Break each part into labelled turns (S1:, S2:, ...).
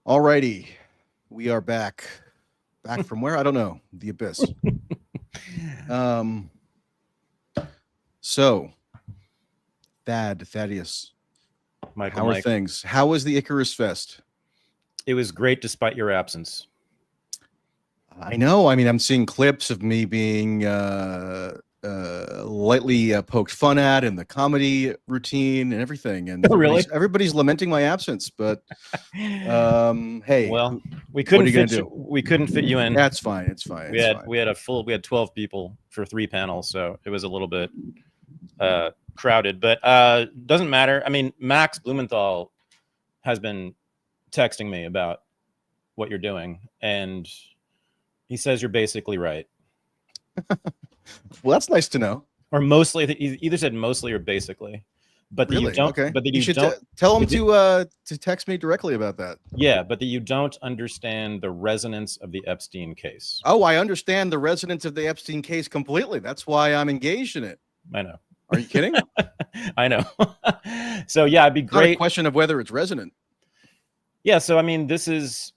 S1: Alrighty, we are back. Back from where? I don't know. The abyss. Um. So, Thaddeus,
S2: Michael,
S1: how are
S2: Mike.
S1: things? How was the Icarus Fest?
S2: It was great despite your absence.
S1: I know. I mean, I'm seeing clips of me being lightly poked fun at in the comedy routine and everything, and
S2: Really?
S1: everybody's lamenting my absence. But hey,
S2: Well, we
S1: what are
S2: couldn't
S1: you gonna
S2: fit you.
S1: do?
S2: We couldn't fit you in.
S1: That's fine. It's fine.
S2: We
S1: It's
S2: had
S1: fine.
S2: we had 12 people for 3 panels, so it was a little bit crowded, but doesn't matter. I mean, Max Blumenthal has been texting me about what you're doing, and he says you're basically right.
S1: Well, that's nice to know.
S2: Or mostly. He either said mostly or basically, but that
S1: Really?
S2: you don't.
S1: Okay.
S2: But that
S1: You
S2: you
S1: should
S2: don't.
S1: tell him to text me directly about that.
S2: Yeah, but that you don't understand the resonance of the Epstein case.
S1: Oh, I understand the resonance of the Epstein case completely. That's why I'm engaged in it.
S2: I know.
S1: Are you kidding?
S2: I know. So yeah, it'd be
S1: It's not
S2: great.
S1: a question of whether it's resonant.
S2: Yeah. So I mean, this is.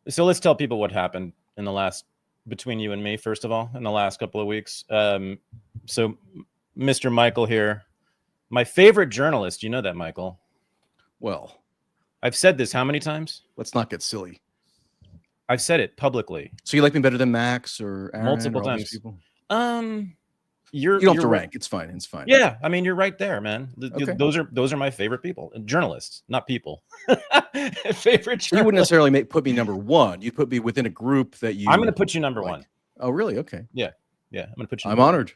S2: So let's tell people what happened in the last, between you and me, first of all, in the last couple of weeks. So Mr. Michael here, my favorite journalist, you know that, Michael.
S1: Well,
S2: I've said this how many times?
S1: let's not get silly.
S2: I've said it publicly.
S1: So you like me better than Max or Aaron
S2: Multiple
S1: or all these
S2: times.
S1: people?
S2: You
S1: don't have to rank. It's fine. It's fine.
S2: Yeah, I mean, you're right there, man.
S1: Okay.
S2: Those are my favorite people, journalists, not people. Favorite.
S1: So you wouldn't necessarily put me number one. You'd put me within a group that you.
S2: I'm going to put you number
S1: like.
S2: one.
S1: Oh, really? Okay.
S2: Yeah, I'm going to put you.
S1: I'm honored.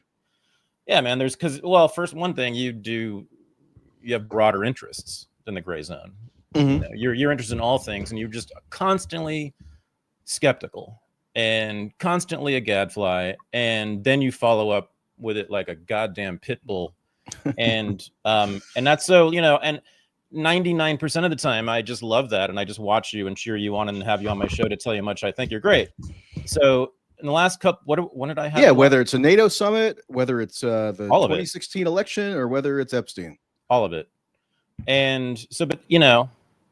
S2: Yeah, man. There's first, one thing you have broader interests than the gray zone.
S1: Mm-hmm.
S2: You're interested in all things, and you're just constantly skeptical and constantly a gadfly, and then you follow up with it like a goddamn pit bull, and that's so, and 99% of the time I just love that, and I just watch you and cheer you on and have you on my show to tell you how much I think you're great. So in the last couple, when did I have?
S1: Yeah, whether it's a NATO summit, whether it's the
S2: all
S1: 2016 election, or whether it's Epstein,
S2: all of it. And so, but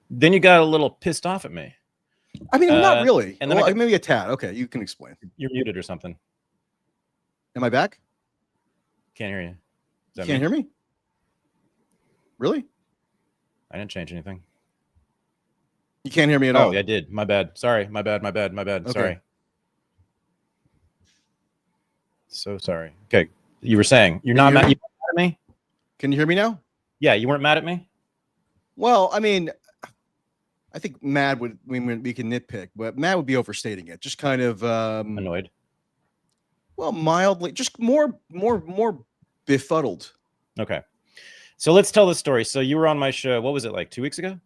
S2: then you got a little pissed off at me.
S1: I mean, not really.
S2: And then
S1: maybe a tad. Okay, you can explain.
S2: You're muted or something.
S1: Am I back?
S2: Can't hear you.
S1: You can't hear me? Really?
S2: I didn't change anything.
S1: You can't hear me at all?
S2: Oh, I did. My bad. Sorry. My bad. Okay. Sorry. So sorry. Okay. You were saying you're not mad at me?
S1: Can you hear me now?
S2: Yeah, you weren't mad at me?
S1: Well, I mean, I think mad we can nitpick, but mad would be overstating it. Just kind of
S2: annoyed.
S1: Well, mildly, just more befuddled.
S2: Okay. So let's tell the story. So you were on my show, what was it, like 2 weeks ago?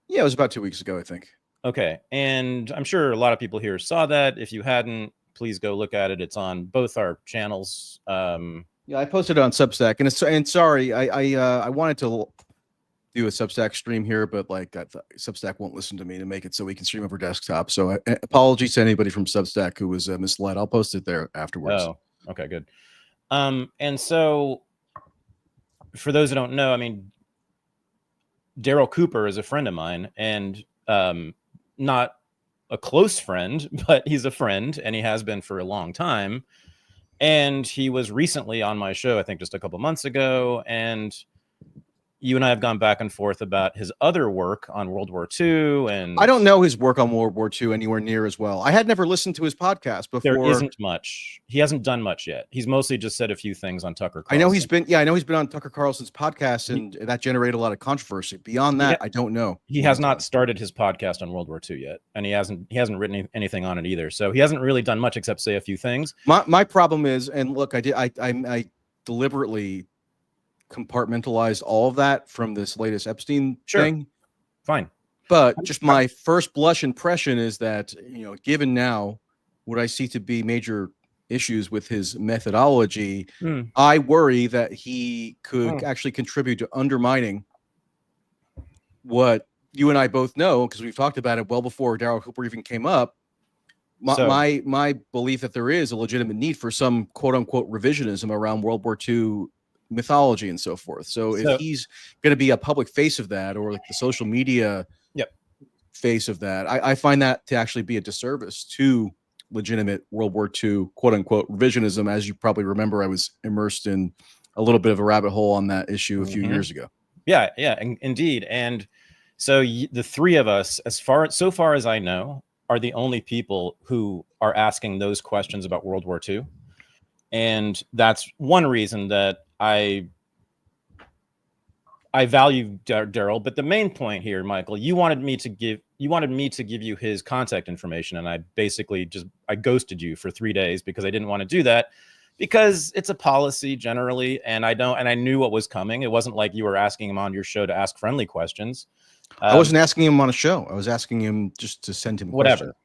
S1: Yeah, it was about 2 weeks ago, I think.
S2: Okay. And I'm sure a lot of people here saw that. If you hadn't, please go look at it. It's on both our channels.
S1: Yeah, I posted it on Substack, and sorry, I wanted to do a Substack stream here, but like Substack won't listen to me to make it so we can stream over desktop. So apologies to anybody from Substack who was misled. I'll post it there afterwards.
S2: Oh, okay, good. And so for those who don't know, I mean, Darryl Cooper is a friend of mine, and not a close friend, but he's a friend, and he has been for a long time. And he was recently on my show, I think just a couple months ago, and you and I have gone back and forth about his other work on World War II. And
S1: I don't know his work on World War II anywhere near as well. I had never listened to his podcast before.
S2: There isn't much. He hasn't done much yet. He's mostly just said a few things on Tucker Carlson.
S1: I know he's been on Tucker Carlson's podcast, and that generated a lot of controversy. Beyond that, I don't know.
S2: He has not started his podcast on World War II yet, and he hasn't written anything on it either. So he hasn't really done much except say a few things.
S1: My problem is, and look, I deliberately compartmentalized all of that from this latest Epstein thing.
S2: Fine.
S1: But just my first blush impression is that, given now what I see to be major issues with his methodology, I worry that he could actually contribute to undermining what you and I both know, because we've talked about it well before Darryl Cooper even came up. My belief that there is a legitimate need for some quote unquote revisionism around World War II mythology and so forth. So if he's going to be a public face of that, or like the social media face of that. I find that to actually be a disservice to legitimate World War II, quote unquote, revisionism. As you probably remember, I was immersed in a little bit of a rabbit hole on that issue a few years ago.
S2: Yeah, indeed. And so the three of us, so far as I know, are the only people who are asking those questions about World War II. And that's one reason that I value Darryl. But the main point here, Michael, you wanted me to give you his contact information, and I basically I ghosted you for 3 days because I didn't want to do that, because it's a policy generally, and I knew what was coming. It wasn't like you were asking him on your show to ask friendly questions.
S1: I wasn't asking him on a show. I was asking him just to send him
S2: whatever.
S1: questions.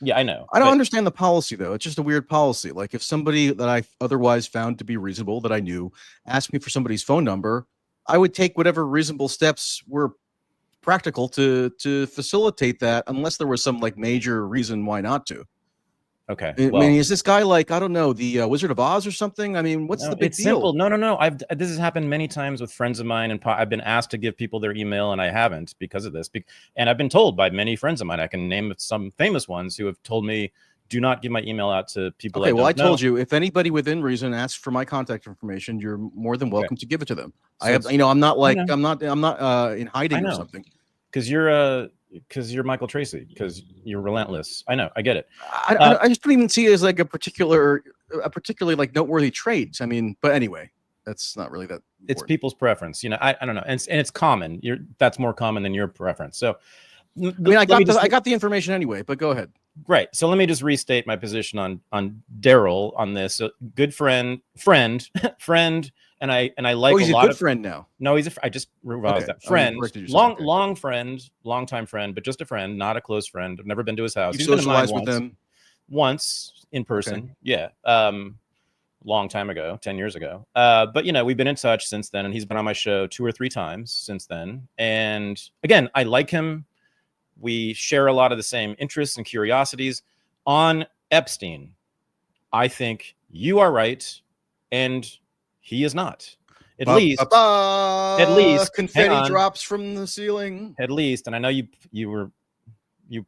S2: Yeah, I know.
S1: I don't understand the policy, though. It's just a weird policy. Like, if somebody that I otherwise found to be reasonable, that I knew, asked me for somebody's phone number, I would take whatever reasonable steps were practical to facilitate that, unless there was some like major reason why not to.
S2: Okay.
S1: I mean, is this guy like, I don't know, the Wizard of Oz or something? I mean, what's the big
S2: it's
S1: deal?
S2: Simple. No. This has happened many times with friends of mine, and I've been asked to give people their email, and I haven't because of this. And I've been told by many friends of mine, I can name some famous ones who have told me, do not give my email out to people.
S1: Okay, well, I told you, if anybody within reason asks for my contact information, you're more than welcome to give it to them. So I'm not like, I'm not in hiding or something.
S2: Because you're Michael Tracy, because you're relentless. I know, I get it.
S1: I just don't even see it as like a particularly like noteworthy trait. I mean, but anyway, that's not really that important.
S2: It's people's preference, I don't know, and it's common. That's more common than your preference. So,
S1: I mean, I got the information anyway. But go ahead.
S2: Right. So let me just restate my position on Darryl on this. So, good friend, and I like.
S1: Oh, he's a good friend now.
S2: No, I just revised that. Friend, long time friend, but just a friend, not a close friend. I've never been to his house.
S1: You socialized with him
S2: once in person. Okay. Yeah. Long time ago, 10 years ago. But we've been in touch since then, and he's been on my show 2 or 3 times since then. And again, I like him. We share a lot of the same interests and curiosities. On Epstein, I think you are right, and he is not. At least
S1: confetti drops from the ceiling.
S2: At least, and I know you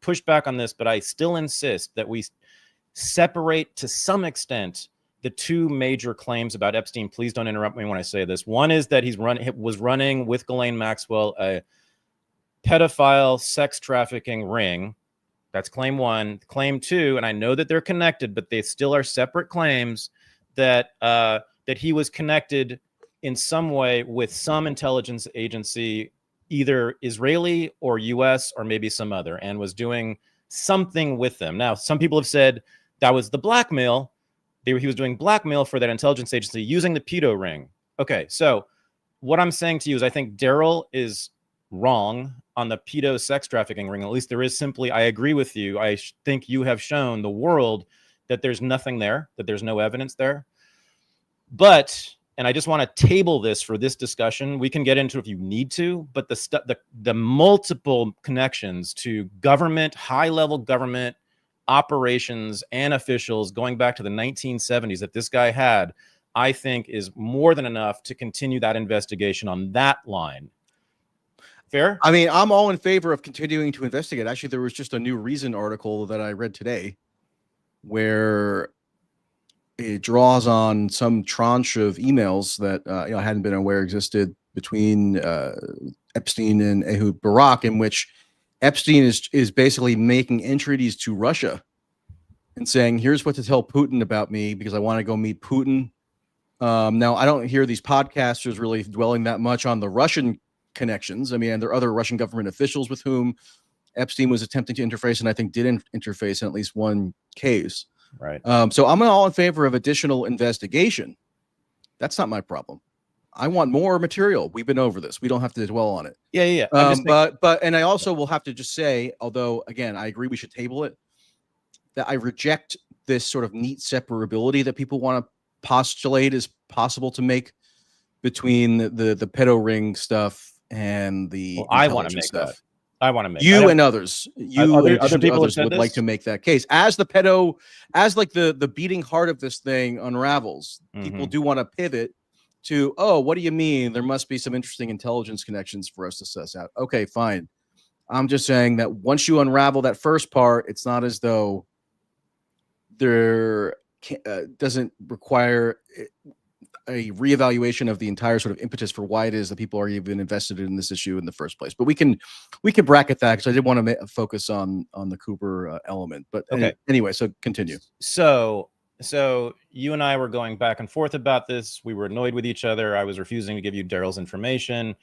S2: pushed back on this, but I still insist that we separate to some extent the 2 major claims about Epstein. Please don't interrupt me when I say this. One is that he was running with Ghislaine Maxwell a pedophile sex trafficking ring. That's claim 1. Claim 2, and I know that they're connected, but they still are separate claims, that he was connected in some way with some intelligence agency, either Israeli or US or maybe some other, and was doing something with them. Now, some people have said that was the blackmail. He was doing blackmail for that intelligence agency using the pedo ring. Okay, so what I'm saying to you is I think Darryl is wrong on the pedo sex trafficking ring. At least there is simply, I agree with you. I think you have shown the world that there's nothing there, that there's no evidence there. But, and I just want to table this for this discussion. We can get into it if you need to, but the multiple connections to government, high-level government operations and officials going back to the 1970s that this guy had, I think is more than enough to continue that investigation on that line. Fair?
S1: I mean, I'm all in favor of continuing to investigate. Actually, there was just a new Reason article that I read today where it draws on some tranche of emails that I hadn't been aware existed between Epstein and Ehud Barak, in which Epstein is basically making entreaties to Russia and saying, here's what to tell Putin about me because I want to go meet Putin. Now, I don't hear these podcasters really dwelling that much on the Russian connections. I mean, and there are other Russian government officials with whom Epstein was attempting to interface, and I think did interface in at least one case.
S2: Right.
S1: So I'm all in favor of additional investigation. That's not my problem. I want more material. We've been over this. We don't have to dwell on it.
S2: Yeah.
S1: And I also will have to just say, although again, I agree we should table it, that I reject this sort of neat separability that people want to postulate is possible to make between the pedo ring stuff and the
S2: I want to make
S1: stuff.
S2: that. I want to make
S1: you and others. Other people would like to make that case as the pedo, as like the beating heart of this thing unravels. People do want to pivot to, oh, what do you mean? There must be some interesting intelligence connections for us to suss out. Okay, fine. I'm just saying that once you unravel that first part, it's not as though there doesn't require a reevaluation of the entire sort of impetus for why it is that people are even invested in this issue in the first place. But we can bracket that because I did want to focus on the Cooper element. But
S2: Okay.
S1: Anyway, so continue.
S2: So you and I were going back and forth about this. We were annoyed with each other. I was refusing to give you Darryl's information,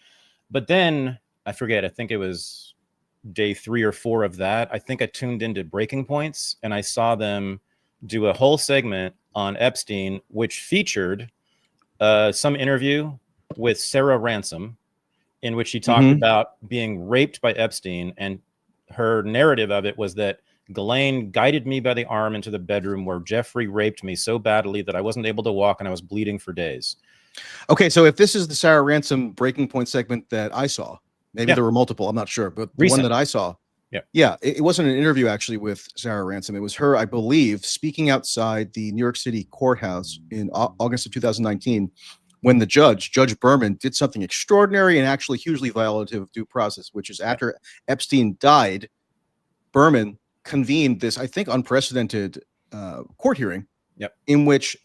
S2: but then I forget. I think it was day 3 or 4 of that. I think I tuned into Breaking Points and I saw them do a whole segment on Epstein, which featured some interview with Sarah Ransom, in which she talked about being raped by Epstein, and her narrative of it was that Ghislaine guided me by the arm into the bedroom where Jeffrey raped me so badly that I wasn't able to walk and I was bleeding for days.
S1: Okay, so if this is the Sarah Ransom Breaking Point segment that I saw, maybe there were multiple, I'm not sure, but the one that I saw, it wasn't an interview actually with Sarah Ransom. It was her, I believe, speaking outside the New York City courthouse in August of 2019 when the Judge Berman, did something extraordinary and actually hugely violative of due process, which is after Epstein died, Berman convened this, I think, unprecedented court hearing in which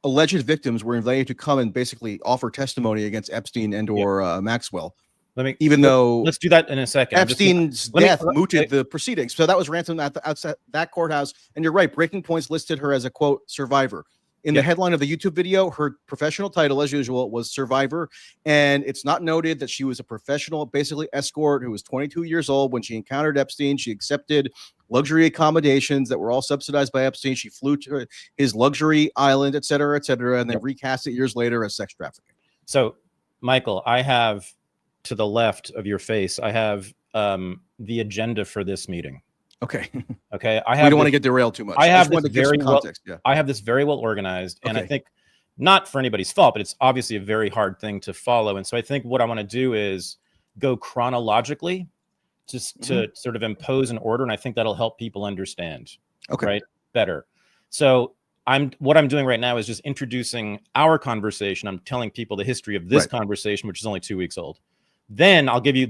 S1: alleged victims were invited to come and basically offer testimony against Epstein and or Maxwell. Let's
S2: do that in a second.
S1: Epstein's death mooted the proceedings. So that was Ransom outside that courthouse. And you're right, Breaking Points listed her as a, quote, survivor. In the headline of the YouTube video, her professional title, as usual, was survivor. And it's not noted that she was a professional, basically escort who was 22 years old when she encountered Epstein. She accepted luxury accommodations that were all subsidized by Epstein. She flew to his luxury island, et cetera, and then recast it years later as sex trafficking.
S2: So, Michael, I have to the left of your face, I have the agenda for this meeting.
S1: Okay.
S2: Okay.
S1: We don't want to get derailed too much.
S2: I have this very context. I have this very well organized, and I think not for anybody's fault, but it's obviously a very hard thing to follow. And so I think what I want to do is go chronologically just to sort of impose an order. And I think that'll help people understand better. So what I'm doing right now is just introducing our conversation. I'm telling people the history of this conversation, which is only 2 weeks old. Then I'll give you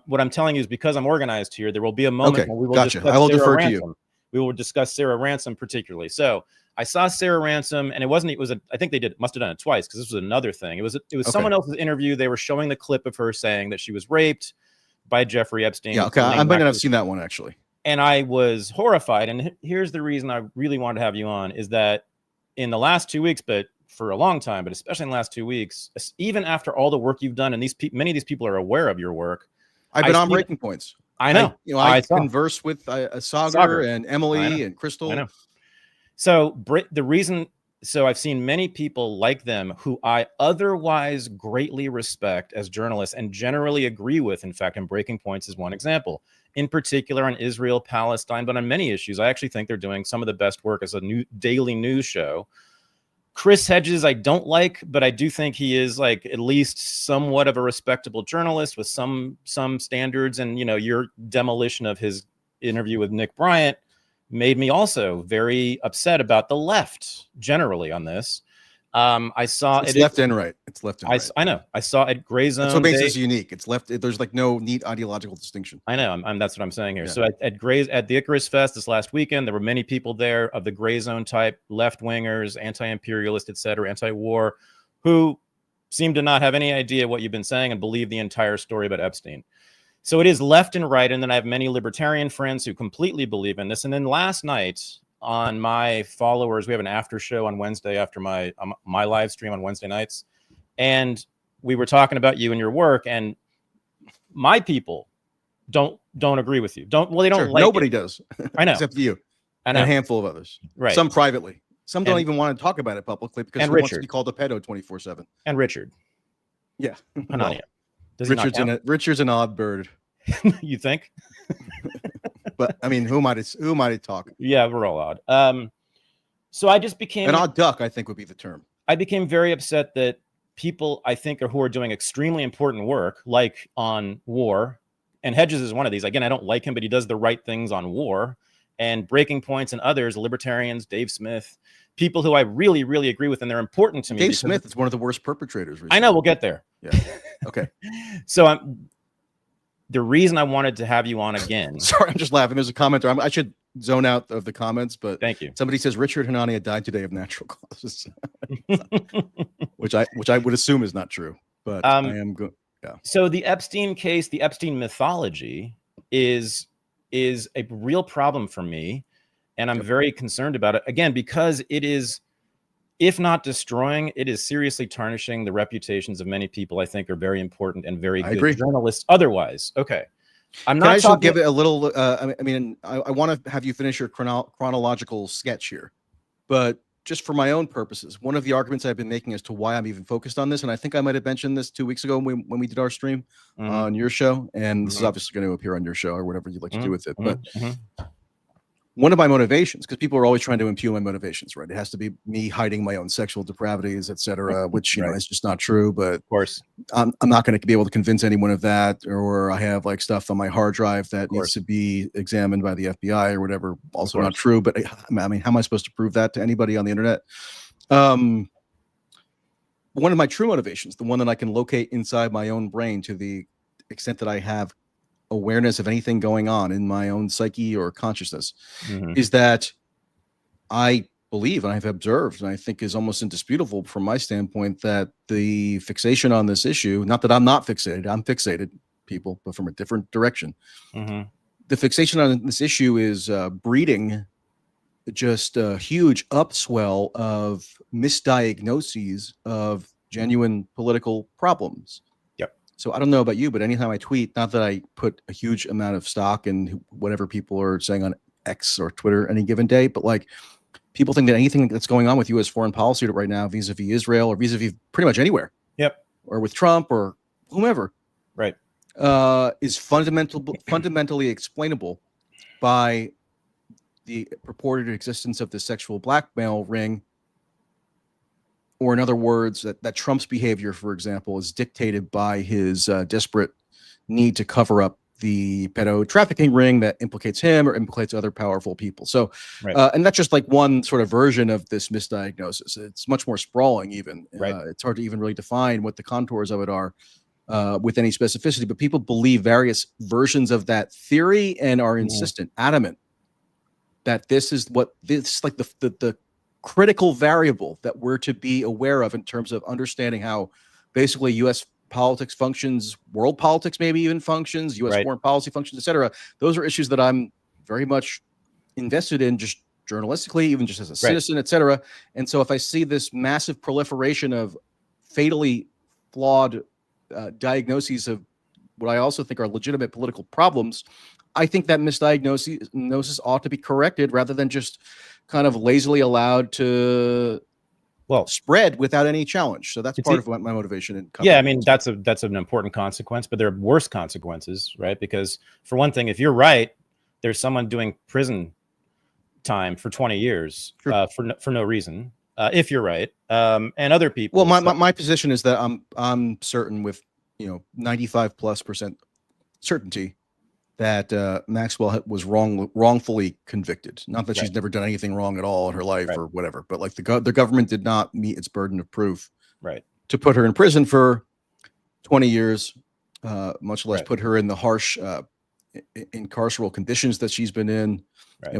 S2: what I'm telling you is because I'm organized here, there will be a moment where we will discuss
S1: I will
S2: Sarah
S1: defer
S2: Ransom.
S1: to you.
S2: We will discuss Sarah Ransom particularly. So I saw Sarah Ransom, and I think they must have done it twice because this was another thing. It was someone else's interview. They were showing the clip of her saying that she was raped by Jeffrey Epstein.
S1: Yeah, okay. I might not have seen that one actually.
S2: And I was horrified. And here's the reason I really wanted to have you on is that in the last 2 weeks, but for a long time, but especially in the last 2 weeks, even after all the work you've done, and many of these people are aware of your work.
S1: I've been on Breaking Points.
S2: I know.
S1: I converse with Sagar and Emily and Crystal.
S2: I know. So so I've seen many people like them who I otherwise greatly respect as journalists and generally agree with. In fact, and Breaking Points is one example. In particular on Israel, Palestine, but on many issues, I actually think they're doing some of the best work as a new daily news show. Chris Hedges, I don't like, but I do think he is like at least somewhat of a respectable journalist with some standards. And, your demolition of his interview with Nick Bryant made me also very upset about the left generally on this. I saw
S1: it's left and right. It's left and right.
S2: I know. I saw at Gray Zone.
S1: That's what makes this unique. It's left. There's like no neat ideological distinction.
S2: I know. That's what I'm saying here. Yeah. So at the Icarus Fest this last weekend, there were many people there of the Gray Zone type, left wingers, anti-imperialist, etc., anti-war, who seem to not have any idea what you've been saying and believe the entire story about Epstein. So it is left and right, and then I have many libertarian friends who completely believe in this. And then last night, on my followers, we have an after show on Wednesday after my live stream on Wednesday nights, and we were talking about you and your work, and my people don't agree with you. They don't like
S1: nobody
S2: it.
S1: Does.
S2: I know,
S1: except you
S2: and a
S1: handful of others.
S2: Right.
S1: Some privately. Some don't even want to talk about it publicly because he wants to be called a pedo 24/7.
S2: And Richard.
S1: Yeah.
S2: Richard's
S1: an odd bird.
S2: You think?
S1: But I mean, who might it talk?
S2: Yeah, we're all odd. So I just became
S1: an odd duck, I think would be the term.
S2: I became very upset that people I think who are doing extremely important work, like on war, and Hedges is one of these. Again, I don't like him, but he does the right things on war, and Breaking Points and others, libertarians, Dave Smith, people who I really, really agree with, and they're important to me.
S1: Dave Smith is one of the worst perpetrators recently.
S2: I know. We'll get there.
S1: Yeah. Okay.
S2: So the reason I wanted to have you on again.
S1: Sorry, I'm just laughing. There's a commenter. I should zone out of the comments, but
S2: Thank you.
S1: Somebody says Richard Hanania died today of natural causes, which I would assume is not true, but I am good. Yeah.
S2: So the Epstein case, the Epstein mythology is a real problem for me. And I'm very concerned about it, again, because it is, if not destroying, it is seriously tarnishing the reputations of many people I think are very important and very good journalists otherwise. Okay. I'm not
S1: Can I give it a little, I mean, I want to have you finish your chronological sketch here, but just for my own purposes, one of the arguments I've been making as to why I'm even focused on this, and I think I might have mentioned this 2 weeks ago when we did our stream on your show, and this is obviously going to appear on your show or whatever you'd like to do with it, but one of my motivations, because people are always trying to impugn my motivations, right? It has to be me hiding my own sexual depravities, etc., which, you know, is just not true. But
S2: of course,
S1: I'm not going to be able to convince anyone of that. Or I have like stuff on my hard drive that needs to be examined by the FBI or whatever. Also not true. But I mean, how am I supposed to prove that to anybody on the internet? One of my true motivations, the one that I can locate inside my own brain to the extent that I have awareness of anything going on in my own psyche or consciousness, is that I believe, and I've observed, and I think is almost indisputable from my standpoint, that the fixation on this issue, not that I'm not fixated, I'm fixated, people, but from a different direction. The fixation on this issue is breeding just a huge upswell of misdiagnoses of genuine political problems. So I don't know about you, but anytime I tweet, not that I put a huge amount of stock in whatever people are saying on X or Twitter any given day, but like people think that anything that's going on with U.S. foreign policy right now, vis-a-vis Israel or vis-a-vis pretty much anywhere, or with Trump or whomever, is fundamentally explainable by the purported existence of the sexual blackmail ring. Or in other words, that Trump's behavior, for example, is dictated by his desperate need to cover up the pedo trafficking ring that implicates him or implicates other powerful people. So, and that's just like one sort of version of this misdiagnosis. It's much more sprawling even. It's hard to even really define what the contours of it are with any specificity, but people believe various versions of that theory and are insistent, adamant, that this is what this, like the critical variable that we're to be aware of in terms of understanding how basically U.S. politics functions, world politics maybe even functions, U.S. foreign policy functions, etc. Those are issues that I'm very much invested in, just journalistically, even just as a citizen, etc. And so if I see this massive proliferation of fatally flawed diagnoses of what I also think are legitimate political problems, I think that misdiagnosis ought to be corrected rather than just kind of lazily allowed to spread without any challenge. So that's part of my motivation.
S2: I mean, that's an important consequence, but there are worse consequences, right? Because for one thing, if you're right, there's someone doing prison time for 20 years for no reason. If you're right, and other people.
S1: Well, my position is that I'm certain with 95+% certainty that Maxwell was wrongfully convicted. Not that she's never done anything wrong at all in her life or whatever, but like the government did not meet its burden of proof to put her in prison for 20 years, much less put her in the harsh incarceral conditions that she's been in.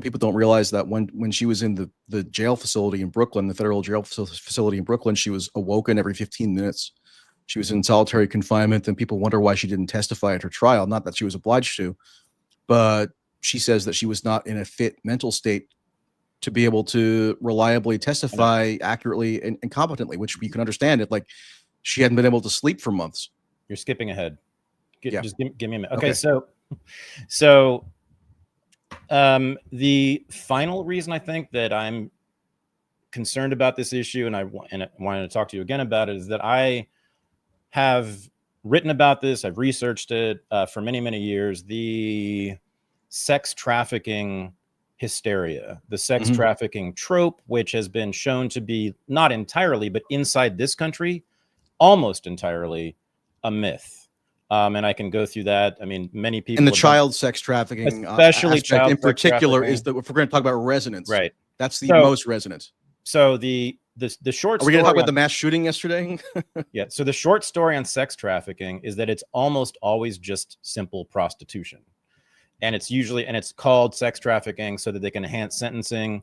S1: People don't realize that when she was in the jail facility in Brooklyn, the federal jail facility in Brooklyn, she was awoken every 15 minutes. She was in solitary confinement, and people wonder why she didn't testify at her trial. Not that she was obliged to, but she says that she was not in a fit mental state to be able to reliably testify accurately and competently, which you can understand it. Like she hadn't been able to sleep for months.
S2: You're skipping ahead. Just give me a minute. Okay. So the final reason I think that I'm concerned about this issue and I wanted to talk to you again about it is that I have written about this. I've researched it for many, many years. The sex trafficking hysteria, the sex trafficking trope, which has been shown to be not entirely, but inside this country, almost entirely a myth. And I can go through that. I mean, many people.
S1: And the child sex trafficking,
S2: especially child
S1: in particular, is that if we're going to talk about resonance,
S2: right?
S1: That's the most resonant.
S2: So the the short
S1: Are we
S2: story
S1: going to talk about
S2: on-
S1: the mass shooting yesterday?
S2: yeah. So the short story on sex trafficking is that it's almost always just simple prostitution. And it's called sex trafficking so that they can enhance sentencing,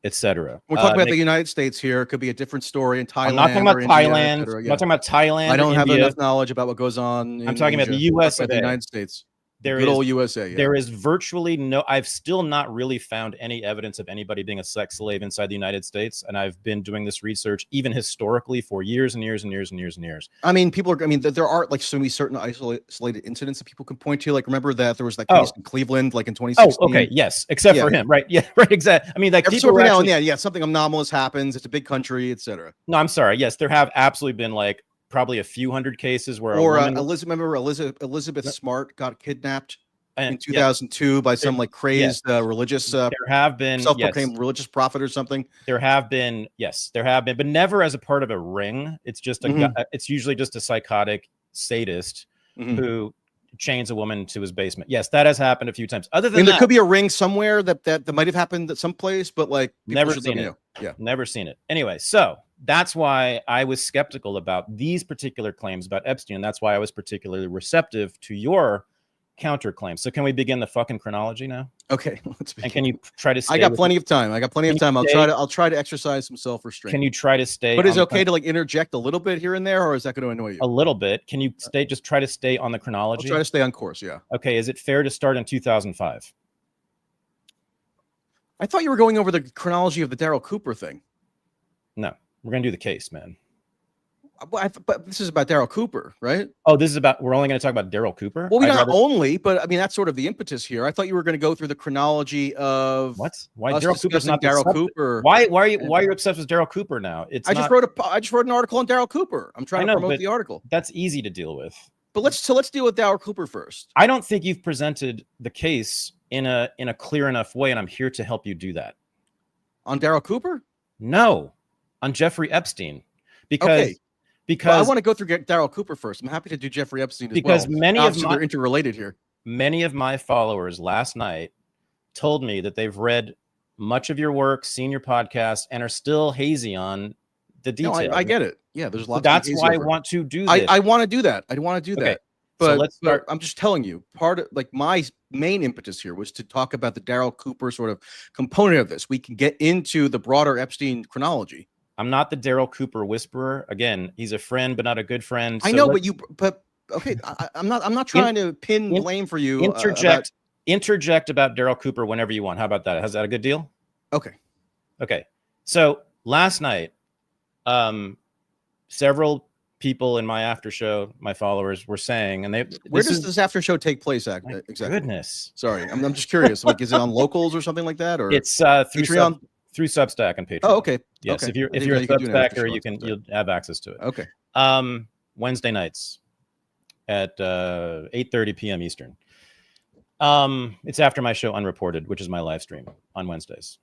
S2: etc.
S1: We're talking about the United States here. It could be a different story in Thailand.
S2: I'm not talking about Thailand. I'm not talking about Thailand.
S1: I don't have
S2: India.
S1: enough knowledge about what goes on in
S2: I'm talking about the
S1: Asia.
S2: USA.
S1: About the United States.
S2: There
S1: good
S2: is,
S1: old USA. Yeah.
S2: There is virtually no. I've still not really found any evidence of anybody being a sex slave inside the United States, and I've been doing this research even historically for years and years and years and years and years.
S1: I mean, there are like so many certain isolated incidents that people can point to. Like, remember that there was that case in Cleveland, like in 2016.
S2: Oh, okay, yes, except for him, right? Yeah, right, exactly. I mean, like
S1: every now and then, something anomalous happens. It's a big country, etc.
S2: No, I'm sorry. Yes, there have absolutely been like probably a few hundred cases where
S1: Elizabeth Smart got kidnapped in 2002 by some like crazy religious
S2: there have been
S1: self-proclaimed religious prophet or something.
S2: There have been, but never as a part of a ring. It's just it's usually just a psychotic sadist who chains a woman to his basement. Yes, that has happened a few times. Other than
S1: there could be a ring somewhere that might have happened at some place, but like
S2: never seen it. Never seen it. Anyway, so that's why I was skeptical about these particular claims about Epstein, and that's why I was particularly receptive to your counterclaim. So can we begin the fucking chronology now?
S1: Okay, let's begin.
S2: And can you try to stay?
S1: I got plenty of time. I'll try to exercise some self-restraint.
S2: Can you try to stay?
S1: But is it okay to like interject a little bit here and there, or is that going to annoy you?
S2: A little bit. Can you just try to stay on the chronology?
S1: I'll try to stay on course, yeah.
S2: Okay, is it fair to start in 2005?
S1: I thought you were going over the chronology of the Darryl Cooper thing.
S2: No, we're going to do the case, man.
S1: But this is about Darryl Cooper, right?
S2: Oh, we're only going to talk about Darryl Cooper?
S1: Well, not only, but I mean, that's sort of the impetus here. I thought you were going to go through the chronology of
S2: what? Why Darryl Cooper's not
S1: Darryl Cooper?
S2: Why are you obsessed with Darryl Cooper now?
S1: I just wrote an article on Darryl Cooper. I'm trying to promote the article.
S2: That's easy to deal with.
S1: But let's deal with Darryl Cooper first.
S2: I don't think you've presented the case in a clear enough way, and I'm here to help you do that.
S1: On Darryl Cooper?
S2: No, on Jeffrey Epstein. Because
S1: I want to go through Darryl Cooper first. I'm happy to do Jeffrey Epstein as well.
S2: Because they're
S1: interrelated here.
S2: Many of my followers last night told me that they've read much of your work, seen your podcast, and are still hazy on the details.
S1: No, I get it. Yeah, there's lots.
S2: That's why I want to do this.
S1: I want to do that. I want to do that. But,
S2: so let's start.
S1: But I'm just telling you, part of like my main impetus here was to talk about the Darryl Cooper sort of component of this. We can get into the broader Epstein chronology.
S2: I'm not the Darryl Cooper whisperer. Again, he's a friend, but not a good friend.
S1: I know, but okay. I'm not trying to pin blame for you.
S2: Interject about Darryl Cooper whenever you want. How about that? Is that a good deal? Okay. So last night, several people in my after show, my followers were saying, and
S1: where does this after show take place exactly?
S2: Goodness.
S1: Sorry. I'm just curious. Like, is it on Locals or something like that? Or
S2: it's through Patreon? Through Substack and Patreon.
S1: Oh, okay.
S2: Yes,
S1: okay.
S2: if you're a Substacker, you'll have access to it.
S1: Okay.
S2: Wednesday nights at 8:30 p.m. Eastern. It's after my show Unreported, which is my live stream on Wednesdays,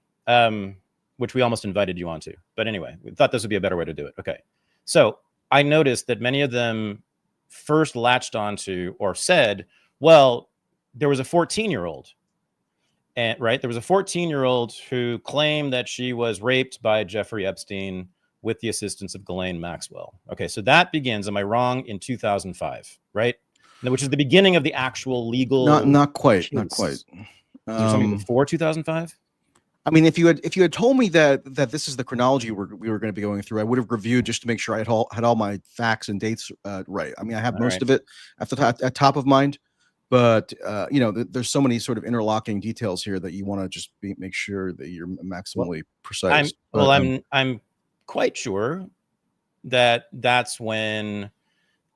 S2: which we almost invited you onto. But anyway, we thought this would be a better way to do it. Okay. So I noticed that many of them first latched onto or said, well, there was a 14-year-old. And there was a 14-year-old who claimed that she was raped by Jeffrey Epstein with the assistance of Ghislaine Maxwell. Okay, so that begins, am I wrong, in 2005, right? Which is the beginning of the actual legal.
S1: Not quite.
S2: Is there something before 2005?
S1: I mean, if you had told me that this is the chronology we were going to be going through, I would have reviewed just to make sure I had all my facts and dates right. I mean, I have most of it at top of mind. But there's so many sort of interlocking details here that you want to just make sure that you're maximally precise.
S2: I'm quite sure that that's when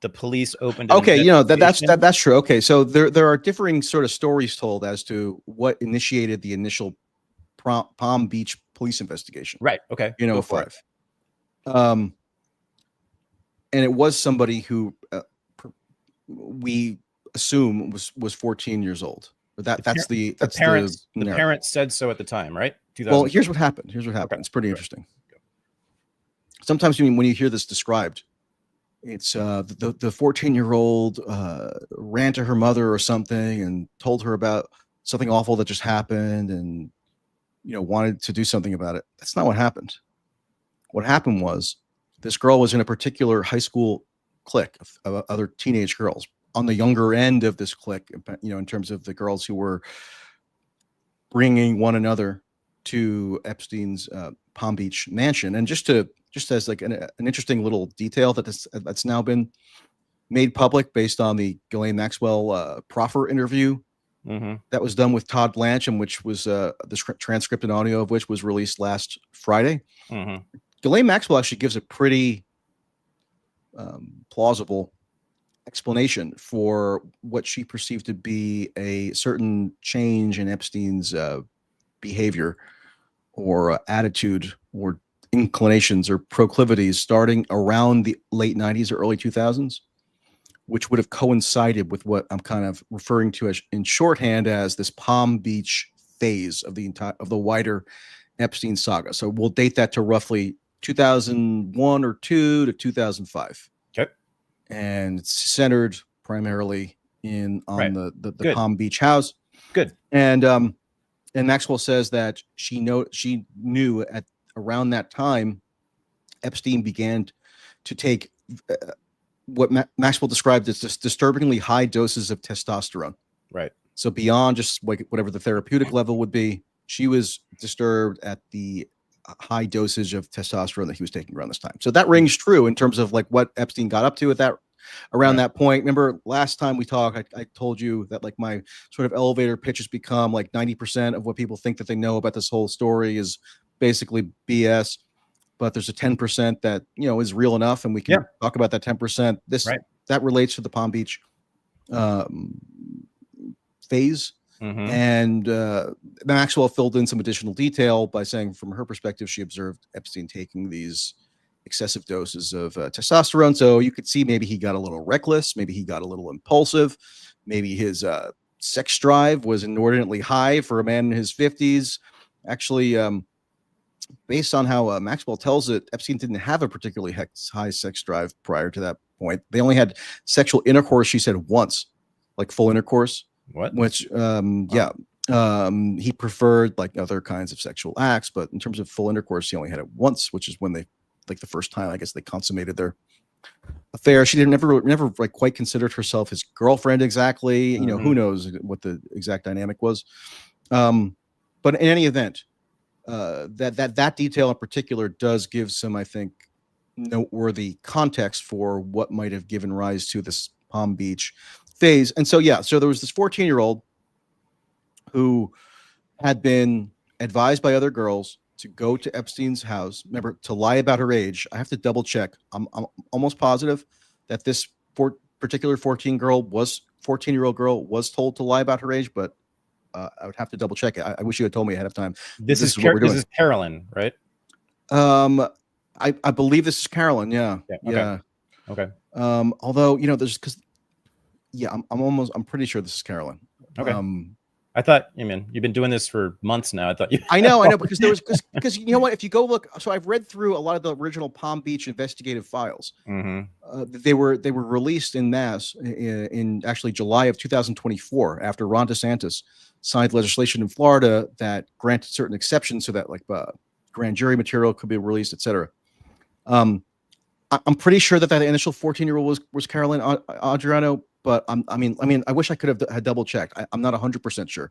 S2: the police opened.
S1: Okay, that's true. Okay, so there are differing sort of stories told as to what initiated the initial Palm Beach police investigation.
S2: Right. Okay.
S1: 5. And it was somebody who we assume was 14 years old. That's the
S2: parents said so at the time, right?
S1: Well, here's what happened. Okay. It's pretty interesting. Sometimes when you hear this described, it's the 14-year-old ran to her mother or something and told her about something awful that just happened and wanted to do something about it. That's not what happened. what happened was this girl was in a particular high school clique of other teenage girls on the younger end of this clique, in terms of the girls who were bringing one another to Epstein's Palm Beach mansion. And just as like an interesting little detail that's now been made public based on the Ghislaine Maxwell proffer interview that was done with Todd Blanche, and which was the transcript and audio of which was released last Friday. Ghislaine Maxwell actually gives a pretty plausible explanation for what she perceived to be a certain change in Epstein's behavior or attitude or inclinations or proclivities starting around the late 90s or early 2000s, which would have coincided with what I'm kind of referring to as in shorthand as this Palm Beach phase of the wider Epstein saga. So we'll date that to roughly 2001 or 2 to 2005.
S2: Okay.
S1: And it's centered primarily on the Palm Beach house.
S2: Good.
S1: And Maxwell says that she knew at around that time Epstein began to take what Maxwell described as just disturbingly high doses of testosterone.
S2: Right. So
S1: beyond just like whatever the therapeutic level would be, she was disturbed at the high dosage of testosterone that he was taking around this time. So that rings true in terms of like what Epstein got up to at that around that point. Remember last time we talked, I told you that like my sort of elevator pitch has become like 90% of what people think that they know about this whole story is basically BS, but there's a 10% that, is real enough. And we can talk about that 10%. That relates to the Palm Beach phase. And Maxwell filled in some additional detail by saying from her perspective, she observed Epstein taking these excessive doses of testosterone. So you could see maybe he got a little reckless. Maybe he got a little impulsive. Maybe his sex drive was inordinately high for a man in his 50s. Actually, based on how Maxwell tells it, Epstein didn't have a particularly high sex drive prior to that point. They only had sexual intercourse, she said, once, like full intercourse.
S2: What?
S1: Which, he preferred like other kinds of sexual acts, but in terms of full intercourse, he only had it once, which is when they, like the first time, I guess, they consummated their affair. She never like quite considered herself his girlfriend exactly. Who knows what the exact dynamic was. But in any event, that detail in particular does give some, I think, noteworthy context for what might have given rise to this Palm Beach phase. And so there was this 14-year-old who had been advised by other girls to go to Epstein's house, remember, to lie about her age. I have to double check. I'm almost positive that this particular 14-year-old girl was told to lie about her age, but I would have to double check it. I wish you had told me ahead of time.
S2: This is what we're doing. This is Carolyn, right?
S1: I believe this is Carolyn. Yeah.
S2: Okay.
S1: Although, I'm pretty sure this is Carolyn.
S2: Okay. I thought, you've been doing this for months now.
S1: I know, because because you know what, if you go look, so I've read through a lot of the original Palm Beach investigative files. They were released in mass in actually July of 2024 after Ron DeSantis signed legislation in Florida that granted certain exceptions so that like grand jury material could be released, etc. I'm pretty sure that initial 14-year-old was Carolyn Adriano. But I wish I could have had double checked. I'm not 100% sure.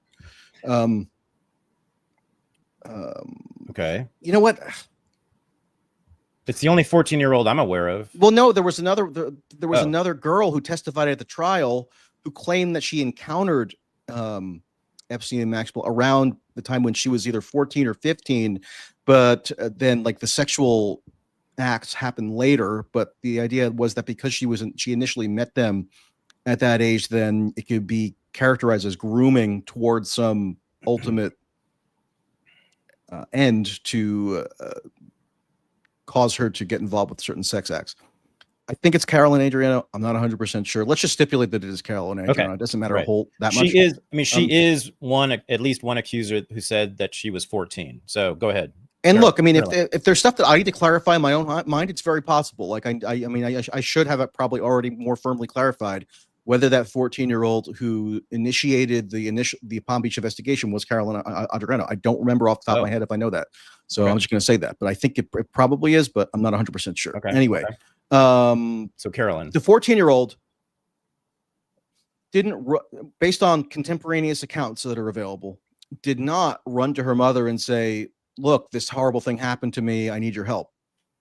S2: Okay.
S1: You know what?
S2: It's the only 14-year-old I'm aware of.
S1: Well, no, there was another girl who testified at the trial who claimed that she encountered Epstein and Maxwell around the time when she was either 14 or 15, but then like the sexual acts happened later. But the idea was that because she initially met them at that age, then it could be characterized as grooming towards some ultimate end to cause her to get involved with certain sex acts. I think it's Carolyn Adriano. I'm not 100% sure. Let's just stipulate that it is Carolyn Adriano. Okay. It doesn't matter that much.
S2: She is at least one accuser who said that she was 14. So go ahead.
S1: And look, if there's stuff that I need to clarify in my own mind, it's very possible. Like I should have it probably already more firmly clarified. Whether that 14-year-old who initiated the Palm Beach investigation was Carolyn Adriano. I don't remember off the top of my head if I know that. So I'm just going to say that, but I think it probably is, but I'm not 100% sure.
S2: Okay.
S1: Anyway,
S2: so Carolyn,
S1: the 14-year-old didn't, based on contemporaneous accounts that are available, did not run to her mother and say, look, this horrible thing happened to me. I need your help.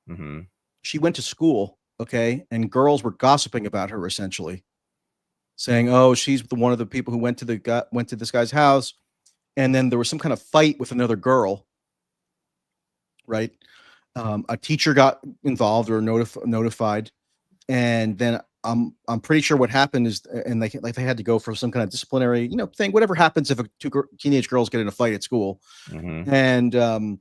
S2: mm-hmm.
S1: She went to school, okay, and girls were gossiping about her, essentially saying, oh, she's one of the people who went to this guy's house, and then there was some kind of fight with another girl, right? A teacher got involved or notified, and then I'm pretty sure what happened is, and they had to go for some kind of disciplinary, thing. Whatever happens if two teenage girls get in a fight at school,
S2: mm-hmm.
S1: and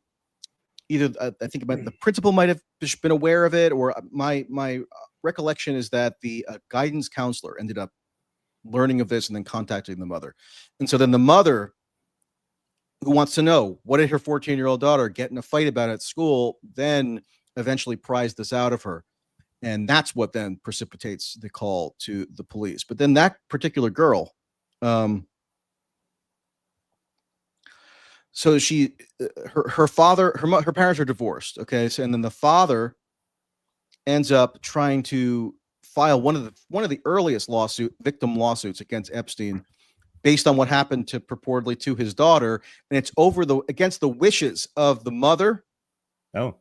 S1: either I think the principal might have been aware of it, or my recollection is that the guidance counselor ended up learning of this and then contacting the mother, and so then the mother, who wants to know what did her 14-year-old daughter get in a fight about at school, then eventually prized this out of her. And that's what then precipitates the call to the police. But then that particular girl, so she, her father, her parents are divorced. Okay. So, and then the father ends up trying to file one of the earliest victim lawsuits against Epstein, based on what happened to purportedly to his daughter. And it's against the wishes of the mother.
S2: Oh.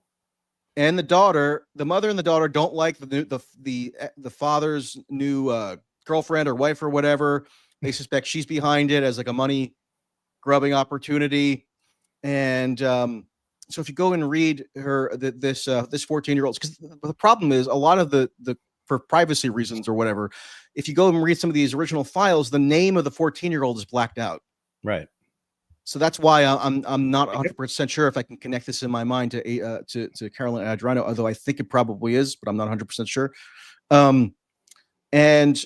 S1: And the daughter. The mother and the daughter don't like the father's new girlfriend or wife or whatever. They suspect she's behind it as like a money grubbing opportunity. And so if you go and read this 14-year-old, because the problem is a lot of the for privacy reasons or whatever, if you go and read some of these original files, the name of the 14-year-old is blacked out.
S2: Right.
S1: So that's why I'm not 100% sure if I can connect this in my mind to Carolyn Adriano, although I think it probably is, but I'm not 100% sure. And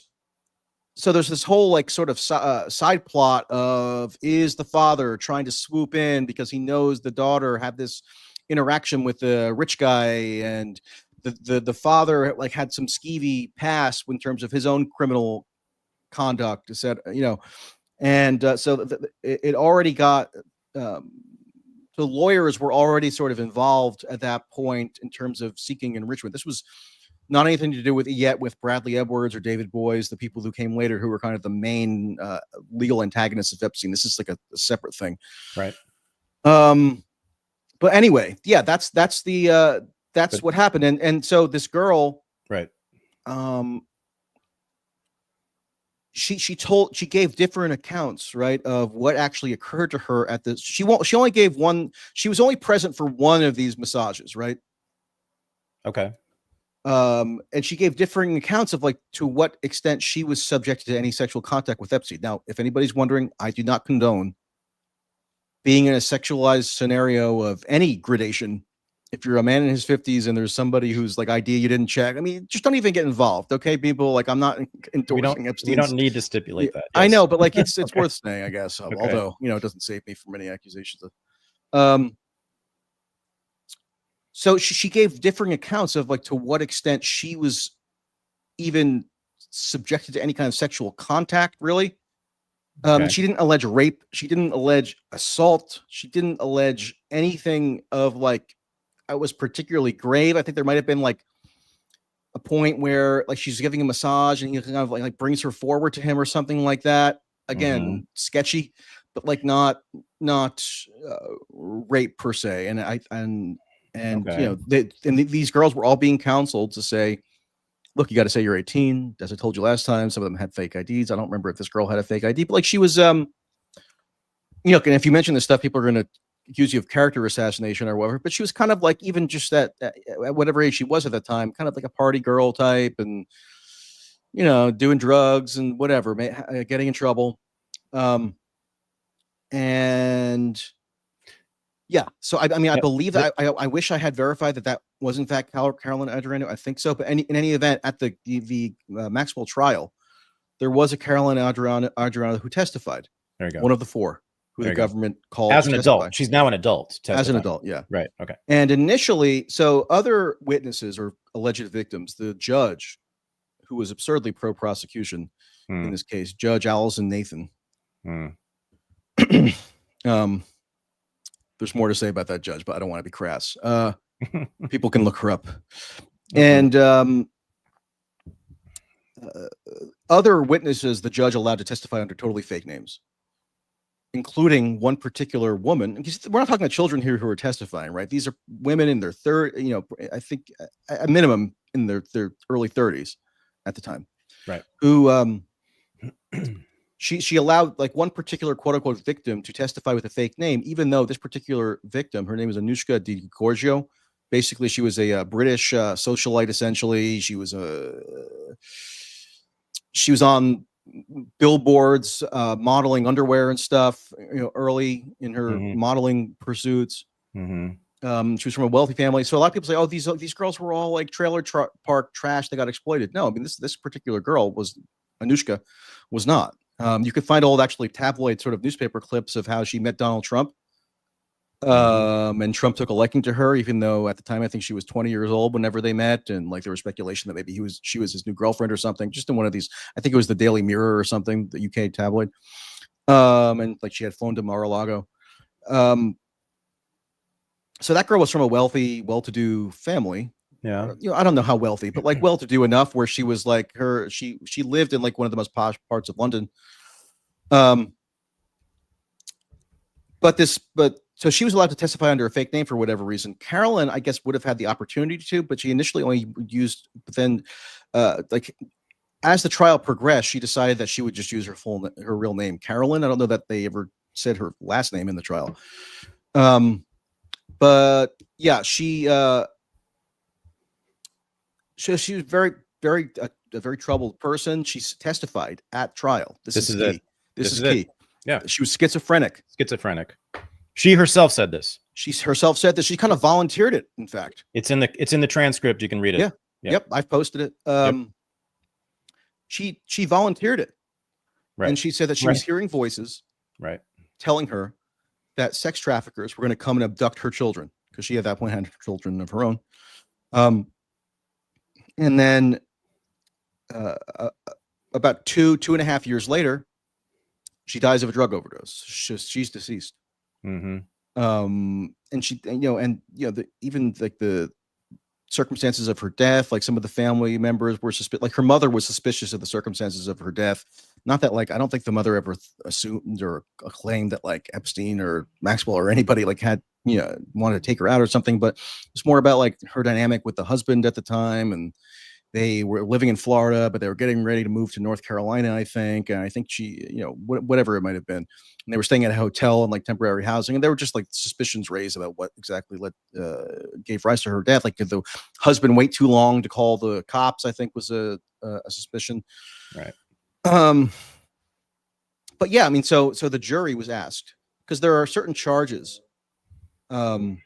S1: so there's this whole like sort of side plot of, is the father trying to swoop in because he knows the daughter had this interaction with the rich guy, and the father like had some skeevy past in terms of his own criminal conduct, said, and so it already got, the lawyers were already sort of involved at that point in terms of seeking enrichment. This was not anything to do with Bradley Edwards or David Boies, the people who came later, who were kind of the main legal antagonists of Epstein. This is like a separate thing.
S2: Right.
S1: But anyway, yeah, that's what happened. And so this girl,
S2: right.
S1: She gave different accounts, right, of what actually occurred to her at this. She only gave one. She was only present for one of these massages, right?
S2: Okay.
S1: And she gave differing accounts of like to what extent she was subjected to any sexual contact with Epstein. Now, if anybody's wondering, I do not condone being in a sexualized scenario of any gradation. If you're a man in his 50s and there's somebody who's like ID you didn't check, I mean, just don't even get involved, okay, people? Like, I'm not endorsing Epstein.
S2: We don't need to stipulate that.
S1: Yes. I know, but like it's okay. Worth saying, I guess.
S2: Okay.
S1: Although it doesn't save me from any accusations. So she gave differing accounts of like to what extent she was even subjected to any kind of sexual contact. Really, she didn't allege rape. She didn't allege assault. She didn't allege anything of like, it was particularly grave. I think there might have been like a point where like she's giving a massage and he kind of like brings her forward to him or something like that. Again, sketchy, but like not rape per se. And these girls were all being counseled to say, look, you got to say you're 18. As I told you last time, some of them had fake IDs. I don't remember if this girl had a fake ID, but like she was, and if you mention this stuff, people are going to accuse you of character assassination or whatever, but she was kind of like, even just at whatever age she was at that time, kind of like a party girl type, and doing drugs and whatever, getting in trouble, and yeah. So I mean, I believe that I wish I had verified that was in fact Carolyn Adriano. I think so, but in any event, at the Maxwell trial, there was a Carolyn Adriano who testified.
S2: There you go.
S1: One of the four who the government called
S2: as an adult. She's now an adult.
S1: As an adult, yeah.
S2: Right. Okay.
S1: And initially, so other witnesses or alleged victims, the judge, who was absurdly pro-prosecution, in this case, Judge Allison Nathan. There's more to say about that judge, but I don't want to be crass. People can look her up. And other witnesses the judge allowed to testify under totally fake names, including one particular woman. We're not talking about children here who are testifying, right? These are women in their I think a minimum in their early 30s at the time,
S2: right?
S1: Who she allowed like one particular quote unquote victim to testify with a fake name, even though this particular victim, her name is Anushka Di Giorgio. Basically, she was a British socialite. Essentially, she was on billboards modeling underwear and stuff, early in her modeling pursuits. She was from a wealthy family, so a lot of people say, oh, these girls were all like trailer park trash, they got exploited. No, I mean, this particular girl Anushka was not. You could find old actually tabloid sort of newspaper clips of how she met Donald Trump, and Trump took a liking to her, even though at the time I think she was 20 years old whenever they met, and like there was speculation that maybe she was his new girlfriend or something, just in one of these, I think it was the Daily Mirror or something, the UK tabloid, and like she had flown to Mar-a-Lago. So that girl was from a wealthy, well-to-do family.
S2: Yeah,
S1: I don't know how wealthy, but like well-to-do enough where she was like she lived in like one of the most posh parts of London. So she was allowed to testify under a fake name for whatever reason. Carolyn, I guess, would have had the opportunity to, but she initially only used. But then, like as the trial progressed, she decided that she would just use her real name, Carolyn. I don't know that they ever said her last name in the trial. But yeah, she was very a very troubled person. She testified at trial. This is key. This is key.
S2: Yeah,
S1: she was schizophrenic.
S2: She herself said this.
S1: She herself said that she kind of volunteered it. In fact,
S2: it's in the transcript. You can read it.
S1: Yeah. Yep. I've posted it. She volunteered it.
S2: Right.
S1: And she said that she was hearing voices.
S2: Right.
S1: Telling her that sex traffickers were going to come and abduct her children, because she at that point had children of her own. And then about two and a half years later, she dies of a drug overdose. She's deceased. And she, even like the circumstances of her death, like some of the family members were like her mother was suspicious of the circumstances of her death. Not that like, I don't think the mother ever assumed or claimed that like Epstein or Maxwell or anybody like had, wanted to take her out or something, but it's more about like her dynamic with the husband at the time. And they were living in Florida, but they were getting ready to move to North Carolina, I think. And I think she, whatever it might have been. And they were staying at a hotel and like temporary housing. And there were just like suspicions raised about what exactly gave rise to her death. Like, did the husband wait too long to call the cops? I think was a suspicion.
S2: Right.
S1: But yeah, I mean, so the jury was asked, because there are certain charges in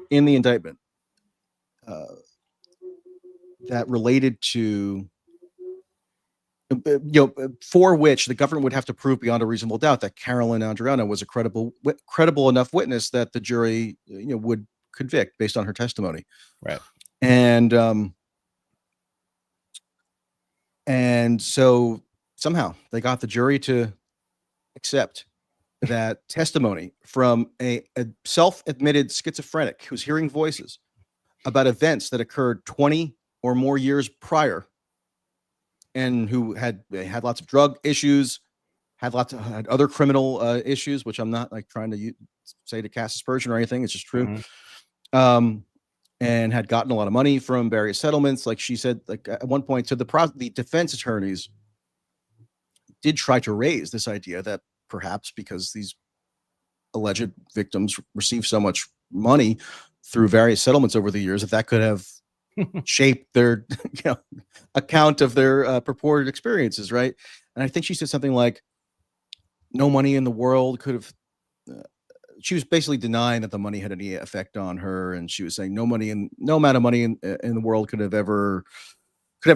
S1: the indictment that related to, for which the government would have to prove beyond a reasonable doubt that Carolyn Andriano was a credible enough witness that the jury, would convict based on her testimony.
S2: Right.
S1: And so somehow they got the jury to accept that testimony from a self-admitted schizophrenic who's hearing voices about events that occurred 20 or more years prior, and who had lots of drug issues, had other criminal issues, which I'm not like trying to say to cast aspersion or anything. It's just true. And had gotten a lot of money from various settlements. Like she said, like at one point, so the defense attorneys did try to raise this idea that perhaps because these alleged victims received so much money through various settlements over the years, that could have shaped their account of their purported experiences, right? And I think she said something like, no money in the world could have she was basically denying that the money had any effect on her, and she was saying no amount of money in the world could ever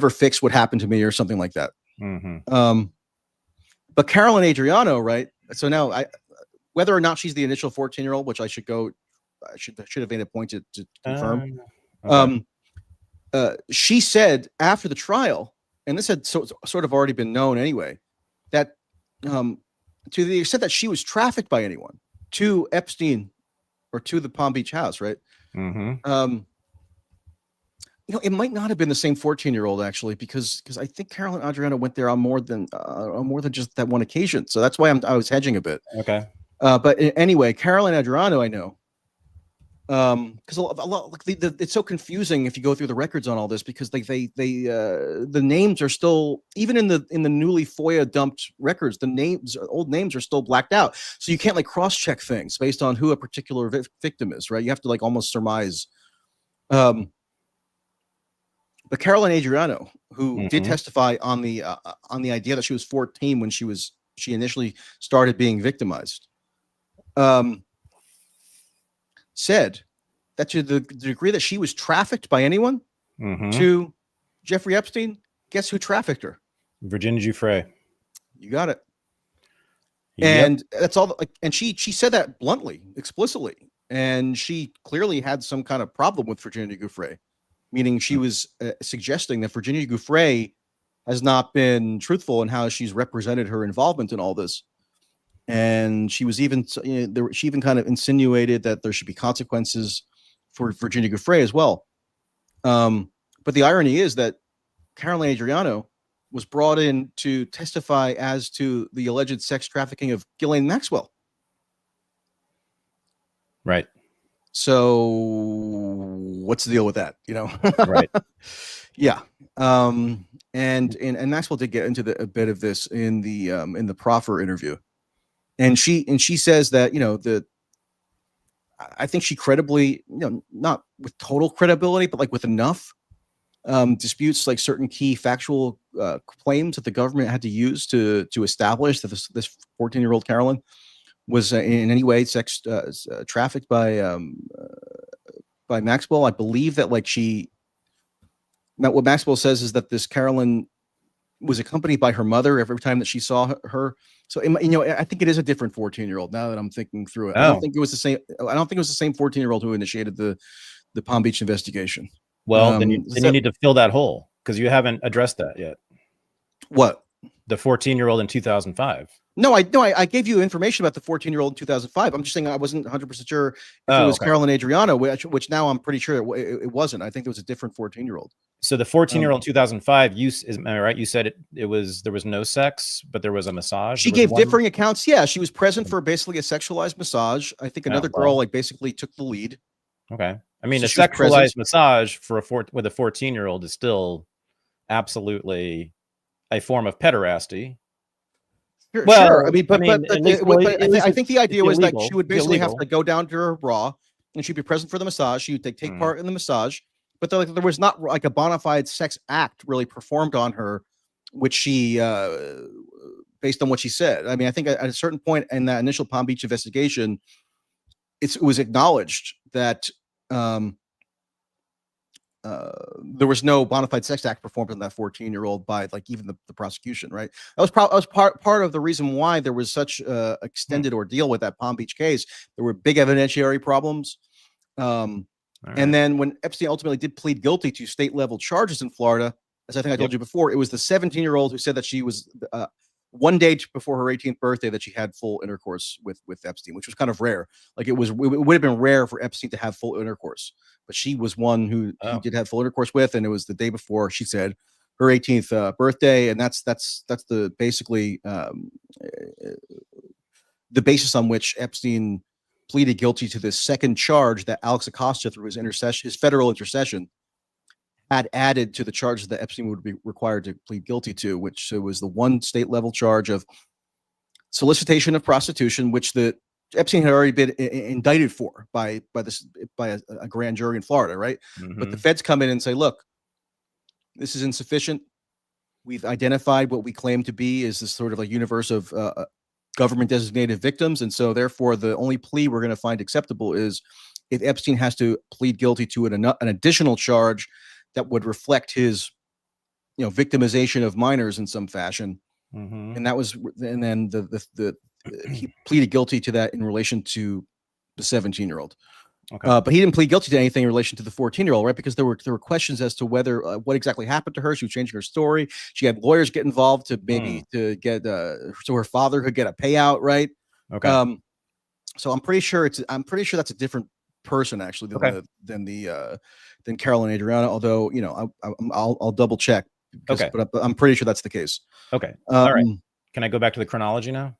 S1: fix what happened to me, or something like that. But Carolyn Adriano, right? So now whether or not she's the initial 14-year-old, which I should have made a point to confirm.
S2: Okay.
S1: She said after the trial and this had sort of already been known anyway, that to the extent that she was trafficked by anyone to Epstein or to the Palm Beach house, right? It might not have been the same 14-year-old actually, because I think Carolyn Adriano went there on more than just that one occasion. So that's why I was hedging a bit.
S2: Okay.
S1: But anyway, Carolyn Adriano, I know, because a lot it's so confusing if you go through the records on all this, because the names are still, even in the newly FOIA dumped records, old names are still blacked out, so you can't cross check things based on who a particular victim is, right? You have to almost surmise. But Carolyn Adriano, who did testify on the idea that she was 14 when she initially started being victimized, said that to the degree that she was trafficked by anyone to Jeffrey Epstein, guess who trafficked her?
S2: Virginia Giuffre.
S1: You got it.
S2: Yep.
S1: And that's all. And she said that bluntly, explicitly, and she clearly had some kind of problem with Virginia Giuffre, meaning she was suggesting that Virginia Giuffre has not been truthful in how she's represented her involvement in all this. And she was even, she even kind of insinuated that there should be consequences for Virginia Giuffre as well. But the irony is that Carolyn Adriano was brought in to testify as to the alleged sex trafficking of Ghislaine Maxwell.
S2: Right.
S1: So what's the deal with that?
S2: Right.
S1: Yeah. And Maxwell did get into a bit of this in the proffer interview. And she says that, I think she credibly, not with total credibility, but with enough, disputes certain key factual claims that the government had to use to establish that this 14-year-old Carolyn was in any way sex trafficked by Maxwell. I believe that what Maxwell says is that this Carolyn was accompanied by her mother every time that she saw her. So, I think it is a different 14-year-old now that I'm thinking through it. I don't think it was the same 14-year-old who initiated the Palm Beach investigation.
S2: Well, then you need to fill that hole, because you haven't addressed that yet.
S1: What?
S2: The 14-year-old in 2005.
S1: No, I gave you information about the 14-year-old in 2005. I'm just saying I wasn't 100% sure if it was Carolyn Adriano, which now I'm pretty sure it wasn't. I think it was a different 14-year-old.
S2: So the 14-year-old in 2005, am I right? You said there was no sex, but there was a massage.
S1: She gave differing accounts. Yeah, she was present for basically a sexualized massage. I think another girl basically took the lead.
S2: Okay. I mean, a sexualized massage with a 14-year-old is still absolutely a form of pederasty.
S1: Sure. I mean, but I think the idea was that she would basically have to go down to her bra and she'd be present for the massage. She would take part in the massage, but there was not a bona fide sex act really performed on her, which she, based on what she said. I mean, I think at a certain point in that initial Palm Beach investigation, it was acknowledged that there was no bona fide sex act performed on that 14-year-old by even the prosecution, right? That was part of the reason why there was such extended ordeal with that Palm Beach case. There were big evidentiary problems. And then when Epstein ultimately did plead guilty to state level charges in Florida, as I think I told you before, it was the 17-year-old who said that she was one day before her 18th birthday that she had full intercourse with Epstein, which was kind of rare. It would have been rare for Epstein to have full intercourse, but she was one who he did have full intercourse with, and it was the day before, she said, her 18th birthday, and that's the basically the basis on which Epstein pleaded guilty to this second charge that Alex Acosta, through his federal intercession, had added to the charges that Epstein would be required to plead guilty to, which was the one state level charge of solicitation of prostitution, which the Epstein had already been indicted for by a grand jury in Florida, right? But the feds come in and say, look, this is insufficient. We've identified what we claim to be is this sort of a universe of government designated victims. And so therefore the only plea we're going to find acceptable is if Epstein has to plead guilty to an additional charge that would reflect his, victimization of minors in some fashion. And then he pleaded guilty to that in relation to the 17-year-old.
S2: Okay.
S1: But he didn't plead guilty to anything in relation to the 14-year-old, right? Because there were questions as to whether what exactly happened to her. She was changing her story. She had lawyers get involved to maybe to get so her father could get a payout, right?
S2: Okay.
S1: So I'm pretty sure that's a different person actually than Carolyn Adriana. Although I'll double check.
S2: Okay.
S1: But I'm pretty sure that's the case.
S2: Okay. All right. Can I go back to the chronology now?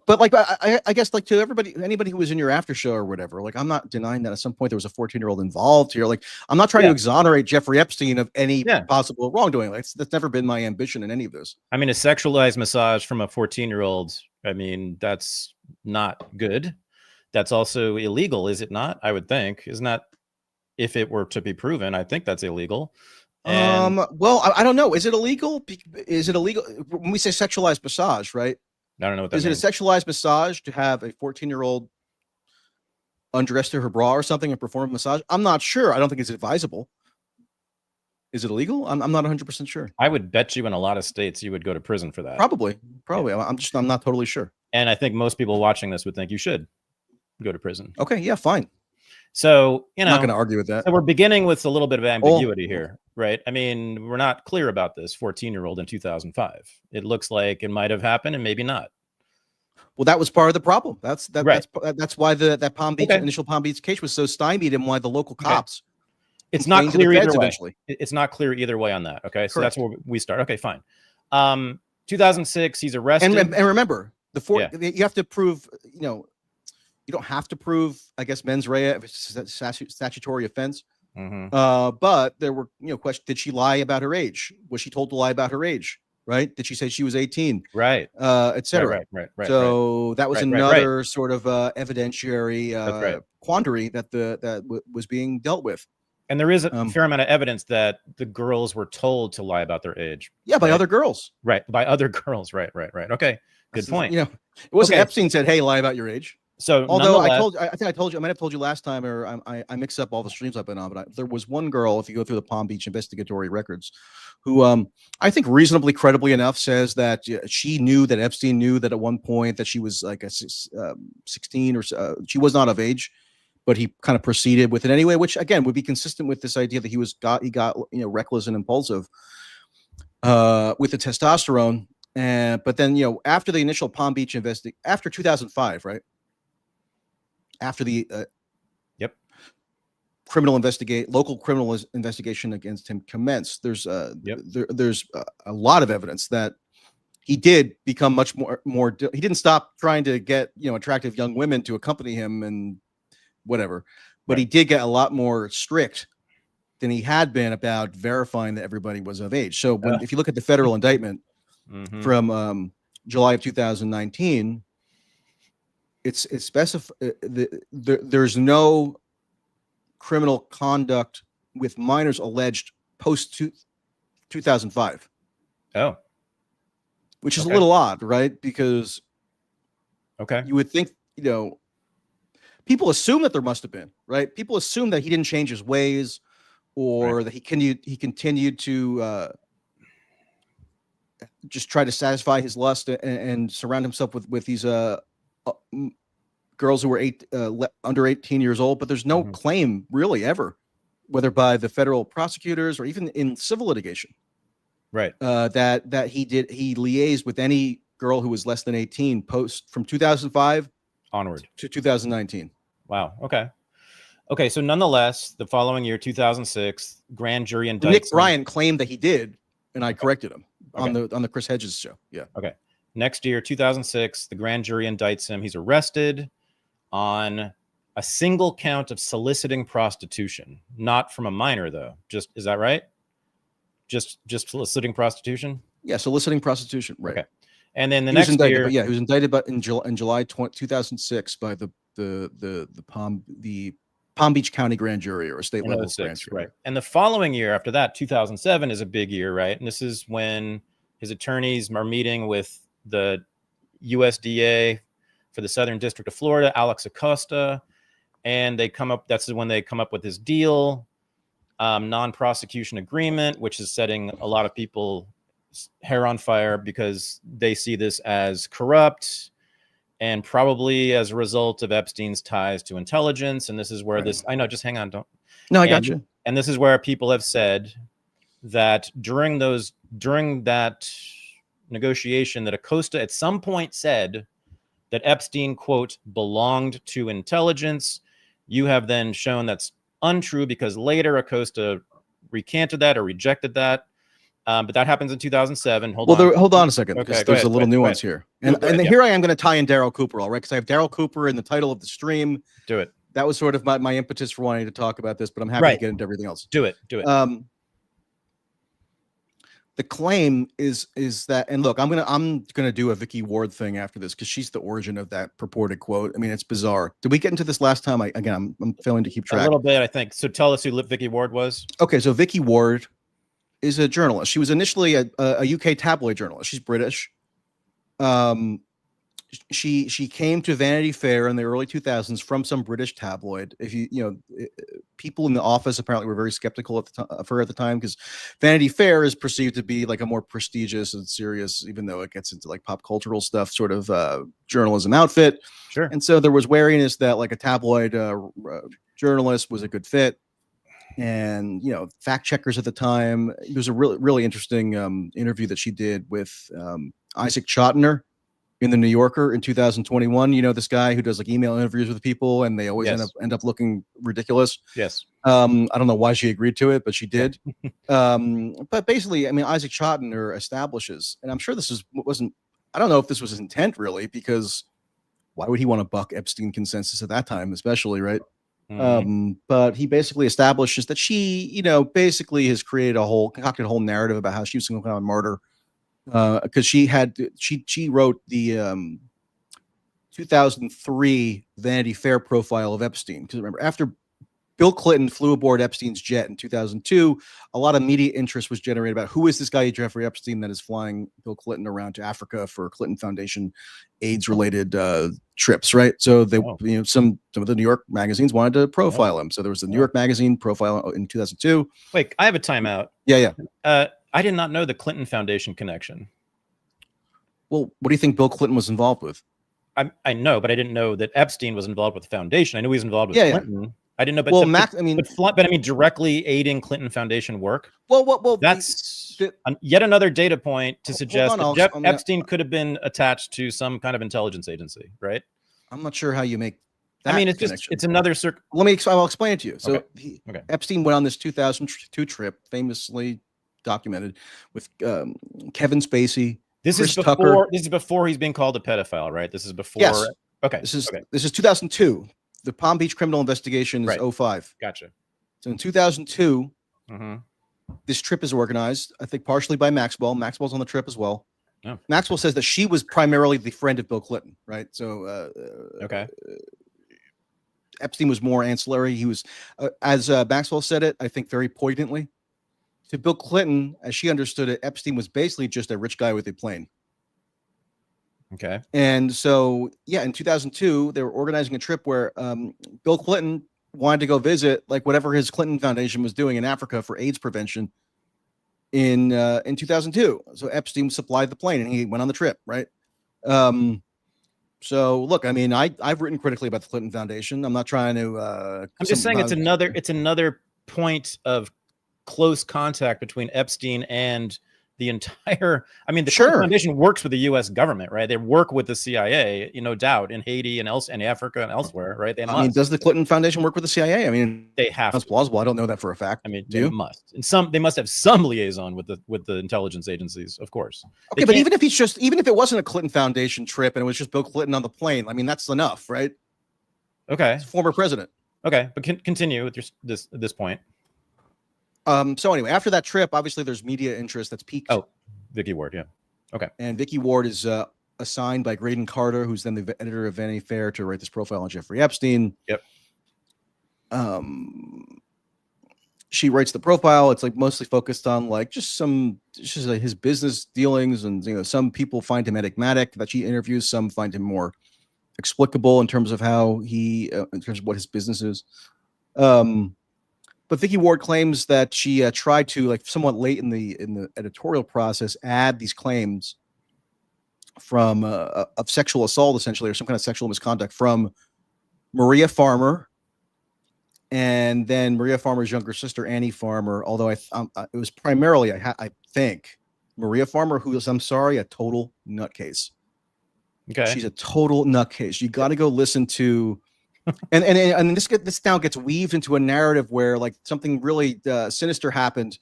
S1: But like, I guess like to anybody who was in your after show or whatever, like I'm not denying that at some point there was a 14-year-old involved here. Like I'm not trying to exonerate Jeffrey Epstein of any possible wrongdoing. Like that's never been my ambition in any of this.
S2: I mean, a sexualized massage from a 14-year-old. I mean, that's not good. That's also illegal, is it not? I would think, isn't that? If it were to be proven, I think that's illegal. And
S1: well, I don't know. Is it illegal? Is it illegal when we say sexualized massage, right?
S2: I don't know what that
S1: means. Is it a sexualized massage to have a 14-year-old undress to her bra or something and perform a massage? I'm not sure. I don't think it's advisable. Is it illegal? I'm not 100% sure.
S2: I would bet you in a lot of states you would go to prison for that.
S1: Probably. Yeah. I'm not totally sure.
S2: And I think most people watching this would think you should go to prison.
S1: Okay, yeah, fine.
S2: So,
S1: I'm not going to argue with that.
S2: So we're beginning with a little bit of ambiguity here, right? I mean, we're not clear about this 14-year-old in 2005. It looks like it might have happened and maybe not.
S1: Well, that was part of the problem. That's why that Palm Beach initial Palm Beach case was so stymied and why the local cops.
S2: It's not clear either way. Eventually. It's not clear either way on that. Okay, so that's where we start. Okay, fine. 2006, he's arrested.
S1: And remember, you have to prove. You don't have to prove, I guess, mens rea if it's a statutory offense. But there were, questions. Did she lie about her age? Was she told to lie about her age? Right? Did she say she was 18?
S2: Right.
S1: Etc.
S2: Right.
S1: So that was another sort of evidentiary quandary that was being dealt with.
S2: And there is a fair amount of evidence that the girls were told to lie about their age.
S1: Yeah, by other girls.
S2: Right. By other girls. Right. Okay. Good point.
S1: It wasn't Epstein said, "Hey, lie about your age."
S2: So,
S1: although I think I told you, I might have told you last time, or I mix up all the streams I've been on, but there was one girl, if you go through the Palm Beach investigatory records, who I think reasonably credibly enough says that she knew that Epstein knew that at one point that she was like 16 or she was not of age, but he kind of proceeded with it anyway, which again would be consistent with this idea that he got reckless and impulsive with the testosterone. But then after the initial Palm Beach after 2005, right? After the local criminal investigation against him commenced, there's there's a lot of evidence that he did become much more. He didn't stop trying to get attractive young women to accompany him and whatever, but he did get a lot more strict than he had been about verifying that everybody was of age. So if you look at the federal indictment from July of 2019. It's specified. There's no criminal conduct with minors alleged post 2005.
S2: Oh,
S1: which is a little odd, right? Because you would think people assume that there must have been, right? People assume that he didn't change his ways, or that he continued to just try to satisfy his lust and surround himself with these girls who were under 18 years old, but there's no claim really ever, whether by the federal prosecutors or even in civil litigation,
S2: right?
S1: That he liaised with any girl who was less than 18 from 2005
S2: onward
S1: to 2019.
S2: Wow. Okay. So nonetheless, the following year, 2006, grand jury indicts
S1: Nick Bryant claimed that he did, and I corrected him on the Chris Hedges show. Yeah.
S2: Okay. Next year, 2006, the grand jury indicts him. He's arrested on a single count of soliciting prostitution, not from a minor though. Is that right? Just soliciting prostitution?
S1: Yeah, soliciting prostitution, right.
S2: Okay. And then the next year,
S1: he was indicted in July 2006 by the Palm Beach County grand jury, or a state level grand jury.
S2: Right. And the following year after that, 2007 is a big year, right? And this is when his attorneys are meeting with the USDA for the Southern District of Florida, Alex Acosta, and that's when they come up with this deal, non-prosecution agreement, which is setting a lot of people hair on fire because they see this as corrupt and probably as a result of Epstein's ties to intelligence. And this is where I know, just hang on, don't.
S1: No, I got you.
S2: And this is where people have said that during that negotiation, that Acosta at some point said that Epstein, quote, belonged to intelligence. You have then shown that's untrue because later Acosta recanted that or rejected that. But that happens in 2007. Hold
S1: on a second, because there's a little nuance here. And here I am going to tie in Darryl Cooper, all right? Because I have Darryl Cooper in the title of the stream.
S2: Do it.
S1: That was sort of my impetus for wanting to talk about this, but I'm happy to get into everything else.
S2: Do it.
S1: The claim is that, and look, I'm gonna do a Vicky Ward thing after this because she's the origin of that purported quote. I mean, it's bizarre. Did we get into this last time? I'm failing to keep track.
S2: A little bit, I think. So tell us who Vicky Ward was.
S1: Okay, so Vicky Ward is a journalist. She was initially a UK tabloid journalist. She's British. She came to Vanity Fair in the early 2000s from some British tabloid. People in the office apparently were very skeptical of her at the time because Vanity Fair is perceived to be like a more prestigious and serious, even though it gets into like pop cultural stuff, sort of journalism outfit.
S2: Sure.
S1: And so there was wariness that like a tabloid journalist was a good fit. And, fact checkers at the time, it was a really interesting interview that she did with Isaac Chotiner in the New Yorker in 2021. This guy who does like email interviews with people and they always end up looking ridiculous.
S2: Yes.
S1: I don't know why she agreed to it, but she did. But basically, I mean, Isaac Chotiner establishes, and I'm sure I don't know if this was his intent really, because why would he want to buck Epstein consensus at that time, especially, right? Mm-hmm. But he basically establishes that she, basically has concocted a whole narrative about how she was some kind of martyr. Because she wrote the 2003 Vanity Fair profile of Epstein. Because remember, after Bill Clinton flew aboard Epstein's jet in 2002, a lot of media interest was generated about who is this guy Jeffrey Epstein that is flying Bill Clinton around to Africa for Clinton Foundation AIDS-related trips, right? So some of the New York magazines wanted to profile him. So there was the New York Magazine profile in 2002.
S2: Wait, I have a timeout.
S1: Yeah.
S2: I did not know the Clinton Foundation connection.
S1: Well, what do you think Bill Clinton was involved with?
S2: I know, but I didn't know that Epstein was involved with the foundation. I knew he was involved with Clinton. Yeah. I didn't know, but directly aiding Clinton Foundation work.
S1: Well,
S2: that's yet another data point to suggest that Epstein could have been attached to some kind of intelligence agency, right?
S1: I'm not sure how you make that.
S2: I mean, it's another circle.
S1: I'll explain it to you. So Epstein went on this 2002 trip, famously documented, with Kevin Spacey.
S2: This is before he's being called a pedophile, right? This is before.
S1: Yes.
S2: Okay.
S1: This is 2002. The Palm Beach criminal investigation is 05.
S2: Gotcha.
S1: So in 2002, this trip is organized, I think, partially by Maxwell. Maxwell's on the trip as well. Oh. Maxwell says that she was primarily the friend of Bill Clinton, right? So, Epstein was more ancillary. He was, as Maxwell said it, I think very poignantly, to Bill Clinton, as she understood it, Epstein was basically just a rich guy with a plane.
S2: Okay.
S1: And so, in 2002, they were organizing a trip where Bill Clinton wanted to go visit like whatever his Clinton Foundation was doing in Africa for AIDS prevention in 2002. So Epstein supplied the plane and he went on the trip, right? So look, I mean, I've written critically about the Clinton Foundation. I'm not trying to.
S2: I'm just saying it's another point of close contact between Epstein and the entire. I mean, the Clinton Foundation works with the U.S. government, right? They work with the CIA, no doubt, in Haiti and in Africa and elsewhere, right? They must.
S1: I mean, does the Clinton Foundation work with the CIA? I mean,
S2: they have.
S1: That's plausible. I don't know that for a fact.
S2: I mean, they must. And they must have some liaison with the intelligence agencies, of course.
S1: Okay, but even if it wasn't a Clinton Foundation trip and it was just Bill Clinton on the plane, I mean, that's enough, right?
S2: Okay.
S1: It's former president.
S2: Okay, but continue with this point.
S1: So anyway, after that trip, obviously there's media interest that's peaked.
S2: Oh, Vicky Ward, yeah. Okay.
S1: And Vicky Ward is assigned by Graydon Carter, who's then the editor of Vanity Fair, to write this profile on Jeffrey Epstein.
S2: Yep.
S1: She writes the profile. It's like mostly focused on like just like his business dealings, and some people find him enigmatic that she interviews. Some find him more explicable in terms of how in terms of what his business is. But Vicky Ward claims that she tried to, like, somewhat late in the editorial process, add these claims from of sexual assault, essentially, or some kind of sexual misconduct from Maria Farmer, and then Maria Farmer's younger sister, Annie Farmer. Although it was primarily, I think, Maria Farmer, who is, I'm sorry, a total nutcase.
S2: Okay.
S1: She's a total nutcase. You got to go listen to, and this now gets weaved into a narrative where like something really sinister happened,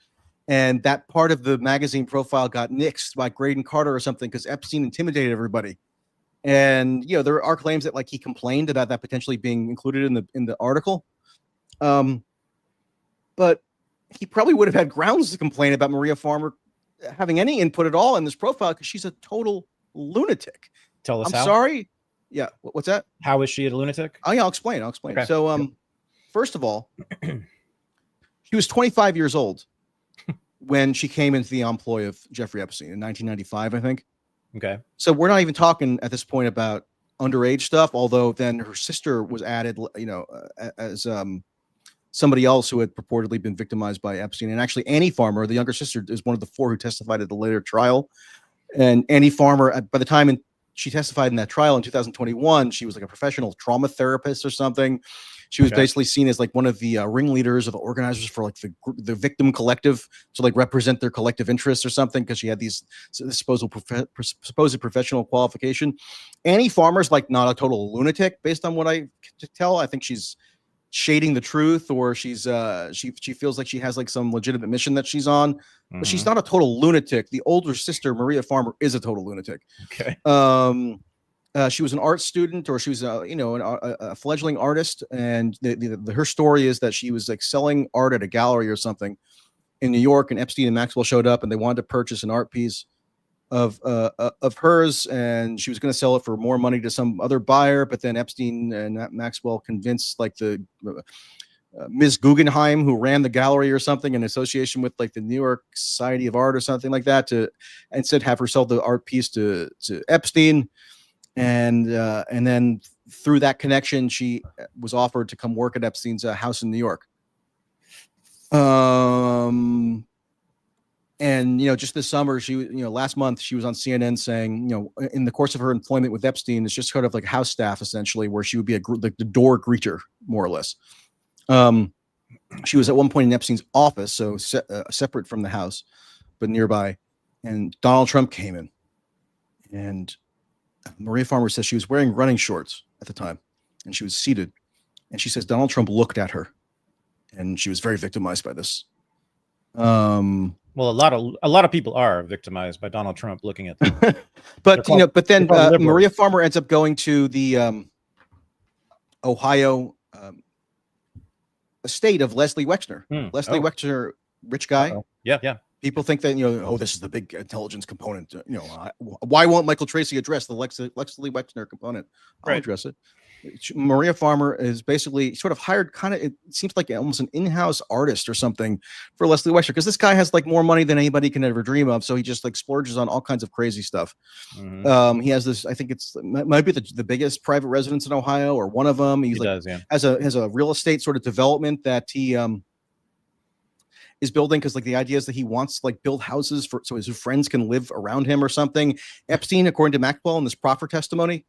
S1: and that part of the magazine profile got nixed by Graydon Carter or something because Epstein intimidated everybody. And there are claims that like he complained about that potentially being included in the article. But he probably would have had grounds to complain about Maria Farmer having any input at all in this profile because she's a total lunatic.
S2: Tell us
S1: I'm
S2: how.
S1: sorry. Yeah. What's that?
S2: How is she a lunatic?
S1: Oh, yeah, I'll explain. Okay. So, first of all, she was 25 years old when she came into the employ of Jeffrey Epstein in 1995, I think.
S2: Okay.
S1: So we're not even talking at this point about underage stuff, although then her sister was added, as somebody else who had purportedly been victimized by Epstein. And actually, Annie Farmer, the younger sister, is one of the 4 who testified at the later trial. And Annie Farmer, by the time she testified in that trial in 2021, she was like a professional trauma therapist or something. She was basically seen as like one of the ringleaders or the organizers for like the victim collective to like represent their collective interests or something, because she had these supposed professional qualification. Annie Farmer's like not a total lunatic based on what I can tell. I think she's shading the truth, or she's she feels like she has like some legitimate mission that she's on, but she's not a total lunatic. The older sister, Maria Farmer, is a total lunatic.
S2: Okay.
S1: She was an art student, or she was a fledgling artist, and her story is that she was like selling art at a gallery or something in New York, and Epstein and Maxwell showed up, and they wanted to purchase an art piece of hers, and she was going to sell it for more money to some other buyer, but then Epstein and Maxwell convinced like the Ms. Guggenheim, who ran the gallery or something in association with like the New York Society of Art or something like that, to instead have her sell the art piece to Epstein. And then through that connection, she was offered to come work at Epstein's house in New York. And just this summer, last month, she was on CNN saying, in the course of her employment with Epstein, it's just kind of like house staff essentially, where she would be like the door greeter, more or less. She was at one point in Epstein's office, so separate from the house, but nearby. And Donald Trump came in, and Maria Farmer says she was wearing running shorts at the time, and she was seated, and she says Donald Trump looked at her, and she was very victimized by this.
S2: Well, a lot of people are victimized by Donald Trump looking at them.
S1: But then Maria Farmer ends up going to the Ohio estate of Leslie Wexner. Leslie Wexner, rich guy.
S2: Yeah.
S1: People think that this is the big intelligence component. Why won't Michael Tracy address the Leslie Wexner component? I'll address it. Maria Farmer is basically sort of hired, it seems like almost an in-house artist or something for Leslie Wexner, because this guy has like more money than anybody can ever dream of. So he just like splurges on all kinds of crazy stuff. He has this, I think it might be the biggest private residence in Ohio, or one of them. He has a real estate sort of development that he is building, because like the idea is that he wants to like build houses so his friends can live around him or something. Epstein, according to Maxwell in this proffer testimony,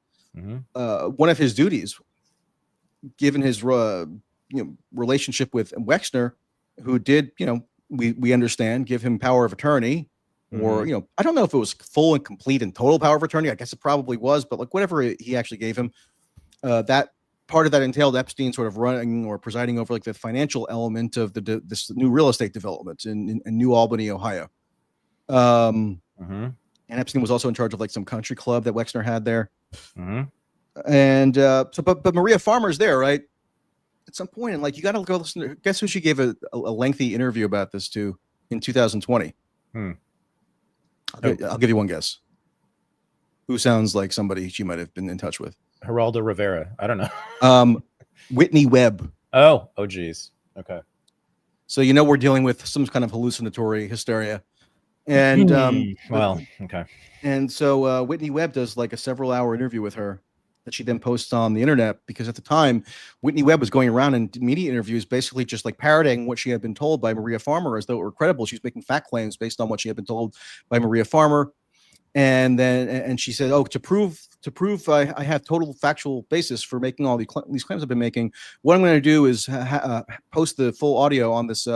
S1: one of his duties, given his relationship with Wexner, who did we understand give him power of attorney, or I don't know if it was full and complete and total power of attorney. I guess it probably was, but like whatever he actually gave him, that part of that entailed Epstein sort of running or presiding over like the financial element of this new real estate development in New Albany, Ohio. And Epstein was also in charge of like some country club that Wexner had there. And but Maria Farmer's there, right? At some point, and like you got to go listen to. Guess who she gave a lengthy interview about this to in 2020? I'll give you one guess. Who sounds like somebody she might have been in touch with?
S2: Geraldo Rivera. I don't know.
S1: Whitney Webb.
S2: Oh, geez. Okay.
S1: So we're dealing with some kind of hallucinatory hysteria. And
S2: okay.
S1: And so Whitney Webb does like a several-hour interview with her that she then posts on the internet, because at the time Whitney Webb was going around in media interviews basically just like parroting what she had been told by Maria Farmer as though it were credible. She's making fact claims based on what she had been told by Maria Farmer. And then, and she said, "Oh, to prove I have total factual basis for making all these claims I've been making, what I'm going to do is post the full audio on this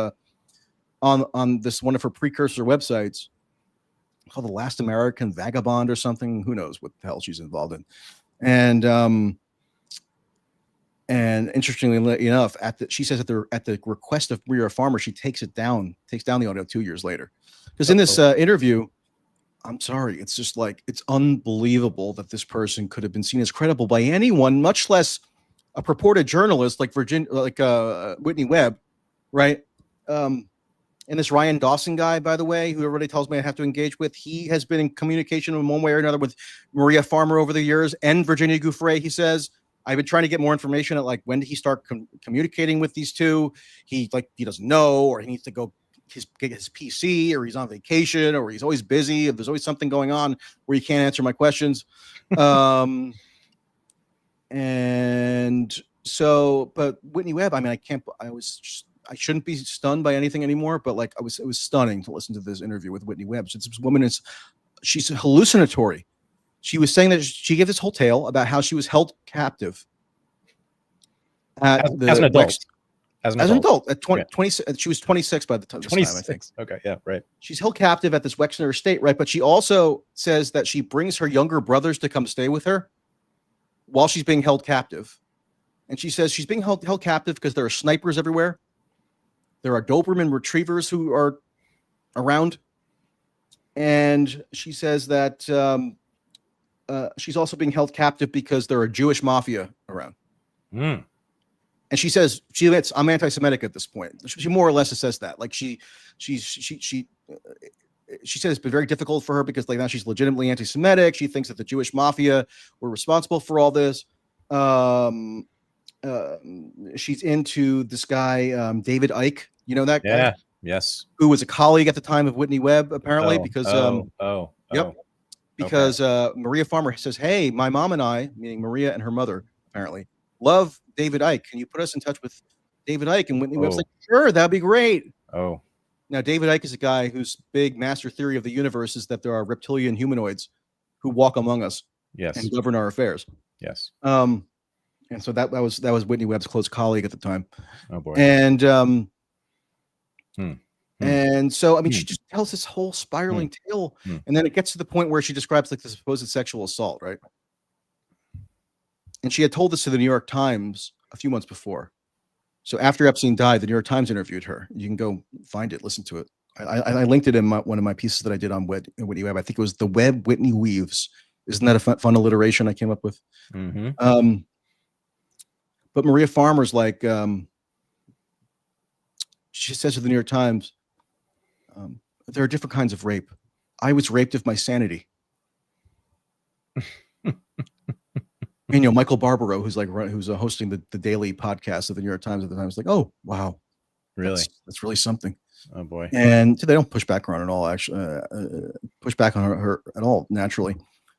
S1: on this one of her precursor websites called The Last American Vagabond or something. Who knows what the hell she's involved in?" And interestingly enough, she says at the request of Maria Farmer, she takes down the audio 2 years later, because in this interview. I'm sorry. It's just like, it's unbelievable that this person could have been seen as credible by anyone, much less a purported journalist like Whitney Webb, right? And this Ryan Dawson guy, by the way, who everybody tells me I have to engage with, he has been in communication in one way or another with Maria Farmer over the years and Virginia Giuffre. He says, I've been trying to get more information at like, when did he start communicating with these two? He doesn't know, or he needs to go get his PC, or he's on vacation, or he's always busy. If there's always something going on where he can't answer my questions. And so, but Whitney Webb, I mean, I shouldn't be stunned by anything anymore, but like it was stunning to listen to this interview with Whitney Webb. So this woman she's hallucinatory. She was saying that she gave this whole tale about how she was held captive as an adult. As an adult at 20, 20, she was 26 by the time. 26. I think.
S2: Okay, yeah, right.
S1: She's held captive at this Wexner estate, right? But she also says that she brings her younger brothers to come stay with her while she's being held captive. And she says she's being held captive because there are snipers everywhere. There are Doberman retrievers who are around. And she says that she's also being held captive because there are Jewish mafia around.
S2: Mm.
S1: And she says she admits, I'm anti-Semitic at this point. She more or less says that. Like she said it's been very difficult for her because like now she's legitimately anti-Semitic. She thinks that the Jewish mafia were responsible for all this. She's into this guy David Icke. You know that guy?
S2: Yeah. Yes.
S1: Who was a colleague at the time of Whitney Webb, apparently, because Maria Farmer says, "Hey, my mom and I," meaning Maria and her mother, apparently, love David Icke. Can you put us in touch with David Icke? And Whitney Webb's like, "Sure, that'd be great."
S2: Oh.
S1: Now, David Icke is a guy whose big master theory of the universe is that there are reptilian humanoids who walk among us, and govern our affairs.
S2: Yes.
S1: And so that was Whitney Webb's close colleague at the time.
S2: Oh boy.
S1: And and so I mean, she just tells this whole spiraling tale, and then it gets to the point where she describes like the supposed sexual assault, right? And she had told this to the New York Times a few months before. So after Epstein died, the New York Times interviewed her. You can go find it, listen to it. I linked it in one of my pieces that I did on Whitney Webb. I think it was The Web Whitney Weaves. Isn't that a fun alliteration I came up with?
S2: Mm-hmm.
S1: But Maria Farmer's like, she says to the New York Times, there are different kinds of rape. I was raped of my sanity. And, Michael Barbaro, who's hosting the daily podcast of the New York Times at the time, was like, "Oh, wow,
S2: really?
S1: That's really something."
S2: Oh boy!
S1: And so they don't push back on her at all. Actually, push back on her at all naturally.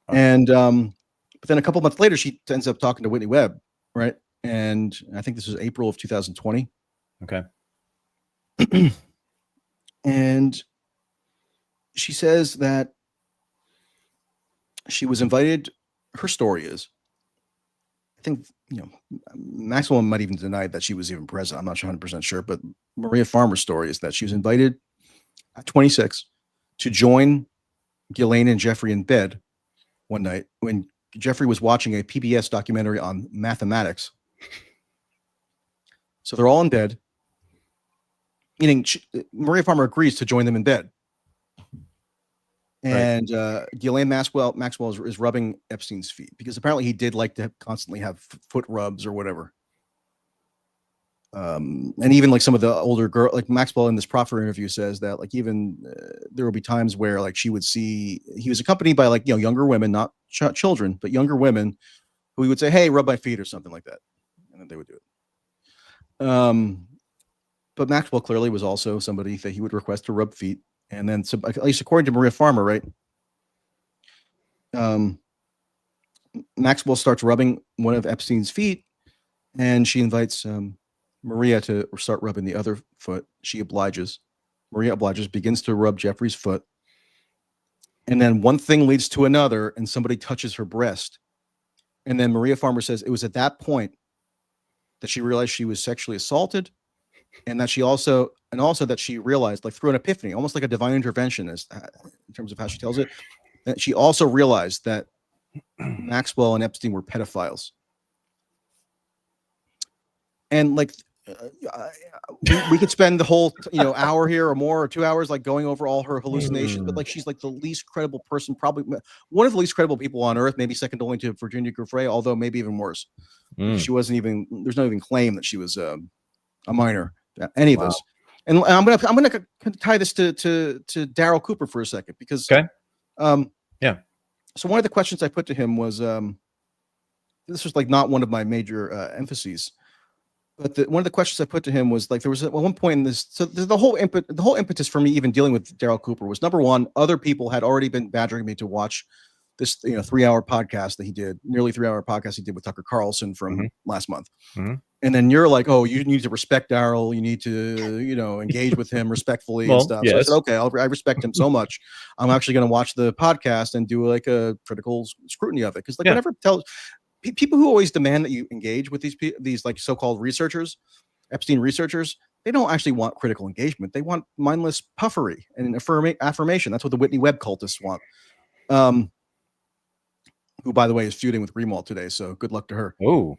S1: Oh. And but then a couple months later, she ends up talking to Whitney Webb, right? And I think this was April of 2020.
S2: Okay.
S1: And she says that she was invited. Her story is, I think, Maxwell might even deny that she was even present. I'm not 100% sure, but Maria Farmer's story is that she was invited at 26 to join Ghislaine and Jeffrey in bed one night when Jeffrey was watching a PBS documentary on mathematics. So they're all in bed, meaning Maria Farmer agrees to join them in bed. And Ghislaine Maxwell is rubbing Epstein's feet because apparently he did like to constantly have foot rubs or whatever. And even like some of the older girl, like Maxwell in this proffer interview says that like even there will be times where like she would see he was accompanied by like younger women, not children, but younger women who he would say, "Hey, rub my feet" or something like that, and then they would do it. But Maxwell clearly was also somebody that he would request to rub feet. And then, so, at least according to Maria Farmer, right? Maxwell starts rubbing one of Epstein's feet, and she invites Maria to start rubbing the other foot. She obliges. Maria obliges, begins to rub Jeffrey's foot. And then one thing leads to another, and somebody touches her breast. And then Maria Farmer says it was at that point that she realized she was sexually assaulted, and that she also that she realized, like through an epiphany, almost like a divine intervention, as in terms of how she tells it, that she also realized that Maxwell and Epstein were pedophiles. And like we could spend the whole hour here or more or 2 hours like going over all her hallucinations, but like she's like the least credible person, probably one of the least credible people on earth, maybe second only to Virginia Giuffre, although maybe even worse. She wasn't even, there's no even claim that she was a minor, any of this. And I'm gonna tie this to Darryl Cooper for a second, because so one of the questions I put to him was, this was like not one of my major emphases, but one of the questions I put to him was like, there was at one point in this, so the whole impetus for me even dealing with Darryl Cooper was, number one, other people had already been badgering me to watch this 3-hour podcast that he did, nearly 3-hour podcast he did with Tucker Carlson from last month. And then you're like, oh, you need to respect Darryl. You need to, engage with him respectfully and stuff. Yes. So I said, okay, I respect him so much. I'm actually going to watch the podcast and do like a critical scrutiny of it. Because whenever people who always demand that you engage with these like so-called researchers, Epstein researchers, they don't actually want critical engagement. They want mindless puffery and affirmation. That's what the Whitney Webb cultists want. Who, by the way, is feuding with Greenwald today. So good luck to her.
S2: Oh.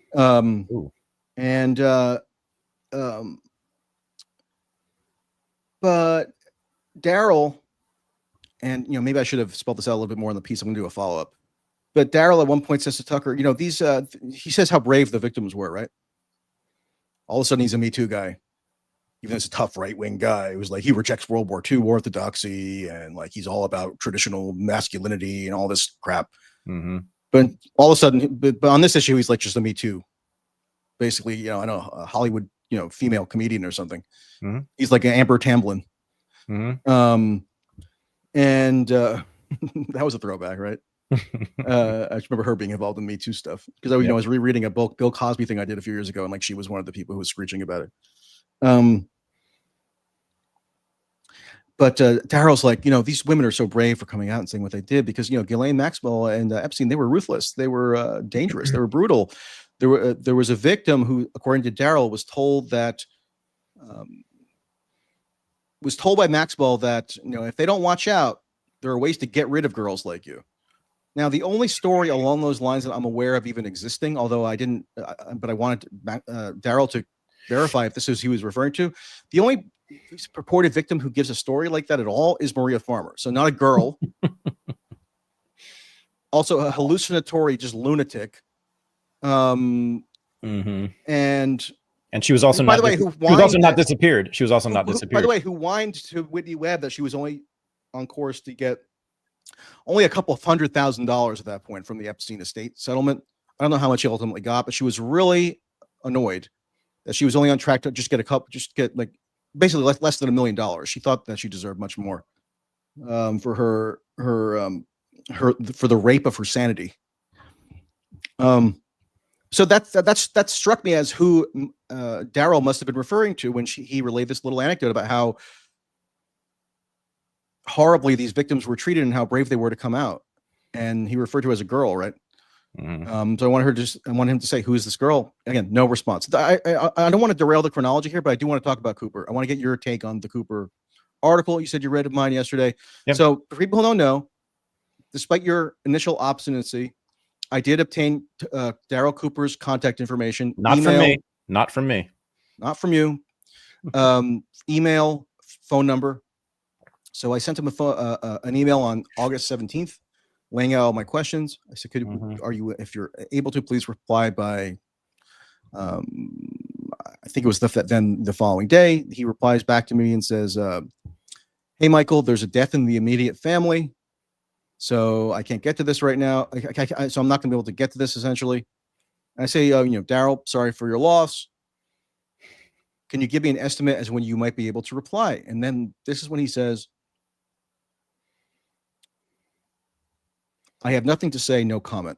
S1: And but Darryl, and maybe I should have spelled this out a little bit more in the piece. I'm gonna do a follow-up. But Darryl at one point says to Tucker, these he says how brave the victims were, right? All of a sudden he's a Me Too guy, even though he's a tough right-wing guy. It was like he rejects World War II orthodoxy, and like he's all about traditional masculinity and all this crap. But all of a sudden, but on this issue, he's like just a Me Too. Basically, I know a Hollywood, female comedian or something. He's like an Amber Tamblyn. And that was a throwback, right? I just remember her being involved in Me Too stuff, because I was rereading a Bill Cosby thing I did a few years ago, and like she was one of the people who was screeching about it. But Darryl's like, these women are so brave for coming out and saying what they did, because Ghislaine Maxwell and Epstein, they were ruthless, they were dangerous, they were brutal. There was a victim who, according to Darryl, was told by Maxwell that if they don't watch out, there are ways to get rid of girls like you. Now, the only story along those lines that I'm aware of even existing, although I didn't, but I wanted Darryl to verify if this is who he was referring to. The only purported victim who gives a story like that at all is Maria Farmer. So not a girl. Also a hallucinatory, just lunatic. And
S2: she was also,
S1: by the way,
S2: she was also not disappeared. She was also not disappeared.
S1: By the way, who whined to Whitney Webb that she was only on course to get only a couple of $100,000 at that point from the Epstein estate settlement. I don't know how much she ultimately got, but she was really annoyed that she was only on track to just get like basically less than $1 million. She thought that she deserved much more for her for the rape of her sanity. So that struck me as who Darryl must have been referring to when he relayed this little anecdote about how horribly these victims were treated and how brave they were to come out. And he referred to her as a girl, right? So I want him to say, who is this girl? Again, no response. I don't want to derail the chronology here, but I do want to talk about Cooper. I want to get your take on the Cooper article. You said you read mine yesterday. Yep. So for people who don't know, despite your initial obstinacy, I did obtain Darryl Cooper's contact information.
S2: Not from me. Not from me.
S1: Not from you. Email, phone number. So I sent him an email on August 17th, laying out all my questions. I said, if you're able to, please reply by, I think it was the following day. He replies back to me and says, hey, Michael, there's a death in the immediate family. So I can't get to this right now. So I'm not going to be able to get to this, essentially. And I say, Darryl, sorry for your loss. Can you give me an estimate as when you might be able to reply? And then this is when he says, I have nothing to say, no comment.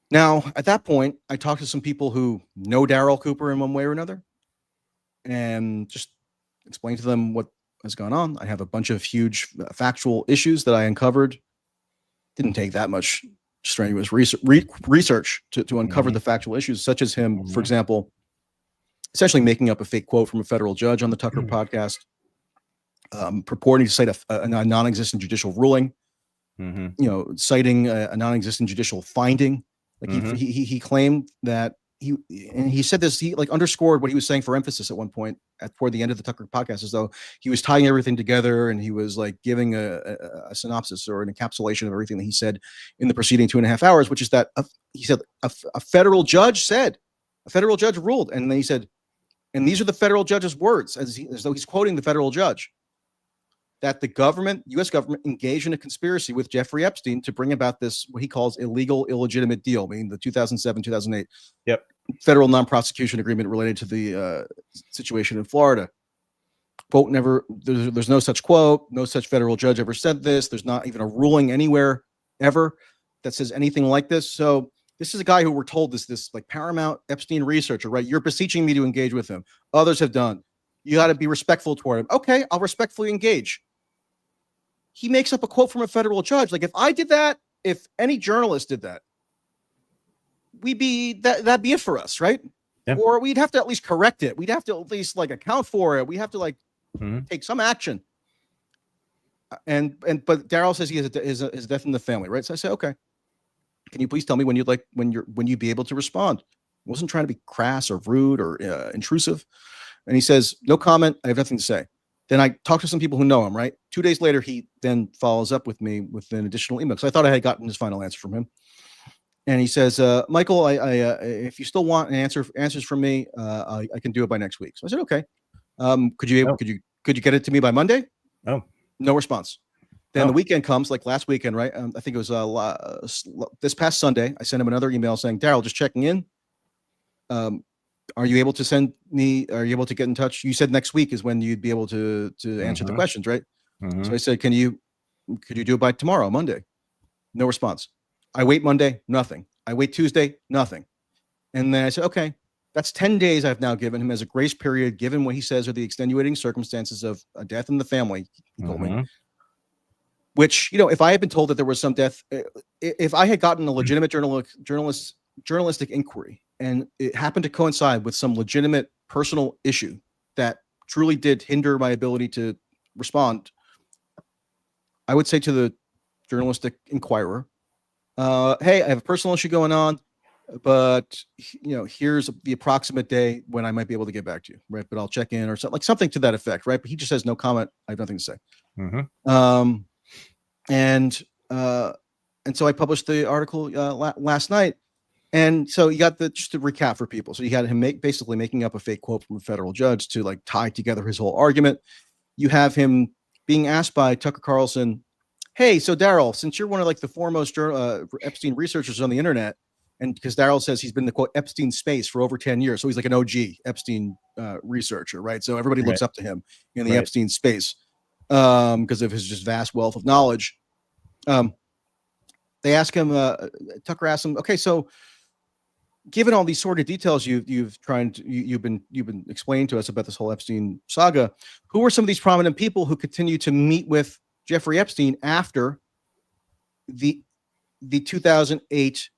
S1: Now, at that point, I talked to some people who know Darryl Cooper in one way or another, and just explained to them what has gone on. I have a bunch of huge factual issues that I uncovered. Didn't take that much strenuous research to uncover the factual issues, such as him, for example, essentially making up a fake quote from a federal judge on the Tucker podcast, purporting to cite a non-existent judicial ruling, citing a non-existent judicial finding. Like he claimed that he said this, he like underscored what he was saying for emphasis at one point toward the end of the Tucker podcast, as though he was tying everything together and he was like giving a synopsis or an encapsulation of everything that he said in the preceding 2.5 hours, which is that he said a federal judge ruled, and then he said, and these are the federal judge's words, as though he's quoting the federal judge, that the government, U.S. government, engaged in a conspiracy with Jeffrey Epstein to bring about this, what he calls illegal, illegitimate deal, meaning the 2007-2008 federal non-prosecution agreement related to the situation in Florida. Quote, there's no such quote, no such federal judge ever said this. There's not even a ruling anywhere ever that says anything like this. So this is a guy who we're told this like paramount Epstein researcher, right? You're beseeching me to engage with him. Others have done. You got to be respectful toward him. Okay, I'll respectfully engage. He makes up a quote from a federal judge. Like if I did that, if any journalist did that, that'd be it for us, right? Yeah. Or we'd have to at least correct it. We'd have to at least like account for it. We have to like take some action. But Darryl says he has his death in the family, right? So I say, okay, can you please tell me when you'd be able to respond? I wasn't trying to be crass or rude or intrusive. And he says, no comment. I have nothing to say. Then I talked to some people who know him, right? 2 days later, he then follows up with me with an additional email. So I thought I had gotten his final answer from him. And he says, Michael, I if you still want answers from me, I can do it by next week. So I said, okay. Could you get it to me by Monday?
S2: Oh,
S1: no response. Then the weekend comes, like last weekend, right? I think it was this past Sunday. I sent him another email saying, Darryl, just checking in. Are you able to get in touch? You said next week is when you'd be able to answer the questions, right? So I said, could you do it by tomorrow, Monday? No response. I wait Monday, nothing. I wait Tuesday, nothing. And then I said, okay, that's 10 days I've now given him as a grace period, given what he says are the extenuating circumstances of a death in the family, he told me. Which, if I had been told that there was some death, if I had gotten a legitimate journalistic inquiry, and it happened to coincide with some legitimate personal issue that truly did hinder my ability to respond, I would say to the journalistic inquirer, hey, I have a personal issue going on, but here's the approximate day when I might be able to get back to you, right? But I'll check in or something to that effect, right? But he just says no comment. I have nothing to say. And so I published the article last night. And so you got just to recap for people. So you had him basically making up a fake quote from a federal judge to like tie together his whole argument. You have him being asked by Tucker Carlson, hey, so Darryl, since you're one of like the foremost Epstein researchers on the internet, and because Darryl says he's been the quote Epstein space for over 10 years. So he's like an OG Epstein researcher, right? So everybody looks up to him in the Epstein space because of his just vast wealth of knowledge. They ask him, Tucker asks him, okay, so given all these sort of details you've been explaining to us about this whole Epstein saga, who are some of these prominent people who continue to meet with Jeffrey Epstein after the 2008,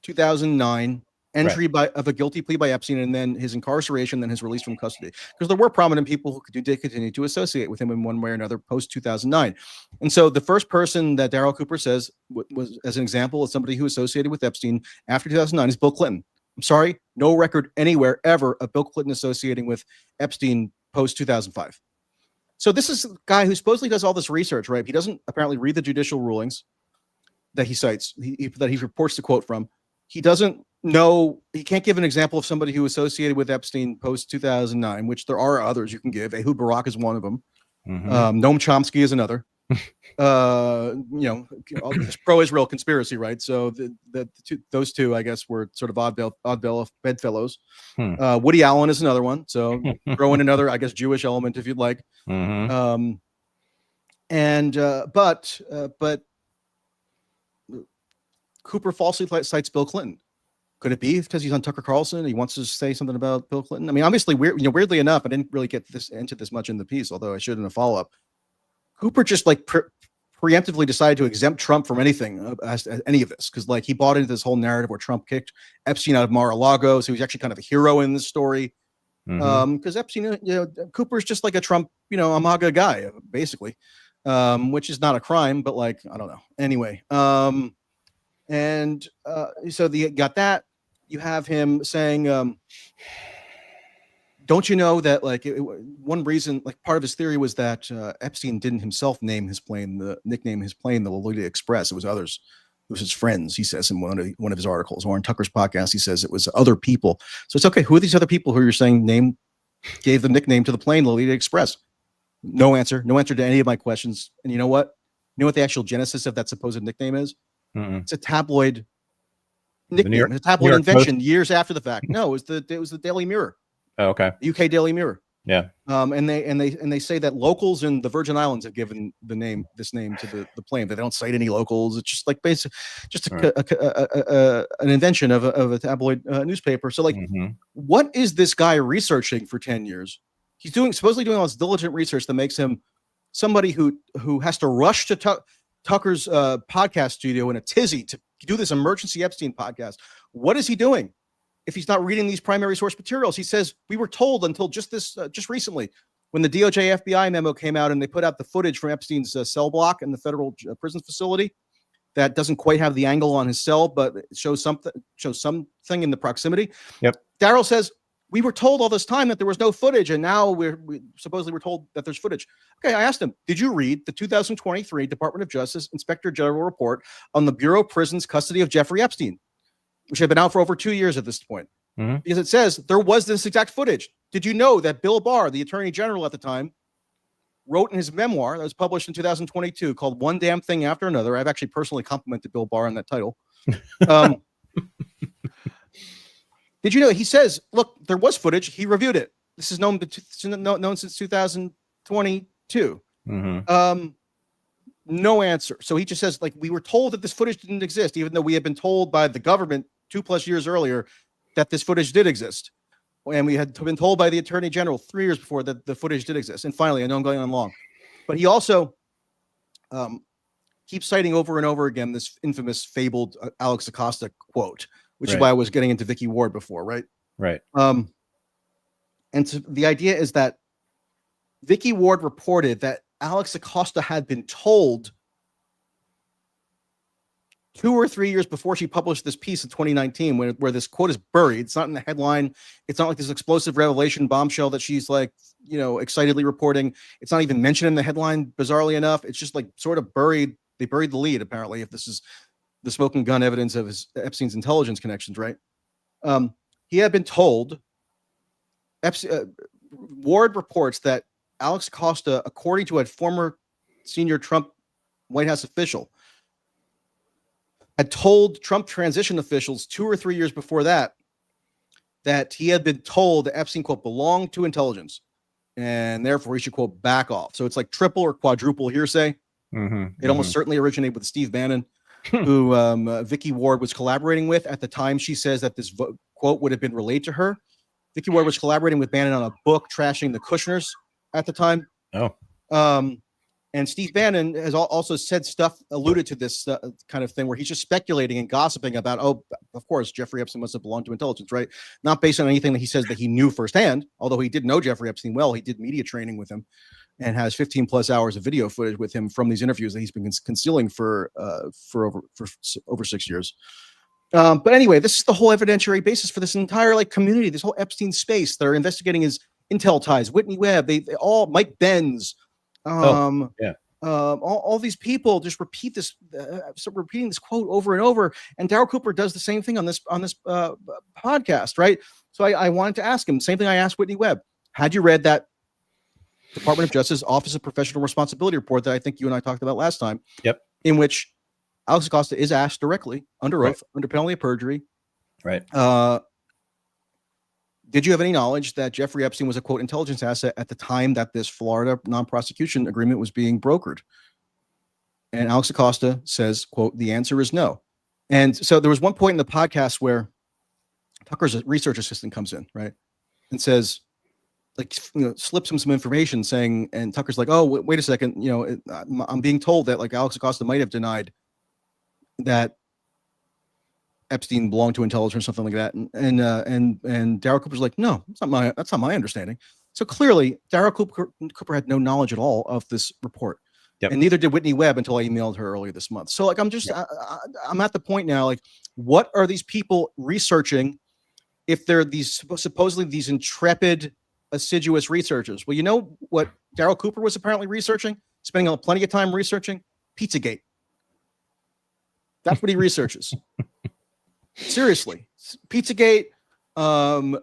S1: 2009 entry of a guilty plea by Epstein, and then his incarceration, then his release from custody? Because there were prominent people who did continue to associate with him in one way or another post 2009. And so the first person that Darryl Cooper says was, as an example, of somebody who associated with Epstein after 2009 is Bill Clinton. I'm sorry, no record anywhere ever of Bill Clinton associating with Epstein post 2005. So this is a guy who supposedly does all this research, right? He doesn't apparently read the judicial rulings that he cites, that he reports the quote from. He doesn't know, he can't give an example of somebody who associated with Epstein post 2009, which there are others you can give. Ehud Barak is one of them. Noam Chomsky is another. This pro-Israel conspiracy, right? So those two, I guess, were sort of odd bedfellows. Woody Allen is another one. So throw in another, I guess, Jewish element if you'd like. But Cooper falsely cites Bill Clinton. Could it be because he's on Tucker Carlson? He wants to say something about Bill Clinton. I mean, obviously, weirdly enough, I didn't really get into this much in the piece, although I should in a follow up. Cooper just like preemptively decided to exempt Trump from anything as any of this because like he bought into this whole narrative where Trump kicked Epstein out of Mar-a-Lago, so he's actually kind of a hero in this story. Because Epstein, Cooper's just like a Trump, a MAGA guy, basically, which is not a crime, but like I don't know. Anyway, so got that. You have him saying, don't you know that like one reason, like part of his theory was that Epstein didn't himself nickname his plane the Lolita Express. It was others. It was his friends, he says in one of his articles. Or on Tucker's podcast, he says it was other people. So it's okay. Who are these other people who you're saying gave the nickname to the plane Lolita Express? No answer. No answer to any of my questions. And you know what? You know what the actual genesis of that supposed nickname is? It's a tabloid nickname. It's a tabloid invention years after the fact. No, it was the Daily Mirror.
S2: Oh, okay.
S1: UK Daily Mirror.
S2: Yeah.
S1: And they say that locals in the Virgin Islands have given this name to the plane. They don't cite any locals. It's just like an invention of a tabloid newspaper. So like, what is this guy researching for 10 years? He's supposedly doing all this diligent research that makes him somebody who has to rush to Tucker's podcast studio in a tizzy to do this emergency Epstein podcast. What is he doing if he's not reading these primary source materials? He says, we were told until just recently when the DOJ FBI memo came out and they put out the footage from Epstein's cell block in the federal prison facility that doesn't quite have the angle on his cell, but it shows something in the proximity.
S2: Yep.
S1: Darryl says, we were told all this time that there was no footage, and now we supposedly were told that there's footage. Okay, I asked him, did you read the 2023 Department of Justice Inspector General report on the Bureau of Prisons custody of Jeffrey Epstein, which had been out for over 2 years at this point? Because it says there was this exact footage. Did you know that Bill Barr, the Attorney General at the time, wrote in his memoir that was published in 2022 called One Damn Thing After Another? I've actually personally complimented Bill Barr on that title. Did you know he says, look, there was footage. He reviewed it. This is known since 2022. No answer. So he just says, like, we were told that this footage didn't exist, even though we had been told by the government 2+ years earlier that this footage did exist. And we had been told by the Attorney General 3 years before that the footage did exist. And finally, I know I'm going on long, but he also keeps citing over and over again this infamous fabled Alex Acosta quote, which is why I was getting into Vicky Ward before, right?
S2: Right.
S1: And so the idea is that Vicky Ward reported that Alex Acosta had been told 2 or 3 years before she published this piece in 2019, where this quote is buried. It's not in the headline. It's not like this explosive revelation bombshell that she's like, excitedly reporting. It's not even mentioned in the headline, bizarrely enough. It's just like sort of buried. They buried the lead, apparently, if this is the smoking gun evidence of Epstein's intelligence connections, right? He had been told, Ward reports that Alex Acosta, according to a former senior Trump White House official, had told Trump transition officials 2 or 3 years before that he had been told that Epstein, quote, belonged to intelligence, and therefore he should, quote, back off. So it's like triple or quadruple hearsay. It almost certainly originated with Steve Bannon, who Vicky Ward was collaborating with at the time. She says that this quote would have been relayed to her. Vicky Ward was collaborating with Bannon on a book trashing the Kushners at the time. And Steve Bannon has also said stuff alluded to this kind of thing where he's just speculating and gossiping about, of course, Jeffrey Epstein must have belonged to intelligence, right? Not based on anything that he says that he knew firsthand, although he did know Jeffrey Epstein well. He did media training with him and has 15+ hours of video footage with him from these interviews that he's been concealing for over 6 years. But anyway, this is the whole evidentiary basis for this entire community, this whole Epstein space. They're investigating his intel ties, Whitney Webb, they all, Mike Benz, all these people just repeating this quote over and over. And Darryl Cooper does the same thing on this podcast, right? So I wanted to ask him, same thing I asked Whitney Webb. Had you read that Department of Justice Office of Professional Responsibility report that I think you and I talked about last time?
S2: Yep.
S1: In which Alex Acosta is asked directly under oath, under penalty of perjury.
S2: Right.
S1: Did you have any knowledge that Jeffrey Epstein was a, quote, intelligence asset at the time that this Florida non-prosecution agreement was being brokered? And Alex Acosta says, quote, the answer is no. And so there was one point in the podcast where Tucker's research assistant comes in, right, and says, like, slips him some information saying, and Tucker's like, oh, wait a second, I'm being told that like Alex Acosta might have denied that Epstein belonged to intelligence or something like that, and Darryl Cooper's like, no, that's not my understanding. So clearly, Darryl Cooper had no knowledge at all of this report.
S2: Yep.
S1: And neither did Whitney Webb until I emailed her earlier this month. So like, I'm just, I'm at the point now, like, what are these people researching if they're supposedly these intrepid, assiduous researchers? Well, you know what Darryl Cooper was apparently researching, spending plenty of time researching? Pizzagate. That's what he researches. Seriously. Pizzagate,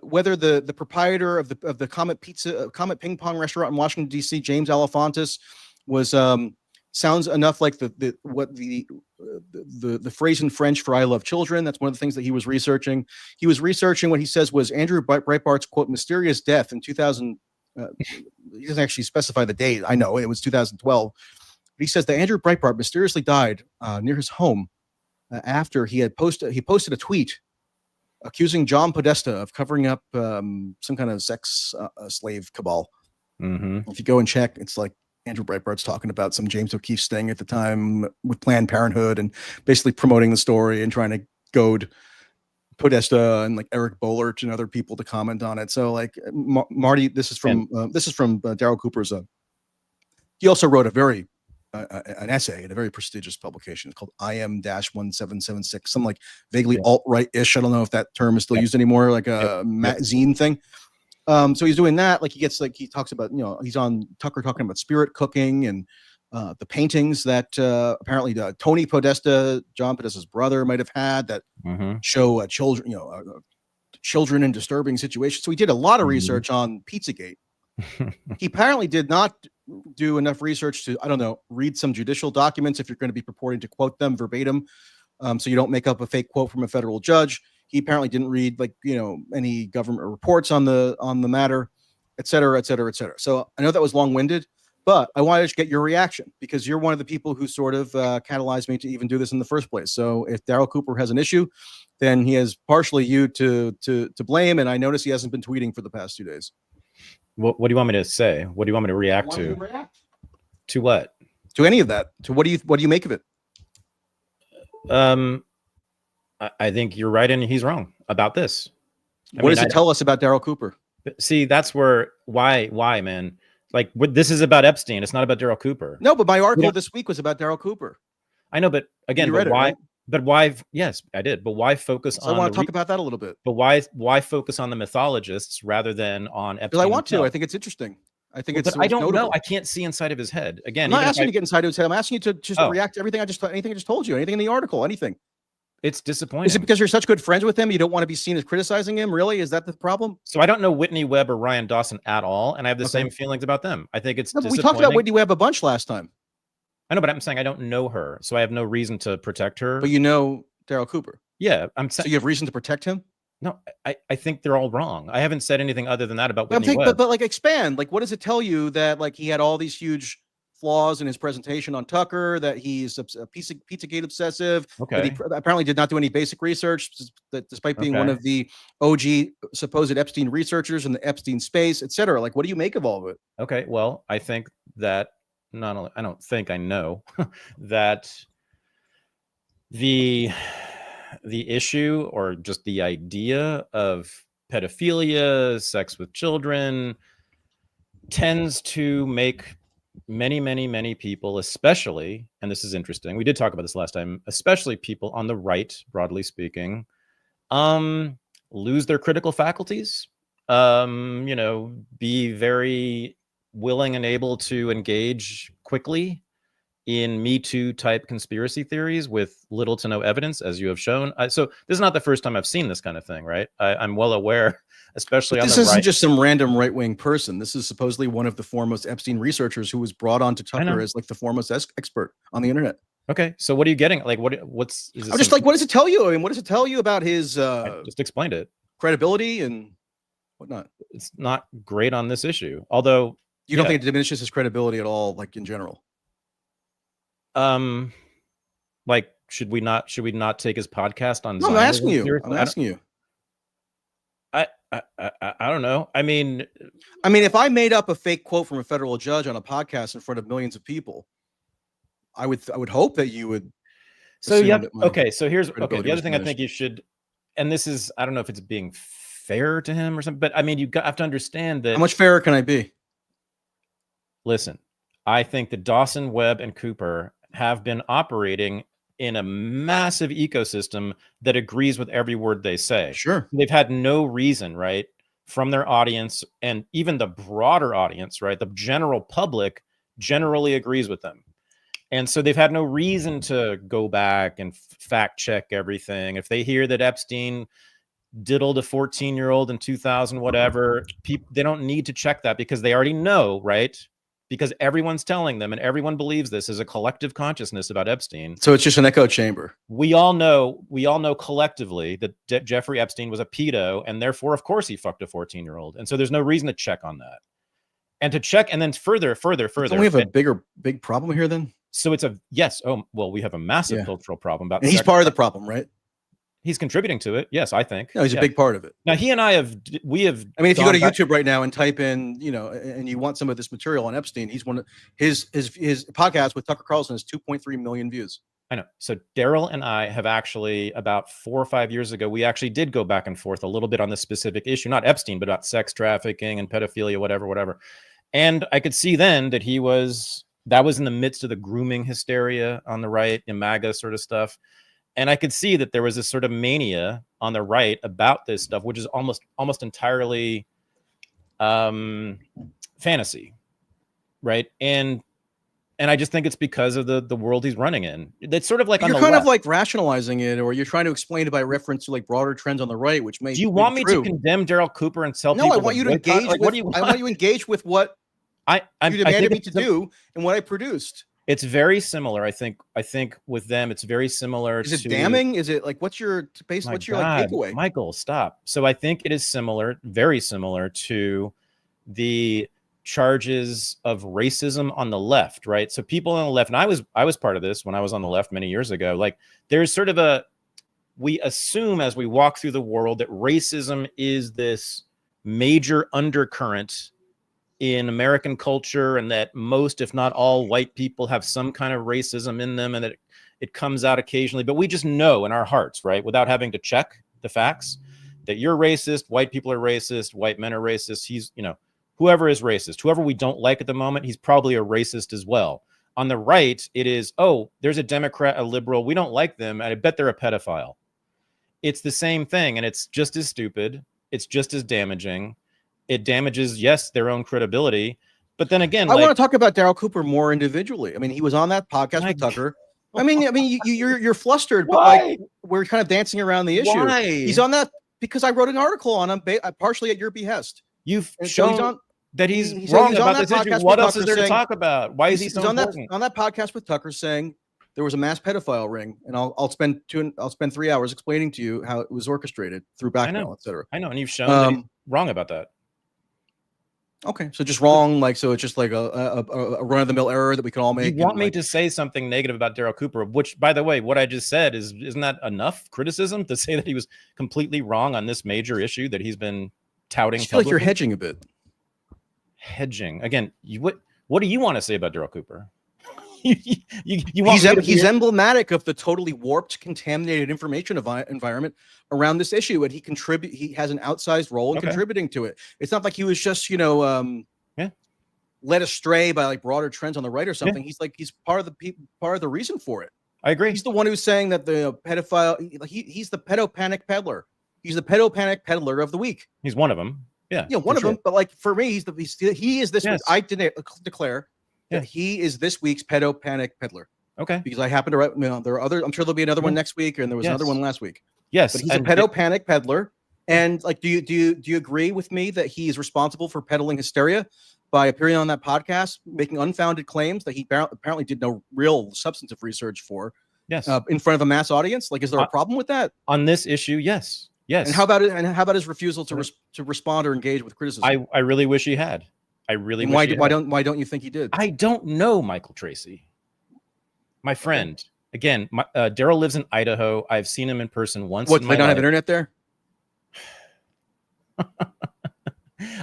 S1: whether the proprietor of the Comet Ping Pong restaurant in Washington, D.C., James Alefantis, was sounds enough like the phrase in French for "I love children." That's one of the things that he was researching. He was researching what he says was Andrew Breitbart's quote mysterious death in 2000. He doesn't actually specify the date. I know it was 2012. But he says that Andrew Breitbart mysteriously died near his home after he posted a tweet accusing John Podesta of covering up some kind of sex slave cabal.
S2: Mm-hmm.
S1: If you go and check, it's like Andrew Breitbart's talking about some James O'Keefe sting at the time with Planned Parenthood and basically promoting the story and trying to goad Podesta and like Eric Boehlert and other people to comment on it. So like Marty, this is from Darryl Cooper's. He also wrote an essay in a very prestigious publication. It's called IM-1776, some like vaguely alt-right-ish. I don't know if that term is still used anymore, like a zine thing. So he's doing that. Like he talks about, he's on Tucker talking about spirit cooking and the paintings that apparently Tony Podesta, John Podesta's brother, might have had that show children in disturbing situations. So he did a lot of research on Pizzagate. He apparently did not do enough research to, I don't know, read some judicial documents if you're going to be purporting to quote them verbatim, so you don't make up a fake quote from a federal judge. He apparently didn't read any government reports on the matter, et cetera, et cetera, et cetera. So I know that was long-winded, but I wanted to get your reaction because you're one of the people who sort of catalyzed me to even do this in the first place. So if Darryl Cooper has an issue, then he has partially you to blame. And I notice he hasn't been tweeting for the past 2 days.
S2: What do you want me to say? What do you want me to react to? To what?
S1: To any of that? To what do you make of it?
S2: I think you're right and he's wrong about this.
S1: What does it tell us about Darryl Cooper?
S2: See, that's where why, man? Like this is about Epstein. It's not about Darryl Cooper.
S1: No, but my article this week was about Darryl Cooper.
S2: I know, but again,
S1: you read it,
S2: why?
S1: Right?
S2: But why? Yes, I did. But why focus on?
S1: I want to talk about that a little bit.
S2: But why focus on the mythologists rather than on Epstein?
S1: Because I want to. I think it's interesting. I think it's.
S2: But I don't
S1: notable.
S2: know. I can't see inside of his head. Again,
S1: I'm not asking you to get inside of his head. I'm asking you to just react to everything anything I just told you. Anything in the article. Anything.
S2: It's disappointing.
S1: Is it because you're such good friends with him? You don't want to be seen as criticizing him? Really? Is that the problem?
S2: So I don't know Whitney Webb or Ryan Dawson at all, and I have the same feelings about them. I think it's disappointing.
S1: We talked about Whitney Webb a bunch last time.
S2: I know, but I'm saying I don't know her, so I have no reason to protect her.
S1: But you know Darryl Cooper.
S2: Yeah,
S1: so you have reason to protect him?
S2: No, I think they're all wrong. I haven't said anything other than that about Whitney Webb.
S1: But like expand. Like, what does it tell you that like he had all these huge flaws in his presentation on Tucker, that he's a Pizzagate obsessive, that he apparently did not do any basic research, that despite being one of the OG supposed Epstein researchers in the Epstein space, et cetera. Like, what do you make of all of it?
S2: Okay, well, I think that not only, I don't think I know that the issue or just the idea of pedophilia, sex with children tends to make many people, especially, and this is interesting, we did talk about this last time, especially people on the right, broadly speaking, lose their critical faculties, be very willing and able to engage quickly in Me Too type conspiracy theories with little to no evidence, as you have shown. So this is not the first time I've seen this kind of thing, right? I'm well aware, especially on the right.
S1: This isn't just some random right-wing person. This is supposedly one of the foremost Epstein researchers who was brought on to Tucker as like the foremost expert on the internet.
S2: Okay, so what are you getting? Like, what's?
S1: I'm just like, what does it tell you? I mean, what does it tell you about his?
S2: I just explained it.
S1: Credibility and whatnot.
S2: It's not great on this issue, although
S1: you don't think it diminishes his credibility at all, like in general.
S2: Like, should we not take his podcast on?
S1: No, I'm asking you. I'm asking you.
S2: I don't know. I mean,
S1: if I made up a fake quote from a federal judge on a podcast in front of millions of people, I would hope that you would
S2: so you
S1: assume
S2: have,
S1: that my
S2: okay. So here's, okay.
S1: credibility
S2: The other
S1: was
S2: thing I
S1: diminished.
S2: think you should, and this is, I don't know if it's being fair to him or something, but I mean, have to understand that.
S1: How much fairer can I be?
S2: Listen, I think that Dawson, Webb, and Cooper have been operating in a massive ecosystem that agrees with every word they say.
S1: Sure.
S2: They've had no reason, right, from their audience and even the broader audience, right? The general public generally agrees with them. And so they've had no reason to go back and fact check everything. If they hear that Epstein diddled a 14-year-old in 2000, whatever, they don't need to check that because they already know, right? Because everyone's telling them and everyone believes this is a collective consciousness about Epstein.
S1: So it's just an echo chamber.
S2: We all know collectively that Jeffrey Epstein was a pedo, and therefore, of course, he fucked a 14-year-old. And so there's no reason to check on that. And to check, and then further.
S1: Don't we have a big problem here then?
S2: So it's yes. Oh, well, we have a massive cultural problem about.
S1: And he's part of the problem, right?
S2: He's contributing to it. Yes, I think.
S1: No, he's a big part of it.
S2: Now he and I have. I mean,
S1: if you go to YouTube right now and type in, and you want some of this material on Epstein, he's one of his podcast with Tucker Carlson has 2.3 million views.
S2: I know. So Darryl and I have actually, about 4 or 5 years ago, we actually did go back and forth a little bit on this specific issue, not Epstein, but about sex trafficking and pedophilia, whatever. And I could see then that that was in the midst of the grooming hysteria on the right, in MAGA sort of stuff. And I could see that there was this sort of mania on the right about this stuff, which is almost entirely fantasy, right? And I just think it's because of the world he's running in. It's sort of like
S1: you're kind of like rationalizing it, or you're trying to explain it by reference to like broader trends on the right, which may.
S2: Do you want me to condemn Darryl Cooper and tell people?
S1: No, I want you to engage. I want you to engage with what you demanded me to do and what I produced.
S2: It's very similar. I think with them, it's very similar.
S1: Is it damning? Is it like what's your takeaway?
S2: Michael, stop. So I think it is similar, very similar to the charges of racism on the left, right? So people on the left, and I was part of this when I was on the left many years ago. Like there's sort of we assume as we walk through the world that racism is this major undercurrent in American culture, and that most, if not all, white people have some kind of racism in them, and that it comes out occasionally. But we just know in our hearts, right, without having to check the facts, that you're racist, white people are racist, white men are racist. He's, whoever is racist, whoever we don't like at the moment, he's probably a racist as well. On the right, it is, oh, there's a Democrat, a liberal, we don't like them, and I bet they're a pedophile. It's the same thing, and it's just as stupid. It's just as damaging. It damages, yes, their own credibility. But then again,
S1: I want to talk about Darryl Cooper more individually. I mean, he was on that podcast with Tucker. I mean, you're flustered, but like we're kind of dancing around the issue.
S2: Why?
S1: He's on that because I wrote an article on him, partially at your behest.
S2: You've shown that he's wrong about this issue. What else is there to talk about? Why is he so important?
S1: On that podcast with Tucker saying there was a mass pedophile ring, and I'll spend 3 hours explaining to you how it was orchestrated through blackmail, etc.
S2: I know, and you've shown that he's wrong about that.
S1: Okay, so just wrong, so it's just like a run-of-the-mill error that we can all make.
S2: You want me to say something negative about Darryl Cooper, which, by the way, what I just said isn't that enough criticism to say that he was completely wrong on this major issue that he's been touting?
S1: I feel like you're hedging a bit.
S2: Hedging again. What do you want to say about Darryl Cooper?
S1: He's emblematic of the totally warped, contaminated information environment around this issue, and he has an outsized role in contributing to it. It's not like he was just led astray by like broader trends on the right or something. He's part of the reason for it.
S2: I agree.
S1: He's the one who's saying that the pedophile, he's the pedo panic peddler. He's the pedo panic peddler of the week.
S2: He's one of them. Yeah,
S1: one of them. But like for me, he is this.
S2: Yes.
S1: I declare. Yeah, he is this week's pedo panic peddler.
S2: Okay,
S1: because I happen to write. There are other. I'm sure there'll be another one next week, and there was another one last week.
S2: Yes,
S1: but he's a pedo panic peddler. And like, do you agree with me that he is responsible for peddling hysteria by appearing on that podcast, making unfounded claims that he apparently did no real substantive research for?
S2: Yes,
S1: in front of a mass audience. Like, is there a problem with that
S2: on this issue? Yes.
S1: And how about it? And how about his refusal to respond or engage with criticism?
S2: I really wish he had.
S1: Why don't you think he did?
S2: I don't know, Michael Tracy. My friend. Again, Darryl lives in Idaho. I've seen him in person once.
S1: What, they don't have internet there?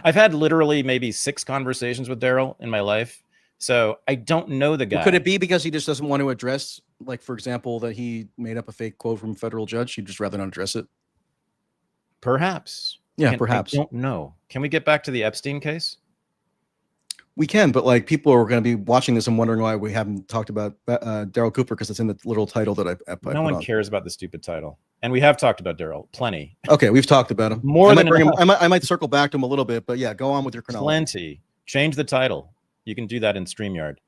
S2: I've had literally maybe 6 conversations with Darryl in my life, so I don't know the guy.
S1: Well, could it be because he just doesn't want to address, like, for example, that he made up a fake quote from a federal judge? He'd just rather not address it.
S2: Perhaps.
S1: Yeah, perhaps.
S2: I don't know. Can we get back to the Epstein case?
S1: We can, but like people are going to be watching this and wondering why we haven't talked about Darryl Cooper because it's in the little title that I put
S2: No one
S1: on.
S2: cares about the stupid title, and we have talked about Darryl plenty.
S1: Okay, we've talked about him.
S2: More than
S1: bring him, I might circle back to him a little bit, but yeah, go on with your chronology.
S2: Plenty. Change the title. You can do that in StreamYard.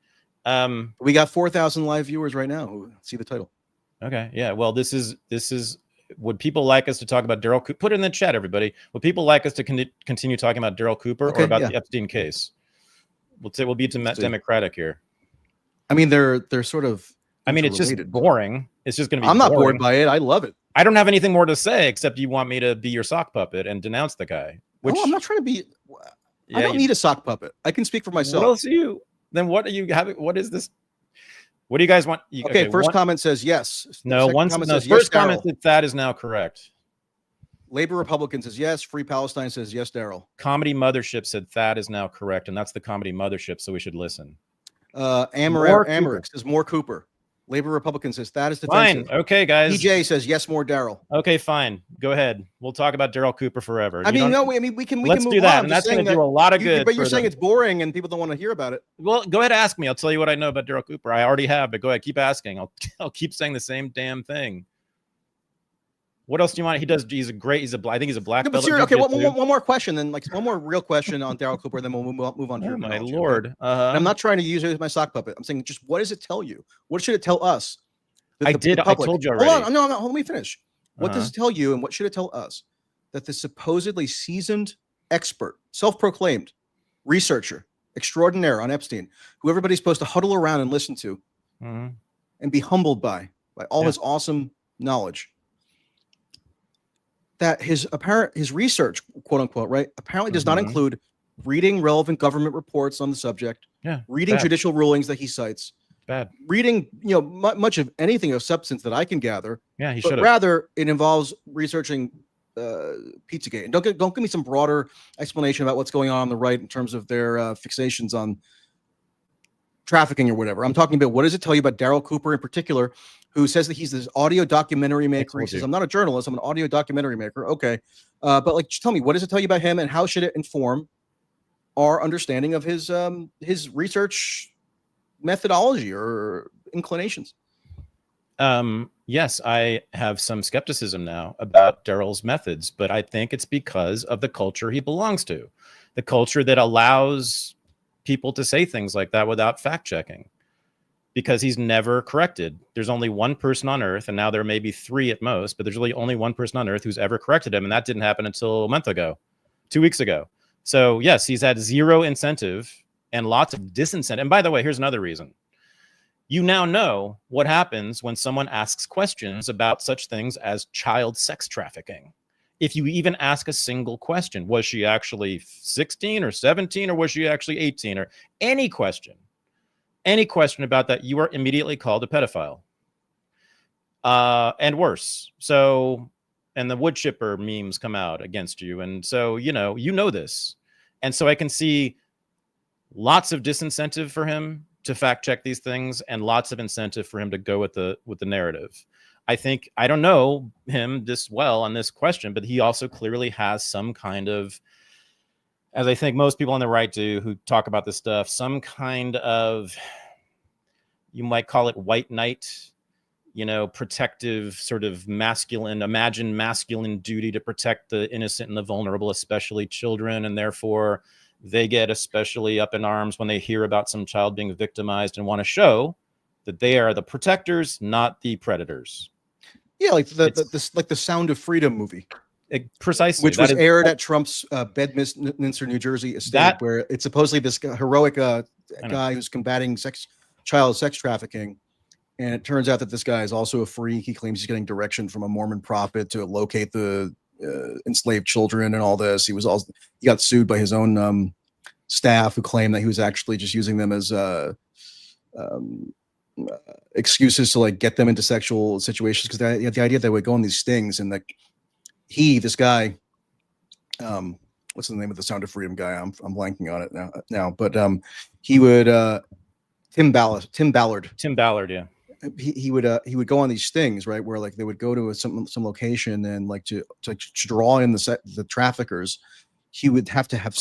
S1: We got 4,000 live viewers right now who see the title.
S2: Okay, yeah. Well, this is. Would people like us to talk about Darryl Cooper? Put it in the chat, everybody. Would people like us to continue talking about Darryl Cooper or about the Epstein case? We'll be democratic here.
S1: I mean, they're sort of.
S2: I mean, it's just boring. It's just going to be.
S1: I'm not bored by it. I love it.
S2: I don't have anything more to say except you want me to be your sock puppet and denounce the guy. Which
S1: I'm not trying to be. I don't need a sock puppet. I can speak for myself.
S2: What else are you? Then what are you having? What is this? What do you guys want?
S1: Okay, first comment says yes.
S2: No, first comment said that is now correct.
S1: Labor Republican says yes. Free Palestine says yes, Darryl.
S2: Comedy Mothership said that is now correct, and that's the Comedy Mothership, so we should listen.
S1: Amaric says more Cooper. Labor Republican says that is defensive.
S2: Fine. Okay, guys.
S1: DJ says yes, more Darryl.
S2: Okay, fine. Go ahead. We'll talk about Darryl Cooper forever.
S1: I mean, we can
S2: let's
S1: move
S2: do that,
S1: on.
S2: and that's going to do a lot of good.
S1: But you're saying it's boring and people don't want to hear about it.
S2: Well, go ahead, ask me. I'll tell you what I know about Darryl Cooper. I already have, but go ahead, keep asking. I'll keep saying the same damn thing. What else do you want? He's I think he's a black belt.
S1: Okay, one more question, then, like one more real question on Darryl Cooper, then we'll move on to your
S2: my lord.
S1: Okay? I'm not trying to use it as my sock puppet. I'm saying just what does it tell you? What should it tell us?
S2: I told you already.
S1: Hold on, no, let me finish. What does it tell you, and what should it tell us? That the supposedly seasoned expert, self-proclaimed researcher extraordinaire on Epstein, who everybody's supposed to huddle around and listen to, and be humbled by all his awesome knowledge, that his research, quote unquote, right, apparently does not include reading relevant government reports on the subject, reading judicial rulings that he cites, reading, much of anything of substance that I can gather.
S2: Yeah, he
S1: should. Rather, it involves researching Pizzagate. And don't give me some broader explanation about what's going on the right in terms of their fixations on trafficking or whatever. I'm talking about what does it tell you about Darryl Cooper in particular, who says that he's this audio documentary maker. He says, I'm not a journalist, I'm an audio documentary maker. Okay. But just tell me, what does it tell you about him, and how should it inform our understanding of his research methodology or inclinations?
S2: Yes, I have some skepticism now about Darryl's methods, but I think it's because of the culture he belongs to, the culture that allows people to say things like that without fact checking, because he's never corrected. There's only one person on earth, and now there may be 3 at most, but there's really only one person on earth who's ever corrected him, and that didn't happen until a month ago, 2 weeks ago. So yes, he's had zero incentive and lots of disincentive. And by the way, here's another reason. You now know what happens when someone asks questions about such things as child sex trafficking. If you even ask a single question, was she actually 16 or 17, or was she actually 18, or any question about that, you are immediately called a pedophile. And worse. So, and the wood chipper memes come out against you. And so, you know this. And so I can see lots of disincentive for him to fact check these things, and lots of incentive for him to go with the narrative. I don't know him this well on this question, but he also clearly has some kind of, as I think most people on the right do who talk about this stuff, some kind of, you might call it white knight, protective sort of imagined masculine duty to protect the innocent and the vulnerable, especially children. And therefore they get especially up in arms when they hear about some child being victimized and want to show that they are the protectors, not the predators. Yeah,
S1: like the Sound of Freedom movie.
S2: Precisely.
S1: Which was aired at Trump's Bedminster, New Jersey estate, where it's supposedly this heroic guy who's combating child sex trafficking. And it turns out that this guy is also a freak. He claims he's getting direction from a Mormon prophet to locate the enslaved children and all this. He got sued by his own staff, who claimed that he was actually just using them as excuses to like get them into sexual situations, because the idea they would go on these stings, and like this guy what's the name of the Sound of Freedom guy? I'm blanking on it now. But he would Tim Ballard.
S2: Tim Ballard, yeah.
S1: He would go on these things, right, where like they would go to some location and like to draw in the traffickers. He would have to have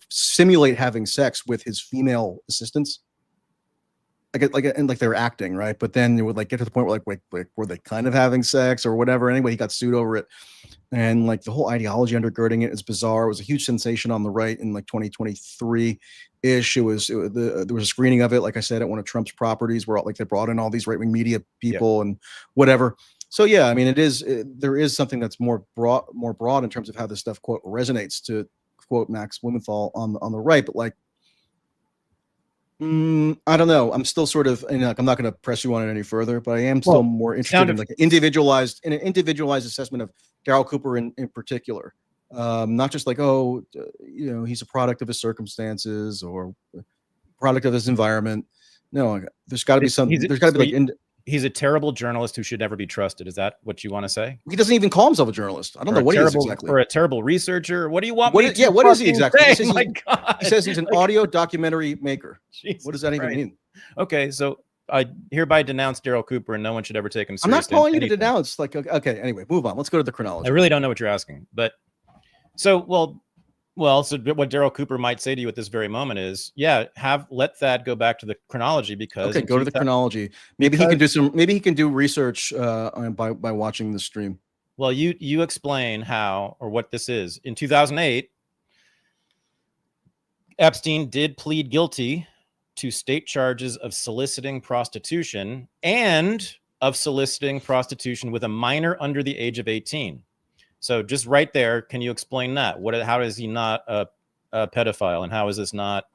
S1: simulate having sex with his female assistants. And like they were acting, right? But then it would like get to the point where like were they kind of having sex or whatever? Anyway, he got sued over it. And like the whole ideology undergirding it is bizarre. It was a huge sensation on the right in like 2023-ish. There was a screening of it, like I said, at one of Trump's properties where like they brought in all these right-wing media people and whatever. So yeah, I mean, there is something that's more broad in terms of how this stuff, quote, resonates, to quote Max Blumenthal on the right. But like, I don't know. I'm still sort of, and like, I'm not going to press you on it any further, but I am still more interested in like an individualized assessment of Darryl Cooper in particular. Not just like, he's a product of his circumstances or product of his environment. No, there's got to be something. There's got to be like.
S2: He's a terrible journalist who should never be trusted. Is that what you want to say?
S1: He doesn't even call himself a journalist. I don't know what he is exactly.
S2: Or a terrible researcher. What do you want
S1: what is he exactly?
S2: He
S1: says he's an audio documentary maker. Jesus, what does that even mean?
S2: Okay, so I hereby denounce Darryl Cooper, and no one should ever take him seriously.
S1: I'm not calling you to denounce. Like, okay, anyway, move on. Let's go to the chronology.
S2: I really don't know what you're asking, but so so what Darryl Cooper might say to you at this very moment is, let Thad go back to the chronology because
S1: go to the chronology. Maybe he can do research by watching the stream.
S2: Well, you explain how or what this is. In 2008, Epstein did plead guilty to state charges of soliciting prostitution and of soliciting prostitution with a minor under the age of 18. So just right there, can you explain that? How is he not a pedophile, and how is this not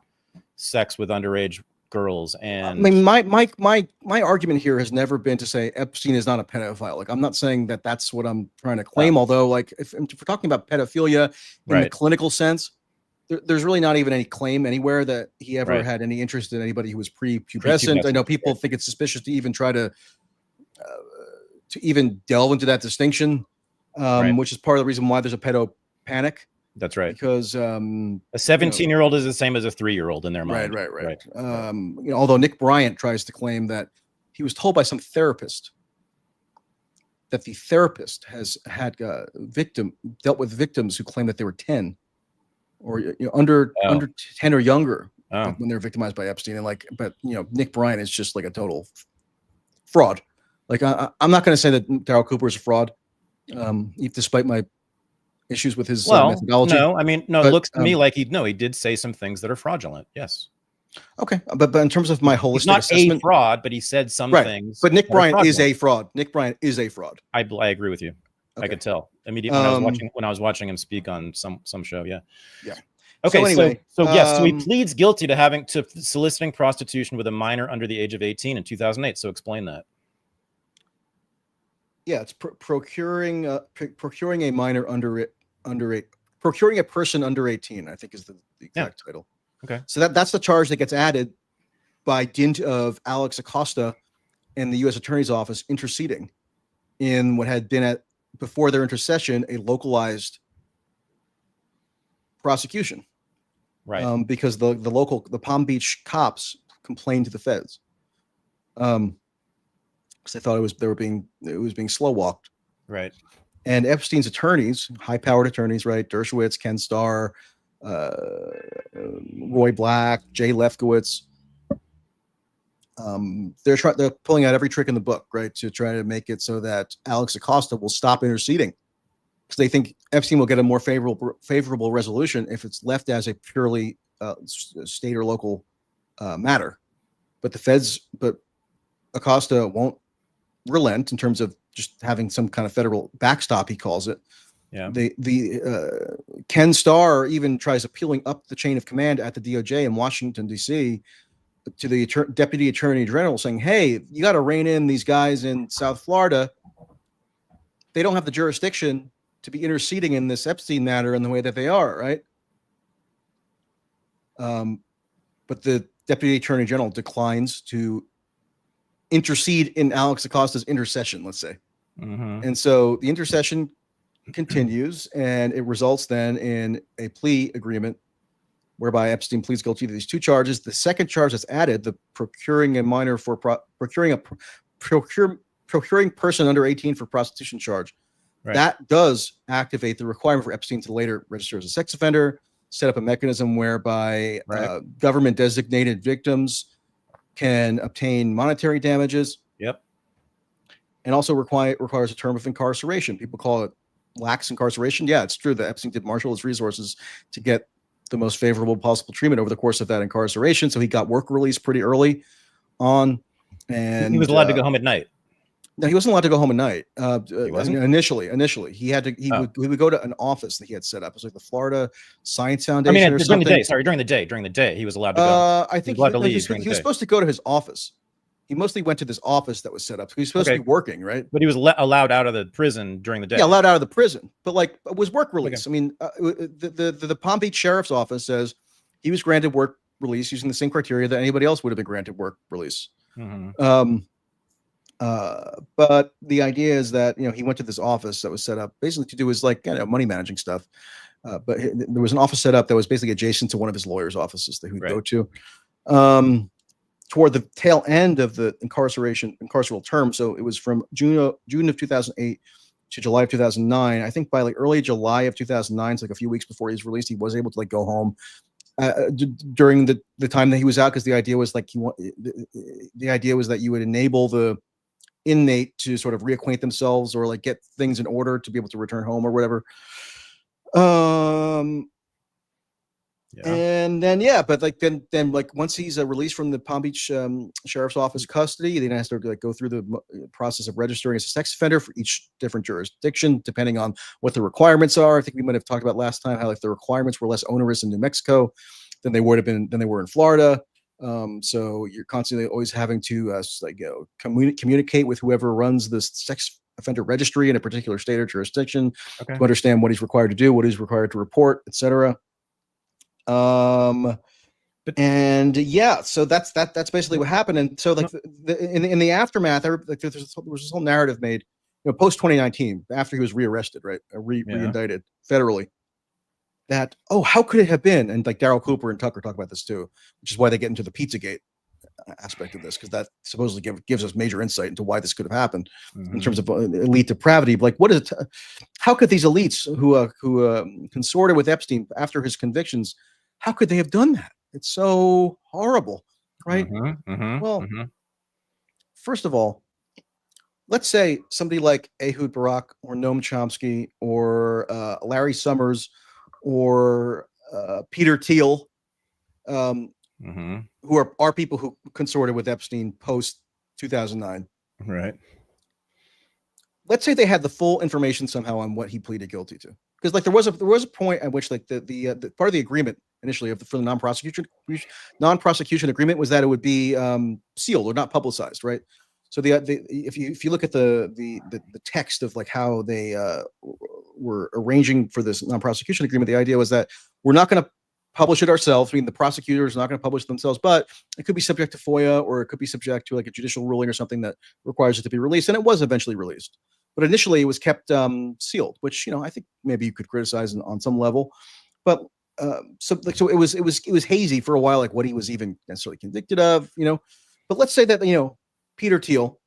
S2: sex with underage girls? And
S1: I mean, my argument here has never been to say Epstein is not a pedophile. Like, I'm not saying that that's what I'm trying to claim. Although, like, if we're talking about pedophilia in the clinical sense, there's really not even any claim anywhere that he ever had any interest in anybody who was prepubescent. I know people think it's suspicious to even try to even delve into that distinction. Which is part of the reason why there's a pedo panic.
S2: That's right.
S1: Because
S2: a 17-year-old is the same as a 3-year-old in their mind.
S1: Right. Although Nick Bryant tries to claim that he was told by some therapist that the therapist has had dealt with victims who claim that they were 10 or under 10 or younger when they're victimized by Epstein. And but Nick Bryant is just like a total fraud. Like, I'm not going to say that Darryl Cooper is a fraud. Despite my issues with his methodology.
S2: It looks to me like he did say some things that are fraudulent. Yes.
S1: Okay, but in terms of my holistic
S2: not
S1: assessment,
S2: a fraud, but he said some things.
S1: But Nick Bryant is a fraud. Nick Bryant is a fraud.
S2: I agree with you. Okay. I could tell immediately when I was watching him speak on some show. Yeah. Okay. So anyway, so he pleads guilty to soliciting prostitution with a minor under the age of 18 in 2008. So explain that.
S1: Yeah, it's procuring a minor procuring a person under 18, I think is the exact title.
S2: Okay.
S1: So that's the charge that gets added by dint of Alex Acosta and the U.S. Attorney's Office interceding in what had been before their intercession, a localized prosecution.
S2: Right.
S1: Because the Palm Beach cops complained to the feds. They thought it was being slow walked.
S2: Right.
S1: And Epstein's attorneys, high-powered attorneys, right? Dershowitz, Ken Starr, Roy Black, Jay Lefkowitz. They're pulling out every trick in the book, right, to try to make it so that Alex Acosta will stop interceding, because they think Epstein will get a more favorable resolution if it's left as a purely state or local matter. But Acosta won't relent in terms of just having some kind of federal backstop, he calls it.
S2: Yeah.
S1: The Ken Starr even tries appealing up the chain of command at the DOJ in Washington, D.C. to the Deputy Attorney General, saying, hey, you got to rein in these guys in South Florida. They don't have the jurisdiction to be interceding in this Epstein matter in the way that they are, right? But the Deputy Attorney General declines to intercede in Alex Acosta's intercession, let's say.
S2: Mm-hmm.
S1: And so the intercession continues, and it results then in a plea agreement whereby Epstein pleads guilty to these two charges. The second charge that's added, the procuring a minor for procuring person under 18 for prostitution charge, that does activate the requirement for Epstein to later register as a sex offender, set up a mechanism whereby government designated victims can obtain monetary damages.
S2: Yep.
S1: And also requires a term of incarceration. People call it lax incarceration. Yeah, it's true that Epstein did marshal his resources to get the most favorable possible treatment over the course of that incarceration. So he got work release pretty early on. And
S2: he was allowed to go home at night.
S1: No, he wasn't allowed to go home at night.
S2: He wasn't?
S1: Initially, he had to. He would go to an office that he had set up. It was like the Florida Science Foundation.
S2: I mean, during the day. Sorry, during the day. During the day, he was allowed to go.
S1: I think he was supposed to go to his office. He mostly went to this office that was set up. He was supposed to be working, right?
S2: But he was allowed out of the prison during the day.
S1: Yeah, allowed out of the prison, but like it was work release. I mean, the Palm Beach Sheriff's Office says he was granted work release using the same criteria that anybody else would have been granted work release. But the idea is that he went to this office that was set up basically to do his money managing stuff. But there was an office set up that was basically adjacent to one of his lawyer's offices that he would go to. Toward the tail end of the carceral term, so it was from June of 2008 to July of 2009. I think by early July of 2009, so a few weeks before he was released, he was able to go home during the time that he was out, because the idea was that you would enable the inmate to sort of reacquaint themselves or get things in order to be able to return home or whatever. And then then once he's released from the Palm Beach Sheriff's Office custody, then has to go through the process of registering as a sex offender for each different jurisdiction, depending on what the requirements are. I think we might have talked about last time how the requirements were less onerous in New Mexico than they would have been than they were in Florida. So you're constantly always having to communicate with whoever runs the sex offender registry in a particular state or jurisdiction to understand what he's required to do, what he's required to report, etc. So that's basically what happened. And so in the aftermath, there was this whole narrative made, post 2019, after he was rearrested, reindicted federally, that, how could it have been? And Darryl Cooper and Tucker talk about this too, which is why they get into the Pizzagate aspect of this, because that supposedly gives us major insight into why this could have happened in terms of elite depravity. But what is it? How could these elites who consorted with Epstein after his convictions, how could they have done that? It's so horrible, right? First of all, let's say somebody like Ehud Barak or Noam Chomsky or Larry Summers or Peter Thiel, who are people who consorted with Epstein post 2009.
S2: Right.
S1: Let's say they had the full information somehow on what he pleaded guilty to, because there was a point at which the part of the agreement initially for the non-prosecution agreement was that it would be sealed or not publicized, right? So if you look at the text of how they were arranging for this non-prosecution agreement, the idea was that we're not going to publish it ourselves. I mean, the prosecutor is not going to publish it themselves, but it could be subject to FOIA, or it could be subject to a judicial ruling or something that requires it to be released. And it was eventually released, but initially it was kept sealed, which I think maybe you could criticize on some level. But so it was hazy for a while, what he was even necessarily convicted of, But let's say that Peter Thiel,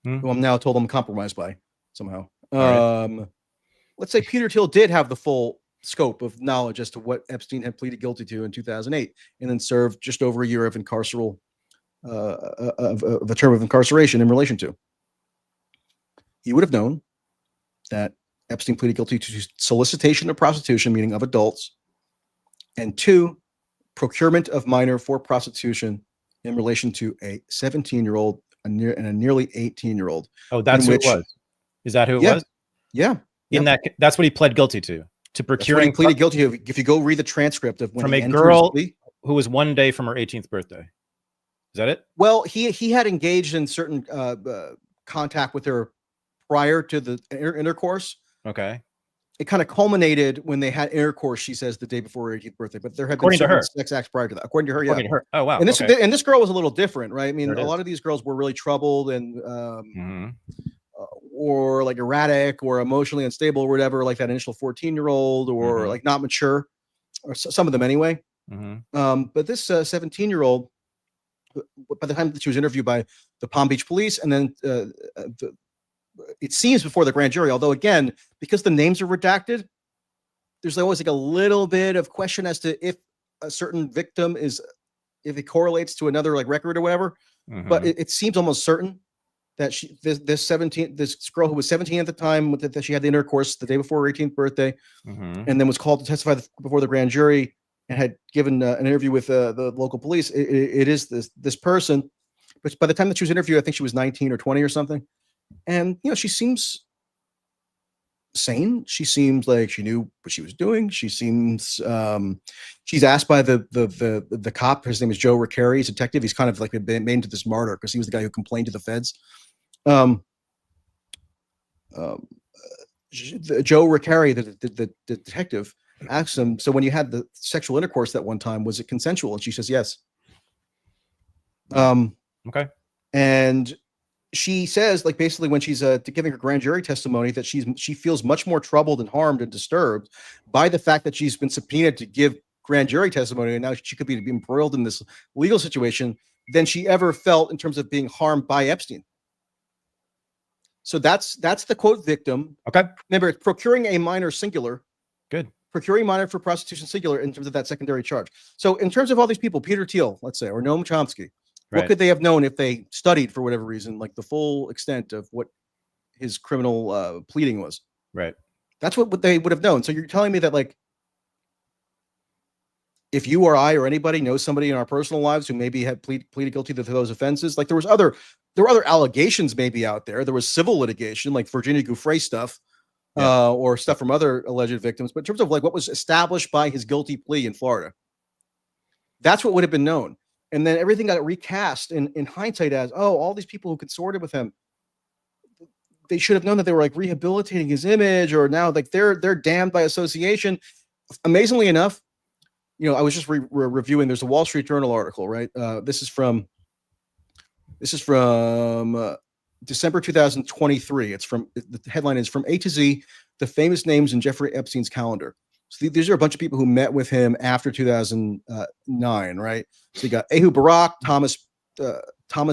S1: who I'm now told I'm compromised by somehow. Let's say Peter Thiel did have the full scope of knowledge as to what Epstein had pleaded guilty to in 2008, and then served just over a year of of a term of incarceration in relation to. He would have known that Epstein pleaded guilty to solicitation of prostitution, meaning of adults, and 2, procurement of minor for prostitution in relation to a 17-year-old and a nearly 18-year-old.
S2: Oh, that's who it was. Is that who it was?
S1: Yeah.
S2: That's what he pled guilty to procuring.
S1: He pleaded guilty to. If you go read the transcript of when
S2: from a girl who was one day from her 18th birthday. Is that it?
S1: Well, he had engaged in certain contact with her prior to the intercourse.
S2: Okay.
S1: It kind of culminated when they had intercourse, she says, the day before her 18th birthday. But there had
S2: been
S1: certain sex acts prior to that. According to her,
S2: According to her. Oh, wow.
S1: And this girl was a little different, right? I mean, a lot of these girls were really troubled and or like erratic or emotionally unstable or whatever, like that initial 14-year-old or like not mature, or some of them anyway. But this 17-year-old, by the time that she was interviewed by the Palm Beach police, and then it seems before the grand jury, although again, because the names are redacted, there's always like a little bit of question as to if a certain victim is, if it correlates to another like record or whatever. But it seems almost certain that this girl who was 17 at the time, that she had the intercourse the day before her 18th birthday, and then was called to testify before the grand jury and had given an interview with the local police. It is this person, but by the time that she was interviewed, I think she was 19 or 20 or something. And she seems sane. She seems like she knew what she was doing. She seems she's asked by the cop. His name is Joe Ricari. He's a detective. He's kind of like been made into this martyr because he was the guy who complained to the feds. Joe Ricari, the detective, asks him, so when you had the sexual intercourse that one time, was it consensual? And she says yes.
S2: Okay.
S1: And she says, like, basically when she's giving her grand jury testimony, that she feels much more troubled and harmed and disturbed by the fact that she's been subpoenaed to give grand jury testimony, and now she could be embroiled in this legal situation, than she ever felt in terms of being harmed by Epstein. So that's the quote victim.
S2: Okay.
S1: Remember, it's procuring a minor singular.
S2: Good.
S1: Procuring minor for prostitution singular in terms of that secondary charge. So in terms of all these people, Peter Thiel, let's say, or Noam Chomsky, what could they have known if they studied for whatever reason, like the full extent of what his criminal pleading was?
S2: Right.
S1: That's what they would have known. So you're telling me that, like, if you or I or anybody knows somebody in our personal lives who maybe had pleaded guilty to those offenses, like there were other allegations maybe out there. There was civil litigation, like Virginia Giuffre stuff, or stuff from other alleged victims. But in terms of like what was established by his guilty plea in Florida, that's what would have been known. And then everything got recast in hindsight as, oh, all these people who consorted with him, they should have known that they were like rehabilitating his image, or now like they're damned by association. Amazingly enough, I was just reviewing. There's a Wall Street Journal article, right? This is from December 2023. The headline is "From A to Z: The Famous Names in Jeffrey Epstein's Calendar." So these are a bunch of people who met with him after 2009, right? So you got Ehud Barak, Thomas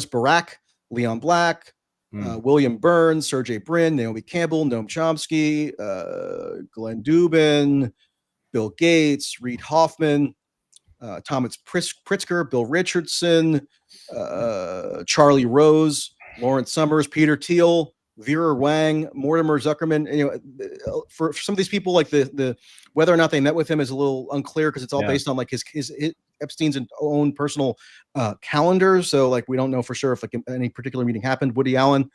S1: Barak, Leon Black, William Burns, Sergey Brin, Naomi Campbell, Noam Chomsky, Glenn Dubin, Bill Gates, Reid Hoffman, Thomas Pritzker, Bill Richardson, Charlie Rose, Lawrence Summers, Peter Thiel, Vera Wang, Mortimer Zuckerman. For some of these people, like the whether or not they met with him is a little unclear because it's all based on like his Epstein's own personal calendar. So like we don't know for sure if like any particular meeting happened. Woody Allen.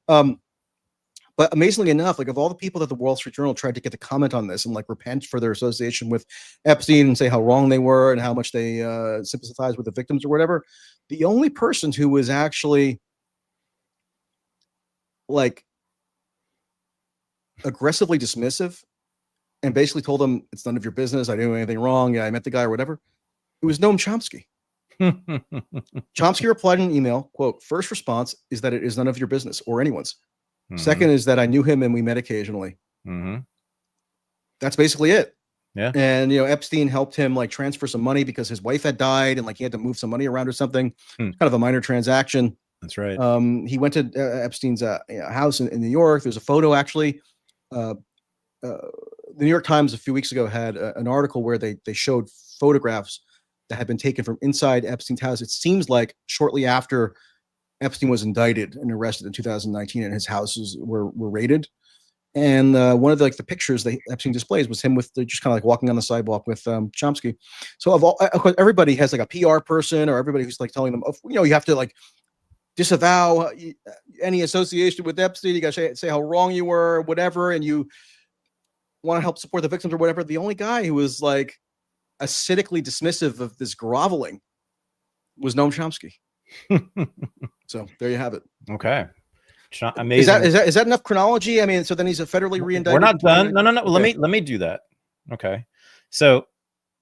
S1: But amazingly enough, like of all the people that the Wall Street Journal tried to get to comment on this and like repent for their association with Epstein and say how wrong they were and how much they sympathize with the victims or whatever, the only person who was actually like aggressively dismissive and basically told them it's none of your business, I didn't do anything wrong, yeah, I met the guy or whatever, it was Noam Chomsky. Chomsky replied in an email, quote, "First response is that it is none of your business or anyone's. Second is that I knew him and we met occasionally." That's basically it.
S2: Yeah.
S1: And Epstein helped him like transfer some money because his wife had died and like he had to move some money around or something. Kind of a minor transaction.
S2: That's right.
S1: He went to Epstein's house in New York. There's a photo actually. The New York Times a few weeks ago had an article where they showed photographs that had been taken from inside Epstein's house. It seems like shortly after Epstein was indicted and arrested in 2019, and his houses were raided. And one of the pictures that Epstein displays was him with just kind of like walking on the sidewalk with Chomsky. So of course, everybody has like a PR person or everybody who's like telling them, you have to like disavow any association with Epstein. You got to say how wrong you were, or whatever, and you want to help support the victims or whatever. The only guy who was like acidically dismissive of this groveling was Noam Chomsky. So there you have it.
S2: Okay. Amazing.
S1: Is that enough chronology? I mean, so then he's a federally reindicted.
S2: We're not done. No. Okay. Let me do that. Okay. So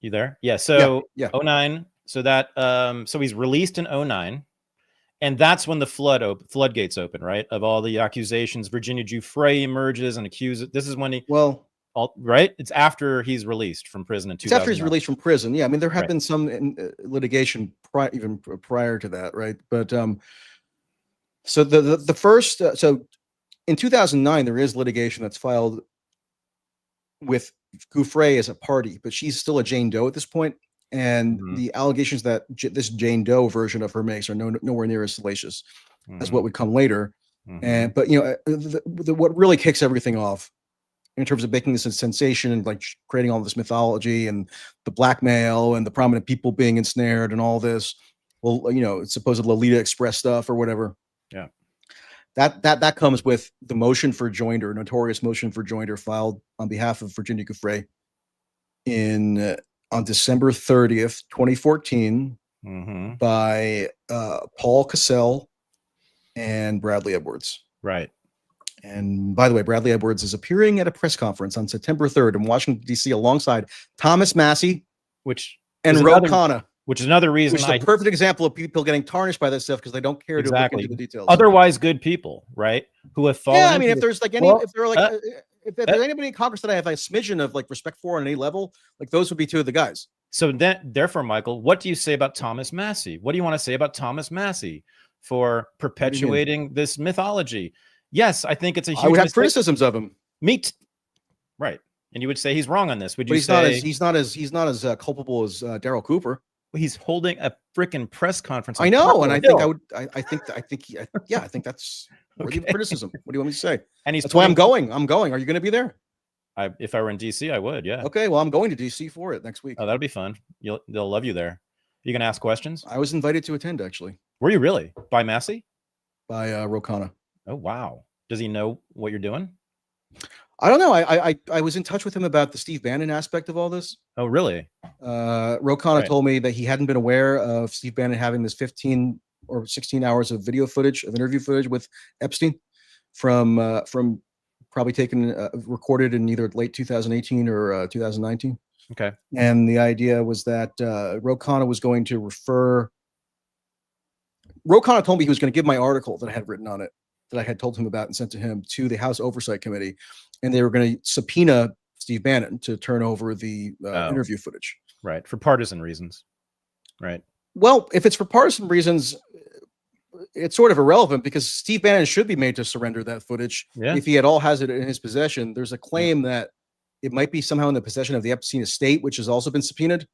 S2: you there? Yeah. So 09. So that so he's released in 09. And that's when the floodgates open, right? Of all the accusations, Virginia Giuffre emerges and accuses. This is when he,
S1: Well,
S2: right? It's after he's released from prison in
S1: it's after he's
S2: 2009.
S1: released from prison. Yeah, I mean, there have
S2: Right.
S1: been some litigation even prior to that, right? But so the first so in 2009 there is litigation that's filed with Giuffre as a party, but she's still a Jane Doe at this point, and the allegations that this Jane Doe version of her makes are nowhere near as salacious as what would come later. And but you know, what really kicks everything off in terms of making this a sensation and like creating all this mythology and the blackmail and the prominent people being ensnared and all this, well, you know, supposed Lolita Express stuff or whatever.
S2: Yeah.
S1: That comes with the motion for joinder, notorious motion for joinder, filed on behalf of Virginia Giuffre on December 30th, 2014, by Paul Cassell and Bradley Edwards.
S2: Right.
S1: And by the way, Bradley Edwards is appearing at a press conference on September 3rd in Washington, D.C. alongside Thomas Massey and Ro Khanna.
S2: Which is another reason.
S1: Which is a perfect example of people getting tarnished by this stuff because they don't care to look into the details.
S2: Otherwise good people, right? Who have fallen.
S1: Yeah, I mean, if there's like any, if there are like, if there's anybody in Congress that I have a smidgen of like respect for on any level, like those would be two of the guys.
S2: So therefore, Michael, what do you say about Thomas Massey? What do you want to say about Thomas Massey for perpetuating this mythology? Yes, I think it's a huge.
S1: I would have criticisms of him.
S2: Right, and you would say he's wrong on this. Would you
S1: say he's not as culpable as Darryl Cooper?
S2: He's holding a freaking press conference.
S1: I know, and I think I think that's worthy of criticism. What do you want me to say? And that's why I'm going. Are you going to be there?
S2: If I were in DC, I would. Yeah.
S1: Okay. Well, I'm going to DC for it next week.
S2: Oh, that'll be fun. They'll love you there. You gonna ask questions?
S1: I was invited to attend, actually.
S2: Were you really? By Massey?
S1: By Ro Khanna.
S2: Oh wow. Does he know what you're doing?
S1: I don't know. I was in touch with him about the Steve Bannon aspect of all this.
S2: Oh, really?
S1: Ro Khanna told me that he hadn't been aware of Steve Bannon having this 15 or 16 hours of video footage, of interview footage with Epstein from probably recorded in either late 2018 or 2019.
S2: Okay.
S1: And the idea was that Ro Khanna was going to refer. Ro Khanna told me he was going to give my article that I had written on it, that I had told him about and sent to him, to the House Oversight Committee, and they were going to subpoena Steve Bannon to turn over the interview footage.
S2: Right, for partisan reasons. Right.
S1: Well, if it's for partisan reasons, it's sort of irrelevant because Steve Bannon should be made to surrender that footage if he at all has it in his possession. There's a claim that it might be somehow in the possession of the Epstein estate, which has also been subpoenaed.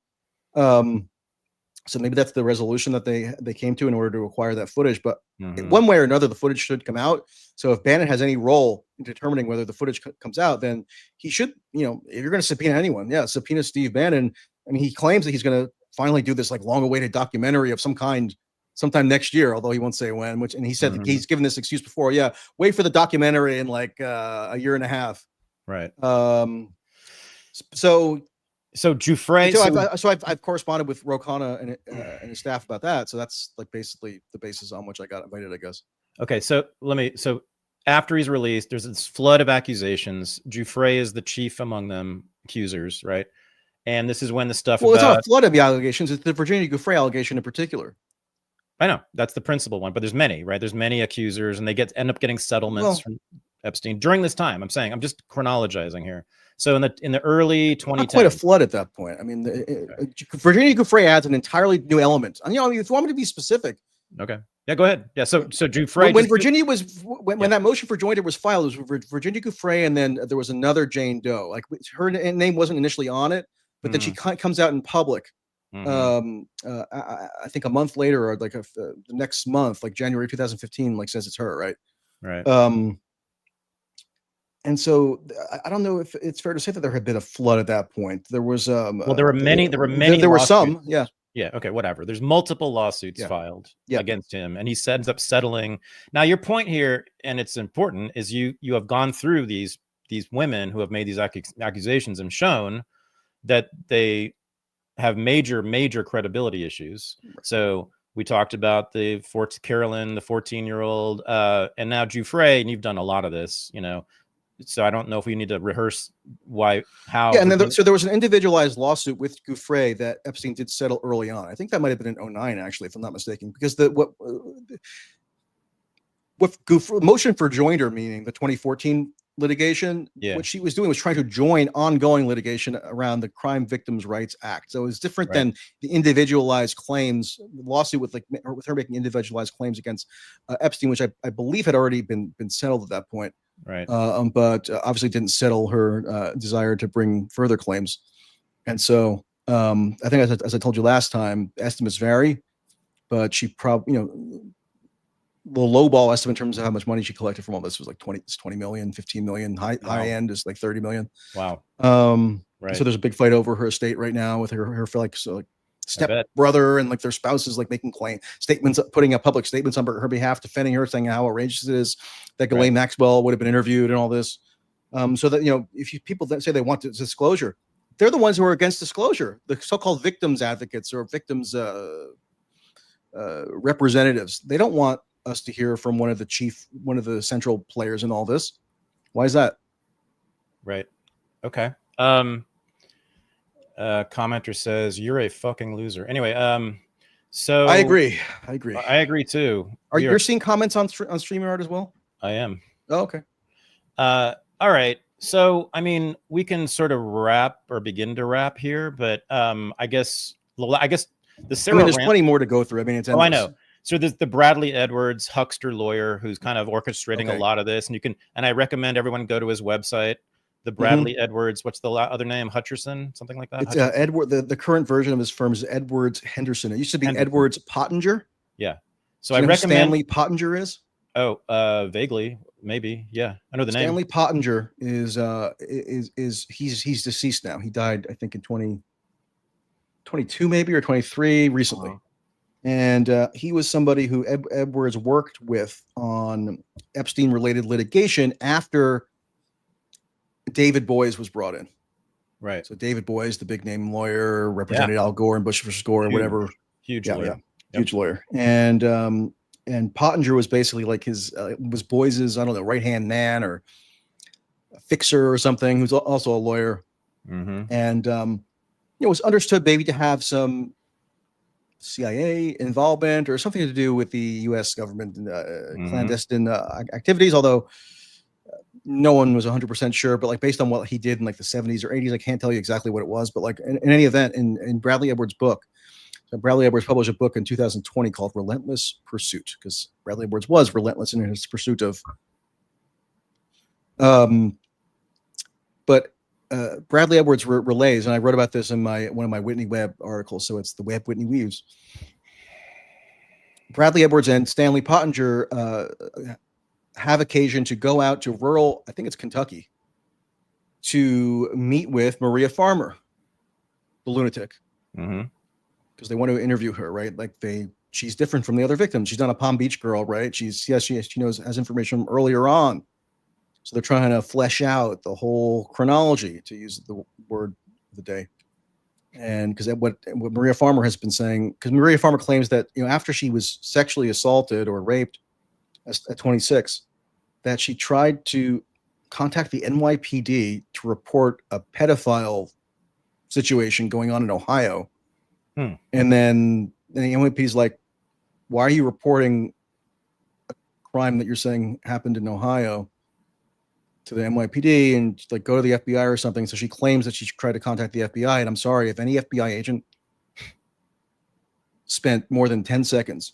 S1: So maybe that's the resolution that they came to in order to acquire that footage. But one way or another, the footage should come out. So if Bannon has any role in determining whether the footage comes out, then he should, you know, if you're going to subpoena anyone, subpoena Steve Bannon. I mean, he claims that he's going to finally do this like long-awaited documentary of some kind sometime next year, although he won't say when. And he said that he's given this excuse before. Yeah, wait for the documentary in like a year and a half.
S2: Right. So Giuffre.
S1: So I've corresponded with Ro Khanna and his staff about that. So that's like basically the basis on which I got invited, I guess.
S2: Okay, so after he's released, there's this flood of accusations. Giuffre is the chief among them, accusers, right? And this is when the stuff.
S1: Well, it's not a flood of the allegations. It's the Virginia Giuffre allegation in particular.
S2: I know that's the principal one, but there's many, right? There's many accusers, and they end up getting settlements from Epstein during this time. I'm just chronologizing here. So in the early 2010s,
S1: not quite a flood at that point. I mean, Virginia Giuffre adds an entirely new element. And, you know, if you want me to be specific,
S2: okay, yeah, go ahead. Yeah, so Giuffre,
S1: when Virginia was when that motion for joinder was filed, it was Virginia Giuffre, and then there was another Jane Doe. Like her name wasn't initially on it, but then she comes out in public. I think a month later, or like the next month, like January 2015, like says it's her, right?
S2: Right.
S1: And so I don't know if it's fair to say that there had been a flood at that point. There was there were many. There were some, yeah.
S2: Yeah. Okay. Whatever. There's multiple lawsuits filed against him, and he ends up settling. Now, your point here, and it's important, is you have gone through these women who have made these accusations and shown that they have major credibility issues. So we talked about Carolyn, the 14-year-old, and now Giuffre, and you've done a lot of this, you know. So I don't know if we need to rehearse how.
S1: Yeah, and then so there was an individualized lawsuit with Gouffre that Epstein did settle early on. I think that might have been in 2009, actually, if I'm not mistaken, because what Gouffre, motion for joinder, meaning the 2014 litigation, what she was doing was trying to join ongoing litigation around the Crime Victims' Rights Act. So it was different than the individualized claims lawsuit with her making individualized claims against Epstein, which I believe had already been settled at that point.
S2: Right.
S1: But obviously didn't settle her desire to bring further claims. And so I think, as I told you last time, estimates vary, but she probably, the low ball estimate in terms of how much money she collected from all this was like 20 million, 15 million. High end is like 30 million.
S2: Wow.
S1: Right. So there's a big fight over her estate right now with her step brother and like their spouses like making statements, putting up public statements on her behalf, defending her, saying how outrageous it is that Ghislaine Maxwell would have been interviewed and all this. So that, if people say they want disclosure, they're the ones who are against disclosure, the so-called victims advocates or victims representatives. They don't want us to hear from one of the central players in all this. Why is that?
S2: Right. Okay. Commenter says you're a fucking loser. Anyway, so
S1: I agree
S2: too.
S1: You're seeing comments on StreamYard as well?
S2: I am.
S1: Oh, okay.
S2: All right. So, I mean, we can sort of wrap or begin to wrap here, but I guess the Sarah.
S1: There's plenty more to go through. I mean, it's endless.
S2: I know. So there's the Bradley Edwards huckster lawyer who's kind of orchestrating a lot of this, and I recommend everyone go to his website. The Bradley Edwards, what's the other name? Hutcherson, something like that.
S1: It's Edward. The current version of his firm is Edwards Henderson. It used to be Edwards Pottinger.
S2: Yeah. So I recommend
S1: Stanley Pottinger is.
S2: Oh, vaguely, maybe. Yeah, I know the name.
S1: Stanley Pottinger is he's deceased now. He died, I think, in 2022 maybe or 23 recently. And he was somebody who Edwards worked with on Epstein-related litigation after David Boies was brought in.
S2: Right.
S1: So David Boies, the big name lawyer, represented Al Gore and Bush versus Gore or whatever.
S2: Huge lawyer.
S1: Huge lawyer. And Pottinger was basically like his was Boies's, I don't know, right-hand man or a fixer or something, who's also a lawyer. And it was understood maybe to have some CIA involvement or something to do with the U.S. government clandestine activities, although no one was 100% sure. But like based on what he did in like the 70s or 80s, I can't tell you exactly what it was. But like in any event, in Bradley Edwards' book, so Bradley Edwards published a book in 2020 called Relentless Pursuit, because Bradley Edwards was relentless in his pursuit of. But Bradley Edwards relays, and I wrote about this in one of my Whitney Webb articles, so it's the Webb Whitney Weaves. Bradley Edwards and Stanley Pottinger have occasion to go out to rural, I think it's Kentucky, to meet with Maria Farmer, the lunatic, because they want to interview her, right? Like she's different from the other victims. She's not a Palm Beach girl, right? She has information from earlier on. So they're trying to flesh out the whole chronology, to use the word of the day. And because what Maria Farmer has been saying, because Maria Farmer claims that, after she was sexually assaulted or raped at 26, that she tried to contact the NYPD to report a pedophile situation going on in Ohio. And then the NYPD's like, why are you reporting a crime that you're saying happened in Ohio to the NYPD, and like go to the FBI or something? So she claims that she tried to contact the FBI. And I'm sorry, if any FBI agent spent more than 10 seconds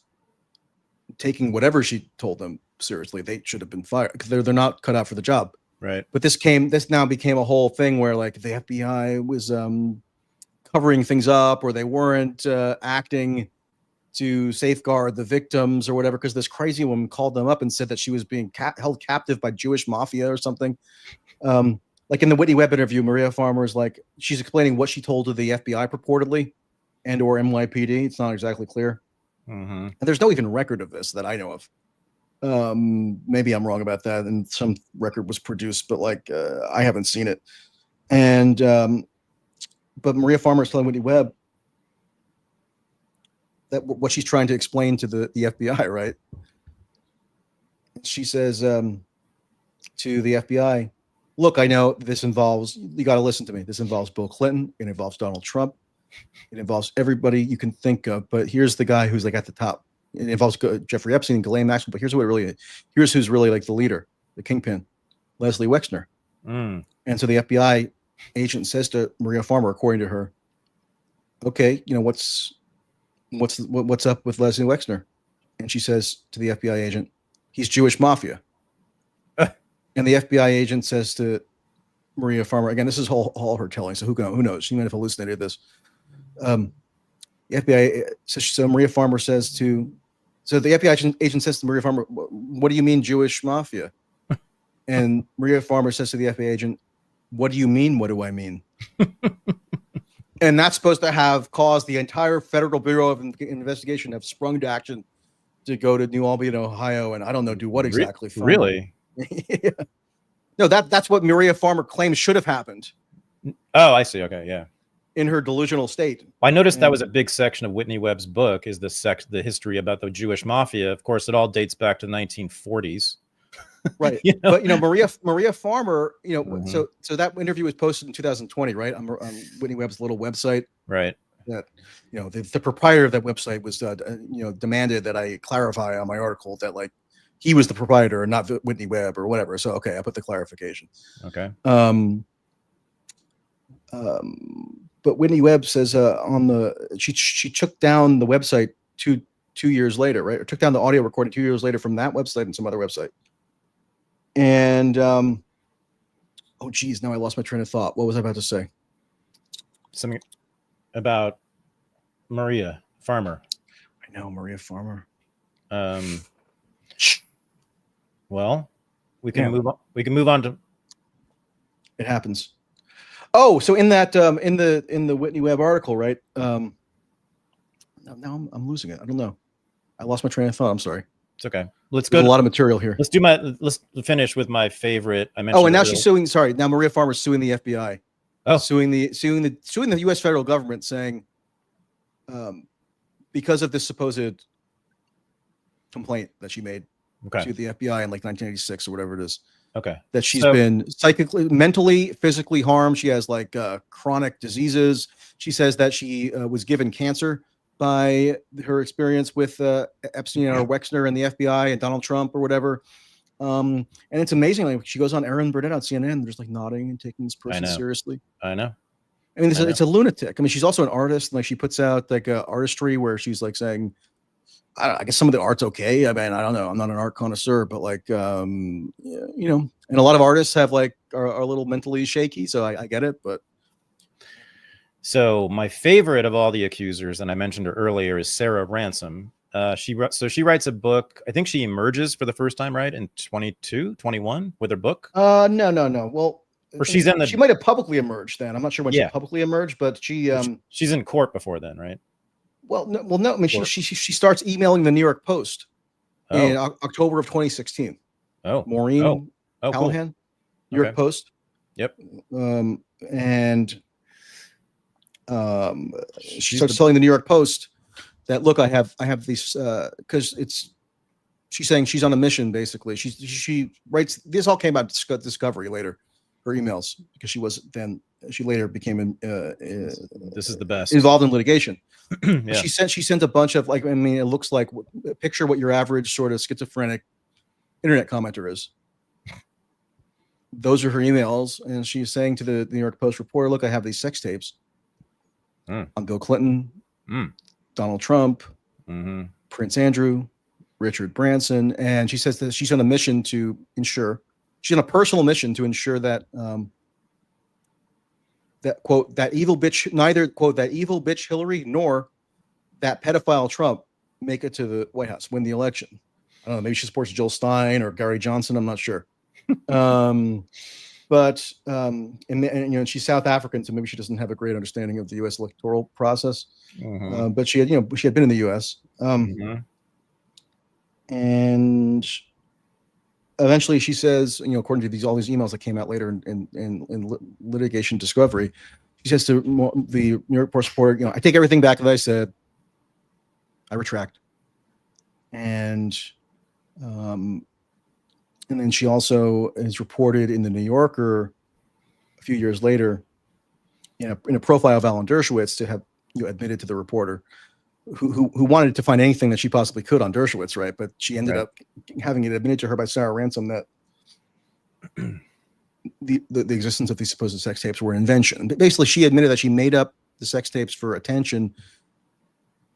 S1: taking whatever she told them seriously, they should have been fired, because they're not cut out for the job.
S2: Right.
S1: But this now became a whole thing where like the FBI was covering things up, or they weren't acting to safeguard the victims or whatever, because this crazy woman called them up and said that she was being held captive by Jewish mafia or something. Like in the Whitney Webb interview, Maria Farmer is like, she's explaining what she told to the FBI purportedly, and or NYPD. It's not exactly clear. And there's no even record of this that I know of. Maybe I'm wrong about that, and some record was produced, but like I haven't seen it. And but Maria Farmer is telling Whitney Webb that what she's trying to explain to the FBI, right? She says to the FBI, look, I know this involves, you got to listen to me. This involves Bill Clinton. It involves Donald Trump. It involves everybody you can think of. But here's the guy who's like at the top. It involves Jeffrey Epstein and Ghislaine Maxwell. But here's what it really is. Here's who's really like the leader, the kingpin, Leslie Wexner.
S2: Mm.
S1: And so the FBI agent says to Maria Farmer, according to her, okay, you know, what's up with Leslie Wexner? And she says to the FBI agent, he's Jewish mafia. And the FBI agent says to Maria Farmer, again, this is all her telling, so who knows? She might have hallucinated this. The FBI says, so Maria Farmer says to, so the FBI agent says to Maria Farmer, what do you mean Jewish mafia? And Maria Farmer says to the FBI agent, what do you mean? What do I mean? And that's supposed to have caused the entire Federal Bureau of Investigation to have sprung to action to go to New Albany, Ohio, and I don't know, do what exactly.
S2: Really?
S1: Yeah. No, that's what Maria Farmer claims should have happened.
S2: Oh, I see. Okay, yeah.
S1: In her delusional state.
S2: I noticed that was a big section of Whitney Webb's book, is the history about the Jewish mafia. Of course, it all dates back to the 1940s.
S1: Right. You know? But Maria Farmer, so that interview was posted in 2020, right? On Whitney Webb's little website.
S2: Right.
S1: That, the proprietor of that website was, demanded that I clarify on my article that like he was the proprietor and not Whitney Webb or whatever. So, okay, I put the clarification.
S2: Okay.
S1: But Whitney Webb says she took down the website two years later, right? Or took down the audio recording 2 years later from that website and some other website. And oh geez, now I lost my train of thought. What was I about to say?
S2: Something about Maria Farmer.
S1: I know, Maria Farmer.
S2: Well, we can move on. We can move on to.
S1: It happens. Oh, so in that in the Whitney Webb article, right? Now I'm losing it. I don't know. I lost my train of thought. I'm sorry.
S2: It's okay. Let's
S1: There's
S2: go.
S1: A lot of material here.
S2: Let's finish with my favorite. I mentioned.
S1: Oh, and now she's suing. Sorry, now Maria Farmer's suing the FBI.
S2: Oh,
S1: suing the U.S. federal government, saying, because of this supposed complaint that she made to the FBI in like 1986 or whatever it is.
S2: Okay.
S1: That she's been psychically, mentally, physically harmed. She has like chronic diseases. She says that she was given cancer by her experience with Epstein or Wexner and the FBI and Donald Trump or whatever. And it's amazing. Like she goes on Aaron Burnett on CNN, just like nodding and taking this person seriously.
S2: I know.
S1: I mean, it's a lunatic. I mean, she's also an artist. And like she puts out like artistry where she's like saying, I guess some of the art's okay. I mean, I don't know. I'm not an art connoisseur, but like, and a lot of artists have like are a little mentally shaky. So I get it. But
S2: so my favorite of all the accusers, and I mentioned her earlier, is Sarah Ransom. She writes a book. I think she emerges for the first time, right, in 21 with her book.
S1: No. Well,
S2: or she
S1: might have publicly emerged then. I'm not sure when she publicly emerged, but she's
S2: in court before then, right?
S1: No. I mean, she starts emailing the New York Post in October of 2016.
S2: Oh,
S1: Maureen Callahan, cool. New York Post.
S2: Yep.
S1: And she starts telling the New York Post that, look, I have these because she's saying she's on a mission. Basically, she writes. This all came out discovery later. Her emails, because she later became
S2: this is the best
S1: involved in litigation.
S2: Yeah.
S1: She sent a bunch of, like, I mean, it looks like, picture what your average sort of schizophrenic internet commenter is. Those are her emails, and she's saying to the New York Post reporter, look, I have these sex tapes on Bill Clinton, Donald Trump, Prince Andrew, Richard Branson, and she says that she's on a mission to ensure, she's on a personal mission to ensure that that, quote, that evil bitch, neither, quote, that evil bitch Hillary nor that pedophile Trump make it to the White House, win the election. I don't know, maybe she supports Jill Stein or Gary Johnson, I'm not sure. But and she's South African, so maybe she doesn't have a great understanding of the U.S. electoral process. But she had been in the U.S. And eventually she says, according to all these emails that came out later in litigation discovery, she says to the New York Post reporter, I take everything back that I said. I retract. And And then she also is reported in the New Yorker a few years later in a profile of Alan Dershowitz to have admitted to the reporter who wanted to find anything that she possibly could on Dershowitz, right? But she ended up having it admitted to her by Sarah Ransom that the existence of these supposed sex tapes were an invention. But basically, she admitted that she made up the sex tapes for attention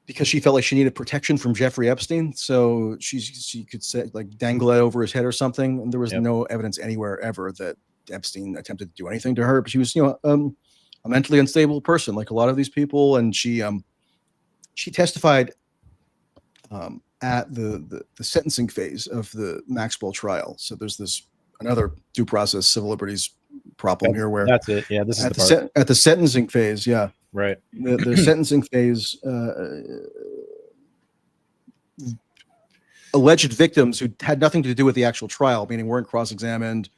S1: because she felt like she needed protection from Jeffrey Epstein. So she could say, like, dangle it over his head or something. And there was no evidence anywhere ever that Epstein attempted to do anything to her. But she was, a mentally unstable person, like a lot of these people. And she testified at the sentencing phase of the Maxwell trial. So there's another due process civil liberties problem here where
S2: that's it. Yeah, this is
S1: at the sentencing phase. Yeah.
S2: Right.
S1: The sentencing phase, alleged victims who had nothing to do with the actual trial, meaning weren't cross-examined,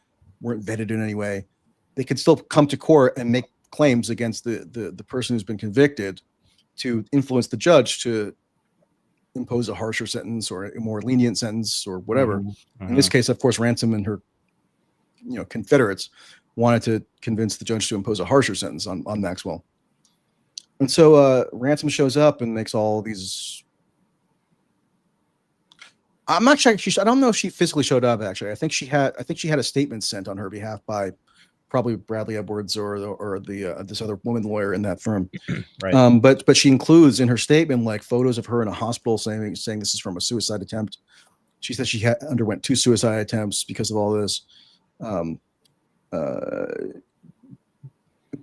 S1: weren't vetted in any way, they could still come to court and make claims against the person who's been convicted to influence the judge to impose a harsher sentence or a more lenient sentence or whatever. Mm-hmm. In this case, of course, Ransom and her Confederates wanted to convince the judge to impose a harsher sentence on Maxwell. And so Ransom shows up and makes all these. I'm not sure. I don't know if she physically showed up. Actually, I think she had a statement sent on her behalf by probably Bradley Edwards or this other woman lawyer in that firm.
S2: Right.
S1: But she includes in her statement like photos of her in a hospital saying this is from a suicide attempt. She said she underwent 2 suicide attempts because of all this.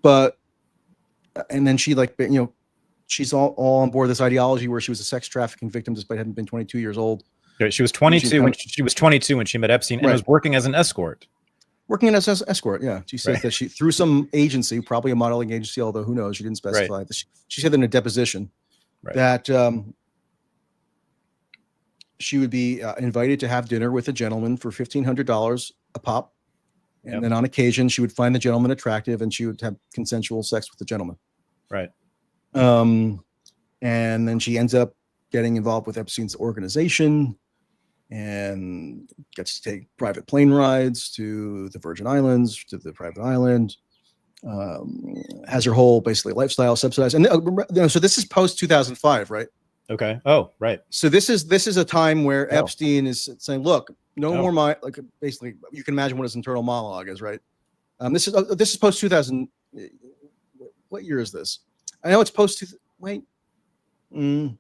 S1: But. And then she she's all on board this ideology where she was a sex trafficking victim despite having been 22 years old.
S2: She was 22 when she met Epstein and was working as an escort.
S1: Working as an escort, yeah. She says that she through some agency, probably a modeling agency, although who knows, she didn't specify. Right. She said in a deposition that she would be invited to have dinner with a gentleman for $1,500 a pop. And then on occasion, she would find the gentleman attractive and she would have consensual sex with the gentleman.
S2: Right.
S1: And then she ends up getting involved with Epstein's organization and gets to take private plane rides to the Virgin Islands, to the private island, has her whole basically lifestyle subsidized. And so this is post 2005, right?
S2: Okay. Oh, right.
S1: So this is a time where Epstein is saying, look, more basically you can imagine what his internal monologue is, right? This is post 2000. What year is this? I know it's post. Wait, I'm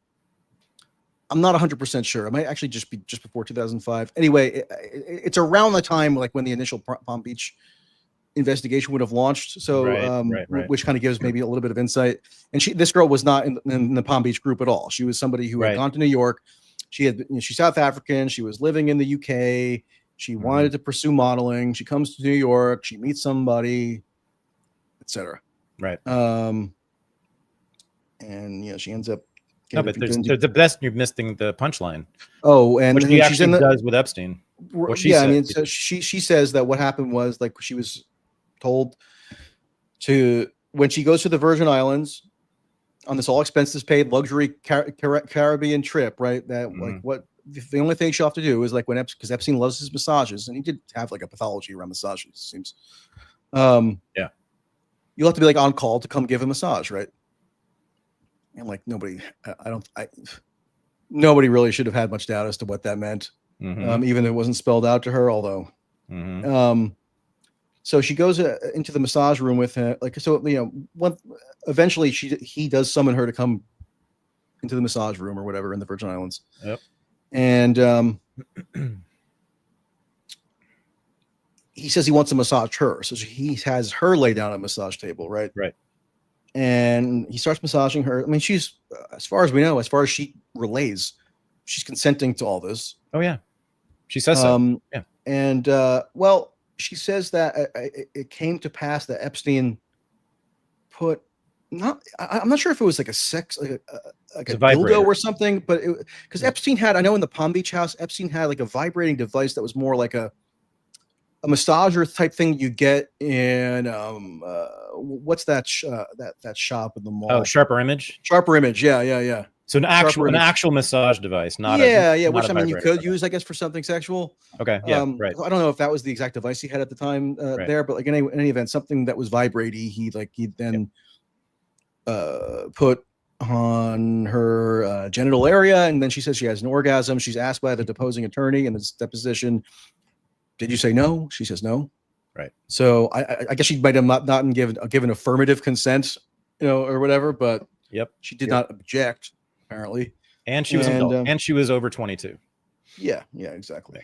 S1: not 100% sure. It might actually just be just before 2005. Anyway, it's around the time like when the initial Palm Beach investigation would have launched. So, which kind of gives maybe a little bit of insight. And this girl was not in the Palm Beach group at all. She was somebody who had gone to New York. She's South African. She was living in the UK. She wanted to pursue modeling. She comes to New York. She meets somebody, etc.
S2: Right.
S1: And she ends up.
S2: No, but the best you're missing the punchline.
S1: Oh, and
S2: which she actually does with Epstein.
S1: What she said. I mean, so she says that what happened was like she was told to when she goes to the Virgin Islands on this all expenses paid luxury Caribbean trip, right? That like what the only thing she'll have to do is like because Epstein loves his massages and he did have like a pathology around massages, it seems. You'll have to be like on call to come give a massage, right? And like nobody really should have had much doubt as to what that meant. Even if it wasn't spelled out to her, although so she goes into the massage room with him, eventually he does summon her to come into the massage room or whatever in the Virgin Islands. And he says he wants to massage her, so he has her lay down at a massage table, right? And he starts massaging her. I mean, she's as far as we know, as far as she relays, she's consenting to all this.
S2: Oh yeah. She says so. Yeah.
S1: And she says that it came to pass that Epstein put I'm not sure if it was like a sex like a dildo or something, but because Epstein had, I know in the Palm Beach house, Epstein had like a vibrating device that was more like a massager type thing you get in what's that that shop in the mall?
S2: Oh, Sharper Image.
S1: Yeah.
S2: So an
S1: sharper
S2: actual massage device, not
S1: which
S2: a
S1: I mean you
S2: vibrator.
S1: could use, I guess, for something sexual.
S2: Okay, yeah, right,
S1: I don't know if that was the exact device he had at the time
S2: right.
S1: there, but like in any event, something that was vibrating, he then put on her genital area, and then she says she has an orgasm. She's asked by the deposing attorney in this deposition, "Did you say no?" She says no.
S2: Right.
S1: So I guess she might have not given affirmative consent, or whatever, but
S2: Yep.
S1: she did not object apparently.
S2: And she was an adult, and she was over 22.
S1: Yeah, exactly.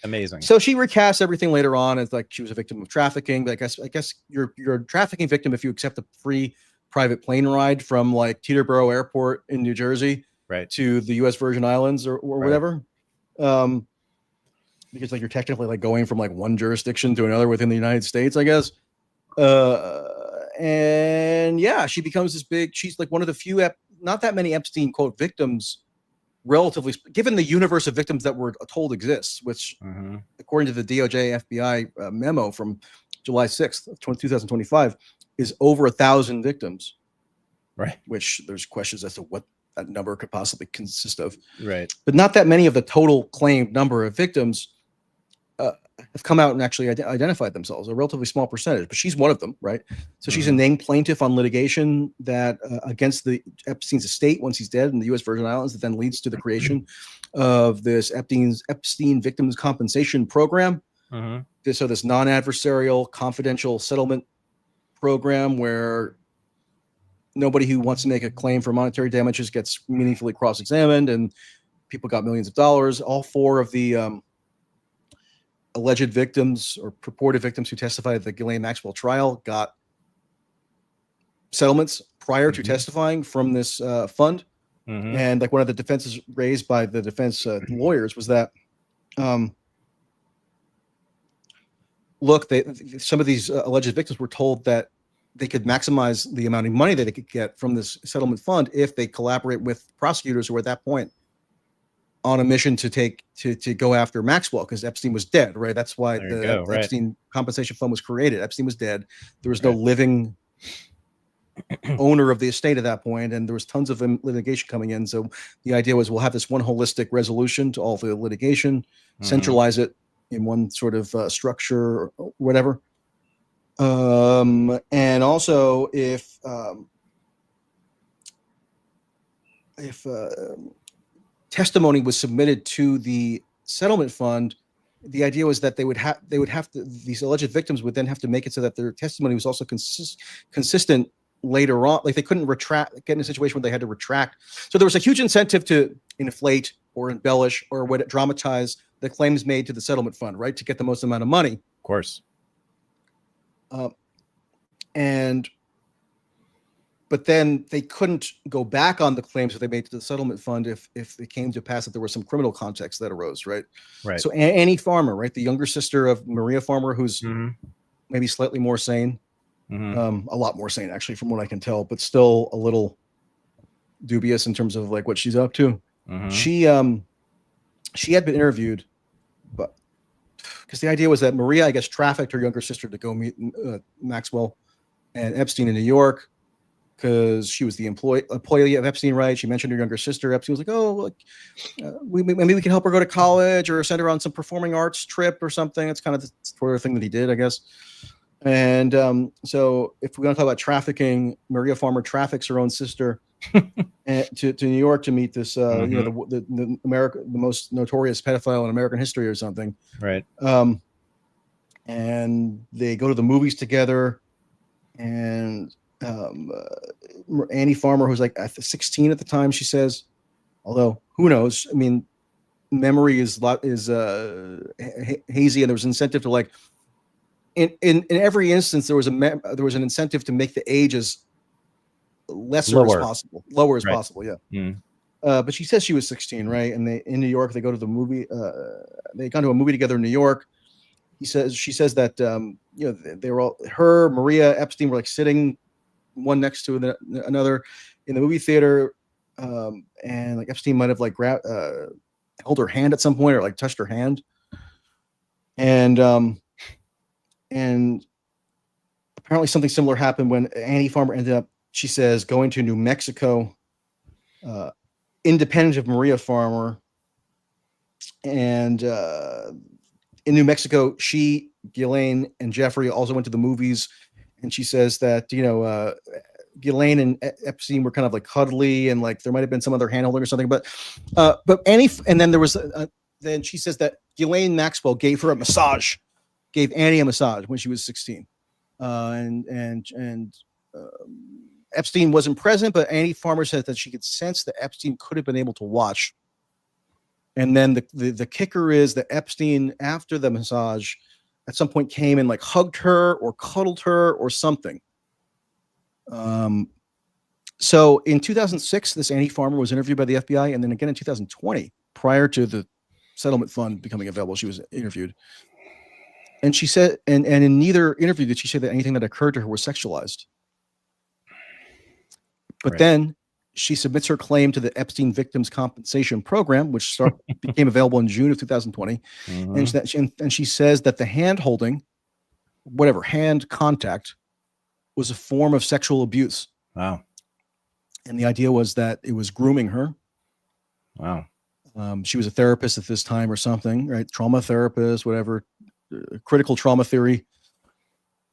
S2: Amazing.
S1: So she recasts everything later on as like she was a victim of trafficking. But I guess you're a trafficking victim if you accept a free private plane ride from like Teterboro Airport in New Jersey,
S2: right,
S1: to the U.S. Virgin Islands or whatever. Because like you're technically like going from like one jurisdiction to another within the United States, I guess. And yeah, she becomes this big. She's like one of the few, not that many Epstein quote victims, relatively given the universe of victims that we're told exists, which according to the DOJ FBI memo from July 6th of 2025 is over 1,000 victims.
S2: Right.
S1: Which there's questions as to what that number could possibly consist of.
S2: Right.
S1: But not that many of the total claimed number of victims have come out and actually identified themselves, a relatively small percentage, but she's one of them, right? So she's a named plaintiff on litigation that against the Epstein's estate once he's dead in the U.S. Virgin Islands, that then leads to the creation of this Epstein Victims Compensation Program. So this non-adversarial confidential settlement program where nobody who wants to make a claim for monetary damages gets meaningfully cross-examined, and people got millions of dollars. All four of the alleged victims or purported victims who testified at the Ghislaine Maxwell trial got settlements prior to testifying from this fund. And like one of the defenses raised by the defense lawyers was that, look, some of these alleged victims were told that they could maximize the amount of money that they could get from this settlement fund if they collaborate with prosecutors who were at that point on a mission to go after Maxwell, because Epstein was dead, right? That's why the Epstein Compensation Fund was created. Epstein was dead. There was no living owner of the estate at that point, and there was tons of litigation coming in. So the idea was we'll have this one holistic resolution to all the litigation, centralize it in one sort of structure or whatever. And also if testimony was submitted to the settlement fund, the idea was that they would have to, these alleged victims would then have to make it so that their testimony was also consistent later on. Like they couldn't get in a situation where they had to retract. So there was a huge incentive to inflate or embellish or dramatize the claims made to the settlement fund, right? To get the most amount of money.
S2: Of course.
S1: But then they couldn't go back on the claims that they made to the settlement fund if it came to pass that there was some criminal context that arose, right?
S2: Right.
S1: So Annie Farmer, right, the younger sister of Maria Farmer, who's maybe slightly more sane, a lot more sane actually, from what I can tell, but still a little dubious in terms of like what she's up to. She had been interviewed, but because the idea was that Maria, I guess, trafficked her younger sister to go meet Maxwell and Epstein in New York, because she was the employee of Epstein, right? She mentioned her younger sister. Epstein was like, "Oh, maybe we can help her go to college or send her on some performing arts trip or something." It's kind of the sort of thing that he did, I guess. And so, if we're going to talk about trafficking, Maria Farmer traffics her own sister to New York to meet this, the most notorious pedophile in American history or something.
S2: Right.
S1: And they go to the movies together, and Annie Farmer, who's like 16 at the time, she says, although who knows? I mean, memory is hazy, and there was an incentive to like in every instance there was an incentive to make the age as lower as possible. Yeah. But she says she was 16, right? And they in New York, they go to the movie. They got to a movie together in New York. She says that they were all, her, Maria, Epstein were like sitting one next to another in the movie theater, and like Epstein might have like held her hand at some point or like touched her hand, and apparently something similar happened when Annie Farmer ended up, she says, going to New Mexico independent of Maria Farmer. And in New Mexico, she, Ghislaine, and Jeffrey also went to the movies. And she says that, Ghislaine and Epstein were kind of like cuddly, and like there might have been some other handholding or something. But Annie, and then there was, then she says that Ghislaine Maxwell gave her a massage, gave Annie a massage when she was 16. And Epstein wasn't present, but Annie Farmer said that she could sense that Epstein could have been able to watch. And then the kicker is that Epstein, after the massage, at some point came and like hugged her or cuddled her or something. So in 2006, this Annie Farmer was interviewed by the FBI, and then again in 2020, prior to the settlement fund becoming available, she was interviewed. And she said, and in neither interview did she say that anything that occurred to her was sexualized. But then she submits her claim to the Epstein Victims Compensation Program, which became available in June of 2020. And she says that the hand holding, whatever, hand contact, was a form of sexual abuse.
S2: Wow.
S1: And the idea was that it was grooming her.
S2: Wow.
S1: She was a therapist at this time or something, right? Trauma therapist, whatever, critical trauma theory.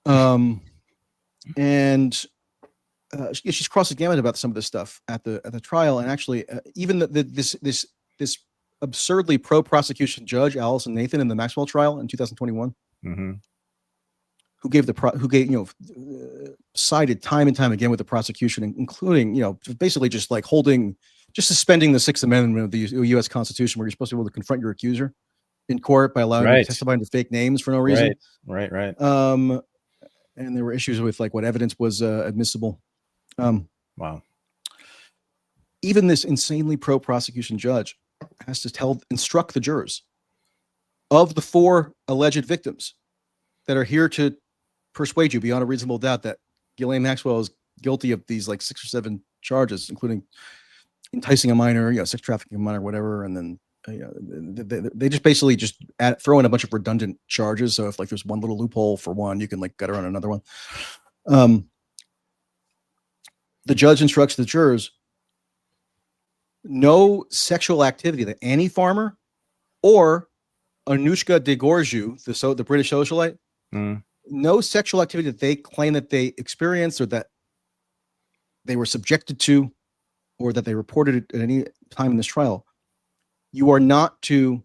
S1: And she's cross-examined about some of this stuff at the trial. And actually, even this absurdly pro-prosecution judge, Allison Nathan, in the Maxwell trial in 2021, who sided time and time again with the prosecution, including, basically just like suspending the Sixth Amendment of the U.S. Constitution, where you're supposed to be able to confront your accuser in court by allowing them to testify under fake names for no reason.
S2: Right.
S1: And there were issues with like what evidence was admissible.
S2: Wow.
S1: Even this insanely pro-prosecution judge has to instruct the jurors of the 4 alleged victims that are here to persuade you beyond a reasonable doubt that Ghislaine Maxwell is guilty of these like 6 or 7 charges, including enticing a minor, sex trafficking a minor, whatever. And then they just basically throw in a bunch of redundant charges. So if like there's one little loophole for one, you can like gut around another one. The judge instructs the jurors, no sexual activity that Annie Farmer or Anushka Degorgiou, the British socialite, no sexual activity that they claim that they experienced or that they were subjected to or that they reported at any time in this trial. You are not to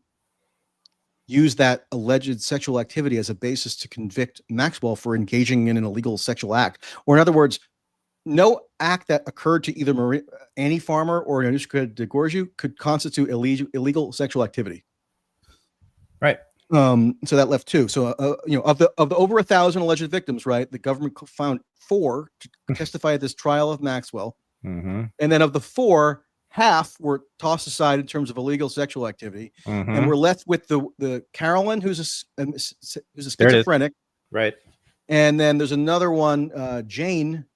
S1: use that alleged sexual activity as a basis to convict Maxwell for engaging in an illegal sexual act. Or in other words, no act that occurred to either Annie Farmer or Anushka Degorgiou could constitute illegal sexual activity.
S2: Right.
S1: So that left 2. So, of the over 1,000 alleged victims, right, the government found 4 to testify at this trial of Maxwell. And then of the 4, half were tossed aside in terms of illegal sexual activity. And we're left with the Carolyn, who's a schizophrenic.
S2: Right.
S1: And then there's another one, Jane,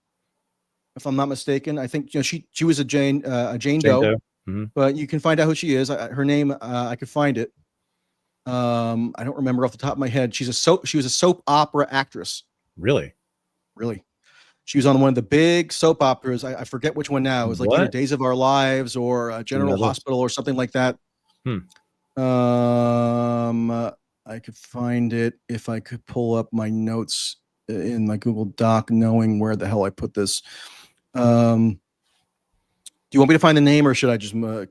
S1: if I'm not mistaken. I think she was a Jane Doe. But you can find out who she is. Her name, I could find it. I don't remember off the top of my head. She was a soap opera actress.
S2: Really?
S1: She was on one of the big soap operas. I forget which one now. It was like either Days of Our Lives or General Hospital or something like that. I could find it if I could pull up my notes in my Google Doc, knowing where the hell I put this. Do you want me to find the name, or should I just?
S2: No.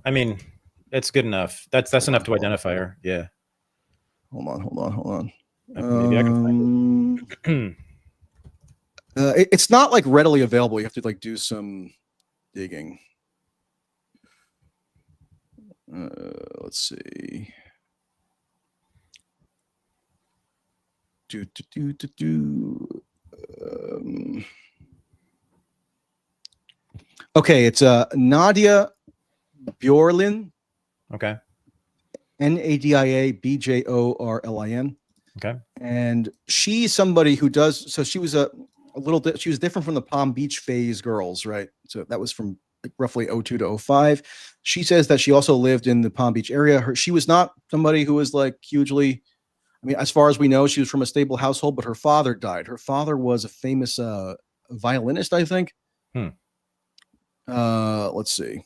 S2: I mean, it's good enough. That's enough to identify her. Yeah.
S1: Hold on.
S2: Maybe I can find it.
S1: It's not like readily available. You have to like do some digging. Let's see. Okay, it's Nadia Bjorlin.
S2: Okay.
S1: Nadia Bjorlin.
S2: Okay.
S1: And she's somebody who does. So she was she was different from the Palm Beach phase girls, right? So that was from roughly 02 to 05. She says that she also lived in the Palm Beach area. She was not somebody who was like hugely. I mean, as far as we know, she was from a stable household, but her father died. Her father was a famous violinist, I think. Let's see.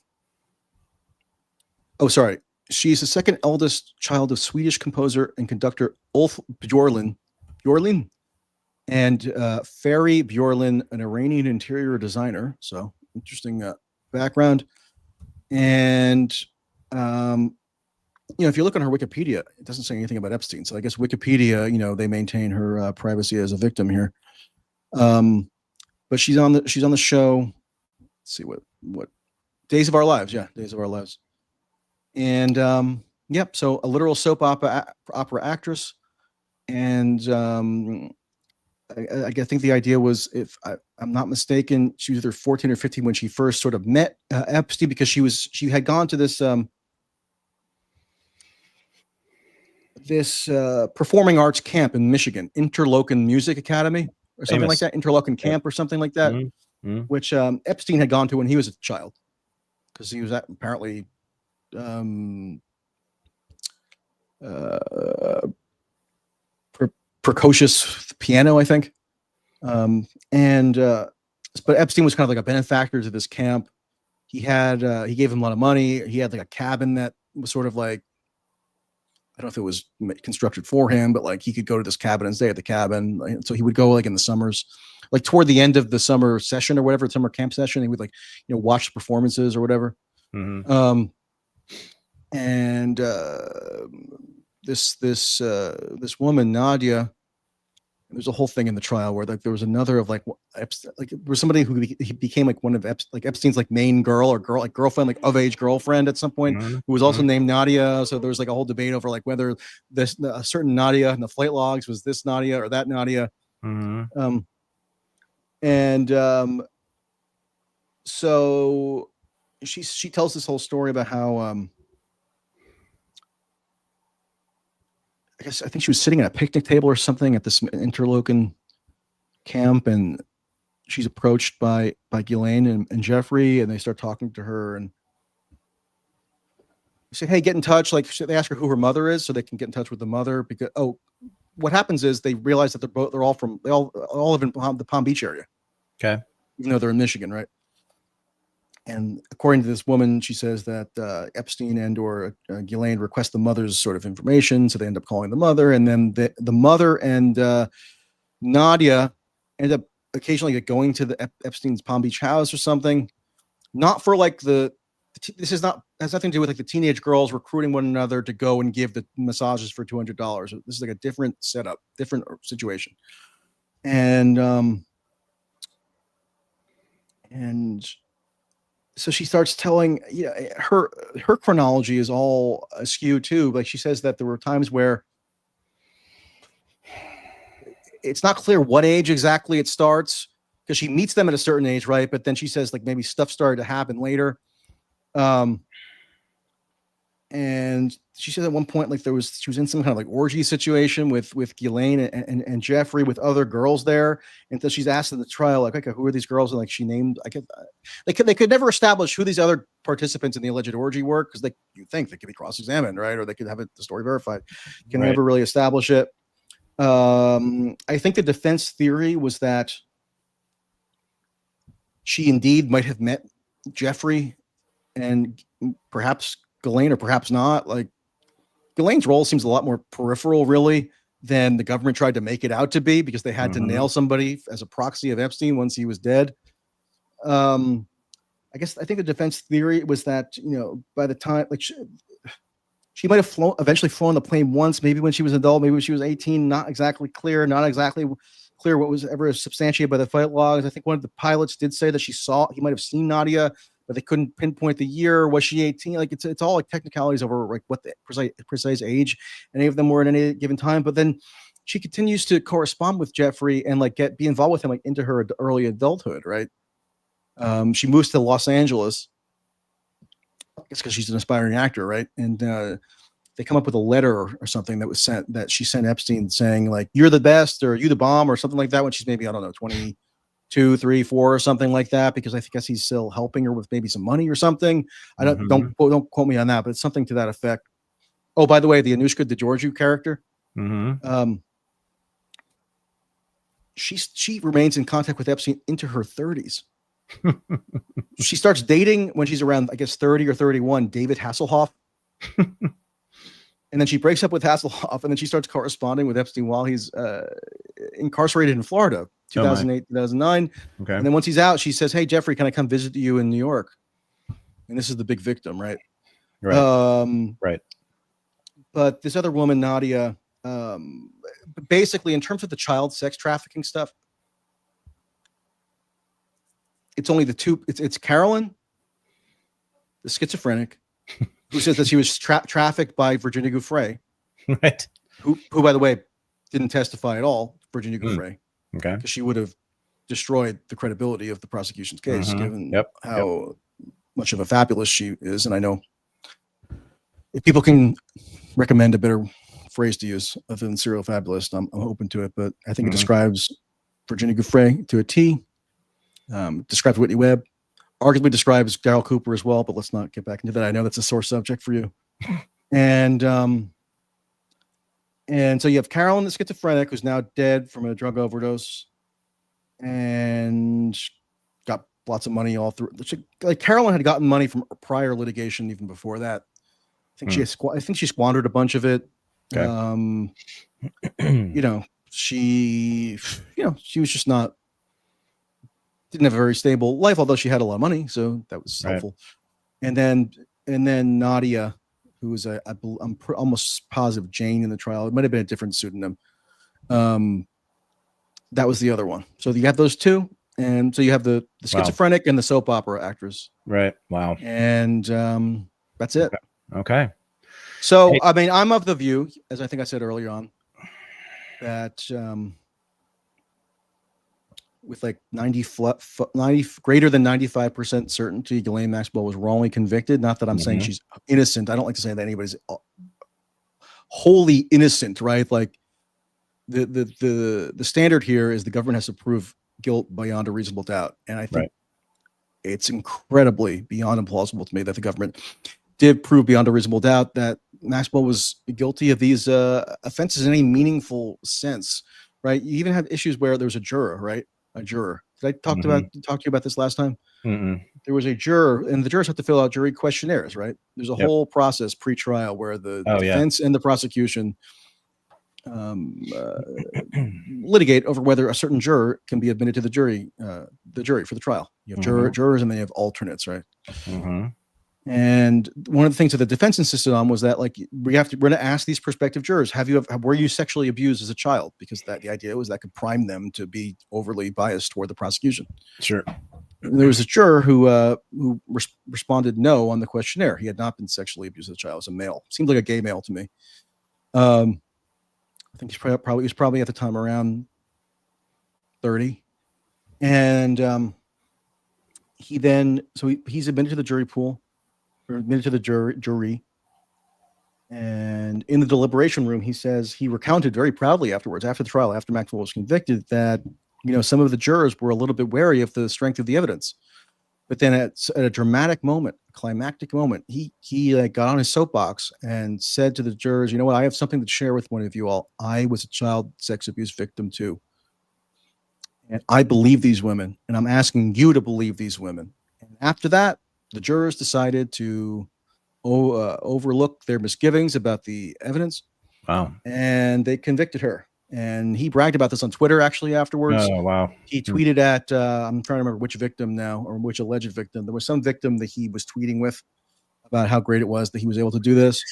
S1: Oh, sorry. She's the second eldest child of Swedish composer and conductor Ulf Björlin, and Ferry Björlin, an Iranian interior designer. So interesting background. And if you look on her Wikipedia, it doesn't say anything about Epstein. So I guess Wikipedia, they maintain her privacy as a victim here. But she's on the show. Let's see what Days of Our Lives. Yeah, Days of Our Lives. And yep. So a literal soap opera actress, and I think the idea was, if I'm not mistaken, she was either 14 or 15 when she first sort of met Epstein, because she had gone to this performing arts camp in Michigan, Interlochen Music Academy or something like that, Interlochen Camp or something like that, which Epstein had gone to when he was a child, because he was apparently precocious piano, I think. But Epstein was kind of like a benefactor to this camp. He gave him a lot of money. He had like a cabin that was sort of like, I don't know if it was constructed for him, but like he could go to this cabin and stay at the cabin. So he would go like in the summers, like toward the end of the summer session or whatever, summer camp session, he would like, watch the performances or whatever. This woman, Nadia, there's a whole thing in the trial where like there was another of like there was somebody who became like one of Epstein's like main girlfriend, like of age girlfriend at some point, who was also named Nadia. So there was like a whole debate over like whether a certain Nadia in the flight logs was this Nadia or that Nadia. So she tells this whole story about how I think she was sitting at a picnic table or something at this Interlochen camp, and she's approached by Ghislaine and Jeffrey, and they start talking to her, and they say, "Hey, get in touch." Like they ask her who her mother is, so they can get in touch with the mother. Because what happens is they realize that they all live in the Palm Beach area.
S2: Okay,
S1: even though they're in Michigan, right? And according to this woman, she says that Epstein or Ghislaine request the mother's sort of information, so they end up calling the mother, and then the mother and Nadia end up occasionally going to the Epstein's Palm Beach house or something, not for like this has nothing to do with like the teenage girls recruiting one another to go and give the massages for $200. This is like a different setup, different situation, and so she starts telling, her chronology is all askew too. Like she says that there were times where it's not clear what age exactly it starts, because she meets them at a certain age, right? But then she says like maybe stuff started to happen later. And she said at one point, like she was in some kind of like orgy situation with Ghislaine and Jeffrey with other girls there. And so she's asked in the trial, like, okay, who are these girls? And like she named, they could never establish who these other participants in the alleged orgy were, because you think they could be cross-examined, right? Or they could have the story verified. Can never really establish it. I think the defense theory was that she indeed might have met Jeffrey and perhaps Ghislaine, or perhaps not. Like Ghislaine's role seems a lot more peripheral, really, than the government tried to make it out to be, because they had to nail somebody as a proxy of Epstein once he was dead. I think the defense theory was that, by the time, like she might have eventually flown the plane once, maybe when she was an adult, maybe when she was 18, not exactly clear what was ever substantiated by the flight logs. I think one of the pilots did say that he might have seen Nadia, but they couldn't pinpoint the year. Was she 18? Like it's all like technicalities over like what the precise age any of them were at any given time. But then she continues to correspond with Jeffrey and like be involved with him like into her early adulthood, right? She moves to Los Angeles, I guess because she's an aspiring actor, right? And they come up with a letter or something that she sent Epstein saying like, "You're the best," or "You the bomb," or something like that, when she's maybe, I don't know, 22, 3, 4 or something like that, because I guess he's still helping her with maybe some money or something. I don't quote me on that, but it's something to that effect. Oh, by the way, the Anushka DeGiorgio character, she remains in contact with Epstein into her 30s. She starts dating when she's around, I guess, 30 or 31, David Hasselhoff. And then she breaks up with Hasselhoff, and then she starts corresponding with Epstein while he's incarcerated in Florida, 2008, 2009.
S2: Okay.
S1: And then once he's out, she says, "Hey, Jeffrey, can I come visit you in New York?" And this is the big victim, right?
S2: Right. Right.
S1: But this other woman, Nadia, basically, in terms of the child sex trafficking stuff, it's only the two. It's Carolyn, the schizophrenic, who says that she was trafficked by Virginia Giuffre,
S2: right?
S1: Who, by the way, didn't testify at all. Virginia Giuffre,
S2: okay,
S1: because she would have destroyed the credibility of the prosecution's case, given how much of a fabulous she is. And I know if people can recommend a better phrase to use other than serial fabulous, I'm open to it. But I think it describes Virginia Giuffre to a T. Describes Whitney Webb. Arguably describes Darryl Cooper as well, but let's not get back into that. I know that's a sore subject for you. And so you have Carolyn, the schizophrenic, who's now dead from a drug overdose, and got lots of money all through. Like Carolyn had gotten money from prior litigation even before that. I think she squandered a bunch of it. Okay. She was just not. Didn't have a very stable life, although she had a lot of money, so that was helpful. And then Nadia, who was I'm almost positive Jane in the trial. It might have been a different pseudonym. That was the other one. So you have those two, and so you have the schizophrenic and the soap opera actress.
S2: Right. Wow.
S1: And that's it.
S2: Okay.
S1: So I mean, I'm of the view, as I think I said earlier on, that with like 90 greater than 95% certainty, Ghislaine Maxwell was wrongly convicted. Not that I'm saying she's innocent. I don't like to say that anybody's wholly innocent, right? Like the standard here is the government has to prove guilt beyond a reasonable doubt. And I think it's incredibly beyond implausible to me that the government did prove beyond a reasonable doubt that Maxwell was guilty of these offenses in any meaningful sense, right? You even have issues where there was a juror, right? A juror. Did I talk to you about this last time? There was a juror, and the jurors have to fill out jury questionnaires, right? There's a whole process pre-trial where the defense and the prosecution litigate over whether a certain juror can be admitted to the jury for the trial. You have jurors, and then you have alternates, right? And one of the things that the defense insisted on was that, like, we're going to ask these prospective jurors, were you sexually abused as a child? Because the idea was that could prime them to be overly biased toward the prosecution. Sure. And there was a juror who responded no on the questionnaire. He had not been sexually abused as a child. As a male, seemed like a gay male to me. I think he was probably at the time around 30, and he's admitted to the jury pool. Admitted to the jury, and in the deliberation room, he says he recounted very proudly afterwards, after the trial, after Maxwell was convicted, that some of the jurors were a little bit wary of the strength of the evidence. But then at a dramatic moment, a climactic moment, he got on his soapbox and said to the jurors, "You know what? I have something to share with one of you all. I was a child sex abuse victim too, and I believe these women, and I'm asking you to believe these women." And after that, the jurors decided to overlook their misgivings about the evidence. Wow. And they convicted her. And he bragged about this on Twitter actually afterwards. Oh, wow. He tweeted at, I'm trying to remember which victim now, or which alleged victim. There was some victim that he was tweeting with about how great it was that he was able to do this.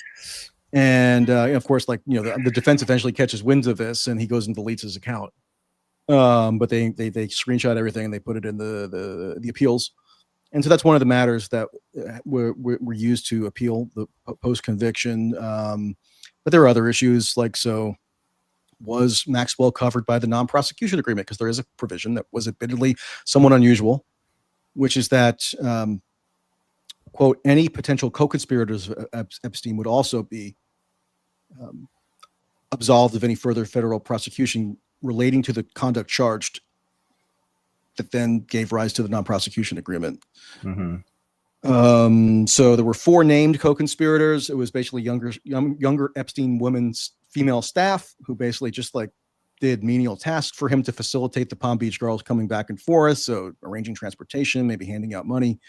S1: And of course, the defense eventually catches winds of this, and he goes and deletes his account. But they screenshot everything and they put it in the appeals. And so that's one of the matters that were used to appeal the post-conviction. But there are other issues, was Maxwell covered by the non-prosecution agreement? Because there is a provision that was admittedly somewhat unusual, which is that, quote, any potential co-conspirators of Epstein would also be absolved of any further federal prosecution relating to the conduct charged, that then gave rise to the non-prosecution agreement. So there were 4 named co-conspirators. It was basically younger Epstein women's female staff who basically just did menial tasks for him to facilitate the Palm Beach girls coming back and forth. So arranging transportation, maybe handing out money,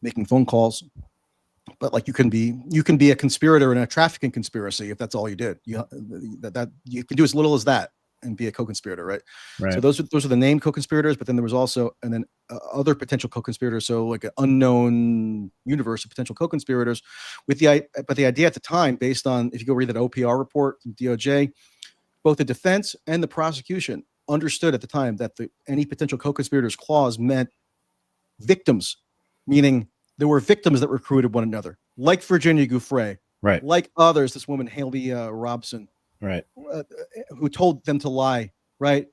S1: making phone calls. But like you can be a conspirator in a trafficking conspiracy if that's all you did. You can do as little as that and be a co-conspirator, right?
S2: Right.
S1: So those are the named co-conspirators, but then there was also other potential co-conspirators. So like an unknown universe of potential co-conspirators but the idea at the time, based on, if you go read that OPR report from DOJ, both the defense and the prosecution understood at the time that any potential co-conspirators clause meant victims, meaning there were victims that recruited one another, like Virginia Giuffre,
S2: Right.
S1: like others, this woman, Haley Robson,
S2: Right.
S1: Who told them to lie, right?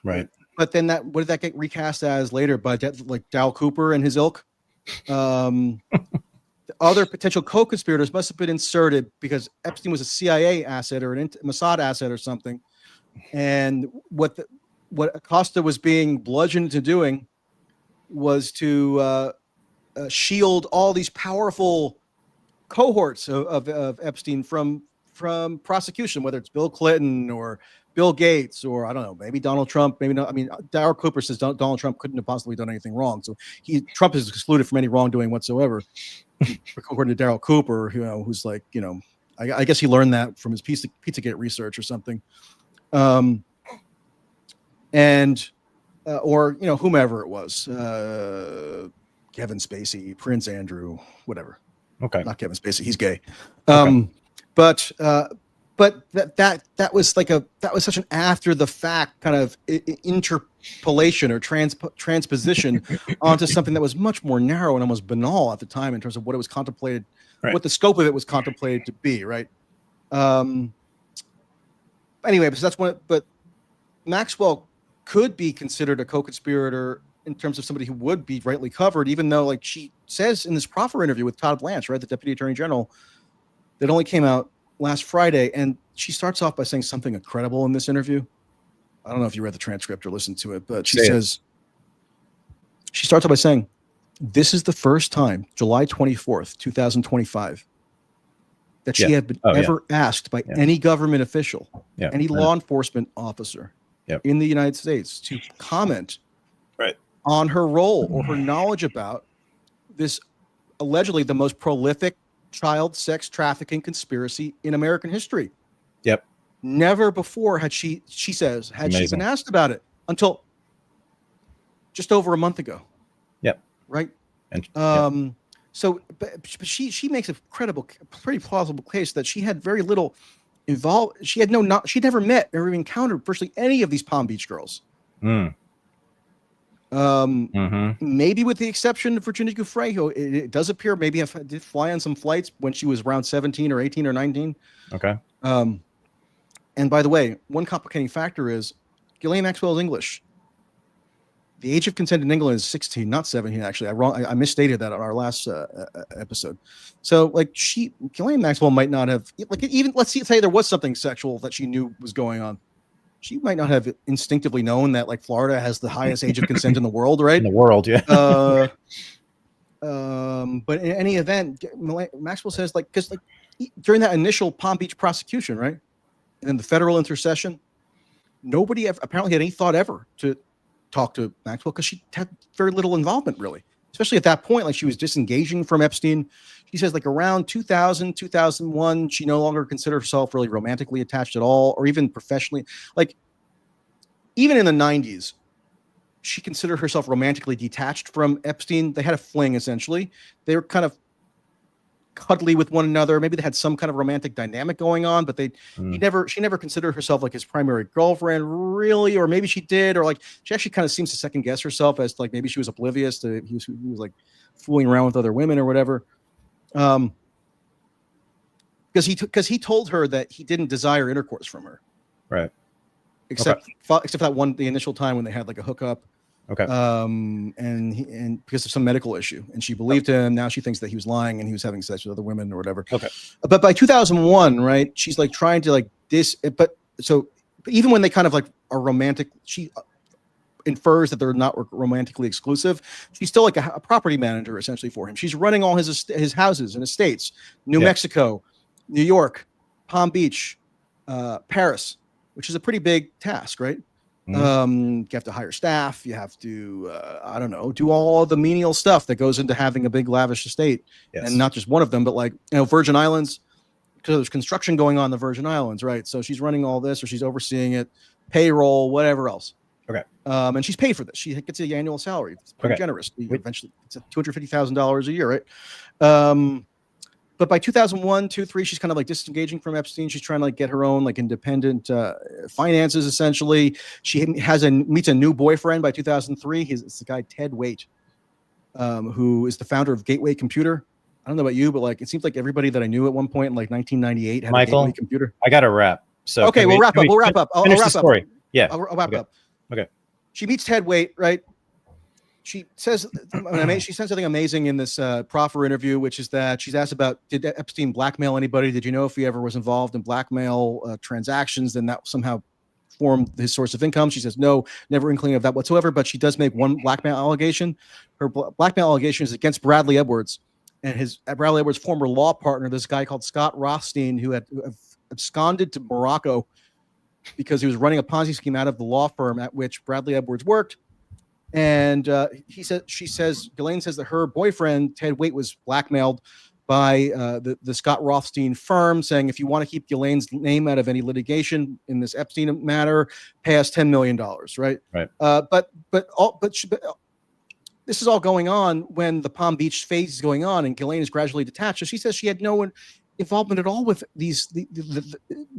S2: Right.
S1: But then what did that get recast as later by like Darryl Cooper and his ilk? The other potential co-conspirators must have been inserted because Epstein was a CIA asset or an Mossad asset or something. And what Acosta was being bludgeoned into doing was to shield all these powerful cohorts of Epstein from prosecution, whether it's Bill Clinton or Bill Gates or I don't know, maybe Donald Trump, maybe not. I mean, Darryl Cooper says Donald Trump couldn't have possibly done anything wrong, so Trump is excluded from any wrongdoing whatsoever, according to Darryl Cooper, who's like, I guess he learned that from his Pizzagate research or something, and or whomever it was, Kevin Spacey, Prince Andrew, whatever.
S2: Okay.
S1: Not Kevin Spacey, he's gay.
S2: Okay.
S1: But that was such an after the fact kind of interpolation or transposition onto something that was much more narrow and almost banal at the time in terms of what it was contemplated,
S2: right.
S1: what the scope of it was contemplated to be, right? Anyway, so that's one. But Maxwell could be considered a co-conspirator in terms of somebody who would be rightly covered, even though, like she says in this proffer interview with Todd Blanche, right, the Deputy Attorney General, that only came out last Friday, and she starts off by saying something incredible in this interview. I don't know if you read the transcript or listened to it, but she starts off by saying, "This is the first time, July 24th, 2025, that she had been ever asked by any government official, any law enforcement officer in the United States to comment on her role or her knowledge about this allegedly the most prolific child sex trafficking conspiracy in American history."
S2: Yep.
S1: Never before had she says, she been asked about it until just over a month ago.
S2: Yep.
S1: Right.
S2: And
S1: so, but she makes a pretty plausible case that she had very little involved. She had she'd never met or even encountered virtually any of these Palm Beach girls. Maybe with the exception of Virginia Giuffre, who it does appear maybe did fly on some flights when she was around 17 or 18 or 19.
S2: Okay.
S1: And by the way, one complicating factor is Ghislaine Maxwell is English. The age of consent in England is 16, not 17. Actually, I misstated that on our last episode. So, like, Ghislaine Maxwell might not have, like, even let's say there was something sexual that she knew was going on. She might not have instinctively known that, like, Florida has the highest age of consent in the world, right?
S2: In the world, yeah.
S1: But in any event, Maxwell says, like, because like during that initial Palm Beach prosecution, right, and then the federal intercession, nobody apparently had any thought ever to talk to Maxwell because she had very little involvement, really, especially at that point. Like, she was disengaging from Epstein. She says, like, around 2000, 2001, she no longer considered herself really romantically attached at all, or even professionally. Like, even in the 90s, she considered herself romantically detached from Epstein. They had a fling, essentially. They were kind of cuddly with one another. Maybe they had some kind of romantic dynamic going on, but she never considered herself like his primary girlfriend, really, or maybe she did, or like she actually kind of seems to second guess herself as like maybe she was oblivious to he was like fooling around with other women or whatever. Because he told her that he didn't desire intercourse from her,
S2: right?
S1: Except for the initial time when they had like a hookup.
S2: Okay.
S1: And because of some medical issue, and she believed him. Now she thinks that he was lying and he was having sex with other women or whatever.
S2: Okay.
S1: But by 2001, right, she's like trying to like but even when they kind of like are romantic, she infers that they're not romantically exclusive. She's still like a property manager essentially for him. She's running all his houses and estates, New Mexico, New York, Palm Beach, Paris, which is a pretty big task, right? You have to hire staff. You have to, I don't know, do all the menial stuff that goes into having a big lavish estate, and not just one of them, but like, Virgin Islands, because there's construction going on in the Virgin Islands, right? So she's running all this, or she's overseeing it, payroll, whatever else.
S2: Okay.
S1: And she's paid for this. She gets the annual salary. It's pretty generous. Eventually, it's $250,000 a year, right? But by 2001, 2, 3, she's kind of like disengaging from Epstein. She's trying to like get her own like independent finances. Essentially, she meets a new boyfriend by 2003. It's the guy Ted Waite, who is the founder of Gateway Computer. I don't know about you, but like it seems like everybody that I knew at one point in like 1998 had a Gateway Computer.
S2: I got to wrap. So
S1: okay, we'll wrap up. We'll wrap up. I'll wrap up.
S2: Story. Yeah,
S1: I'll wrap up.
S2: Okay.
S1: She meets Ted Waite, right? She says something amazing in this proffer interview, which is that she's asked about, did Epstein blackmail anybody? Did you know if he ever was involved in blackmail transactions? Then that somehow formed his source of income. She says, no, never inkling of that whatsoever. But she does make one blackmail allegation. Her blackmail allegation is against Bradley Edwards and Bradley Edwards' former law partner, this guy called Scott Rothstein, who had absconded to Morocco because he was running a Ponzi scheme out of the law firm at which Bradley Edwards worked. And Ghislaine says that her boyfriend, Ted Waite, was blackmailed by the Scott Rothstein firm, saying, if you want to keep Ghislaine's name out of any litigation in this Epstein matter, pay us $10 million, right?
S2: Right.
S1: But this is all going on when the Palm Beach phase is going on and Ghislaine is gradually detached. So she says she had no involvement at all with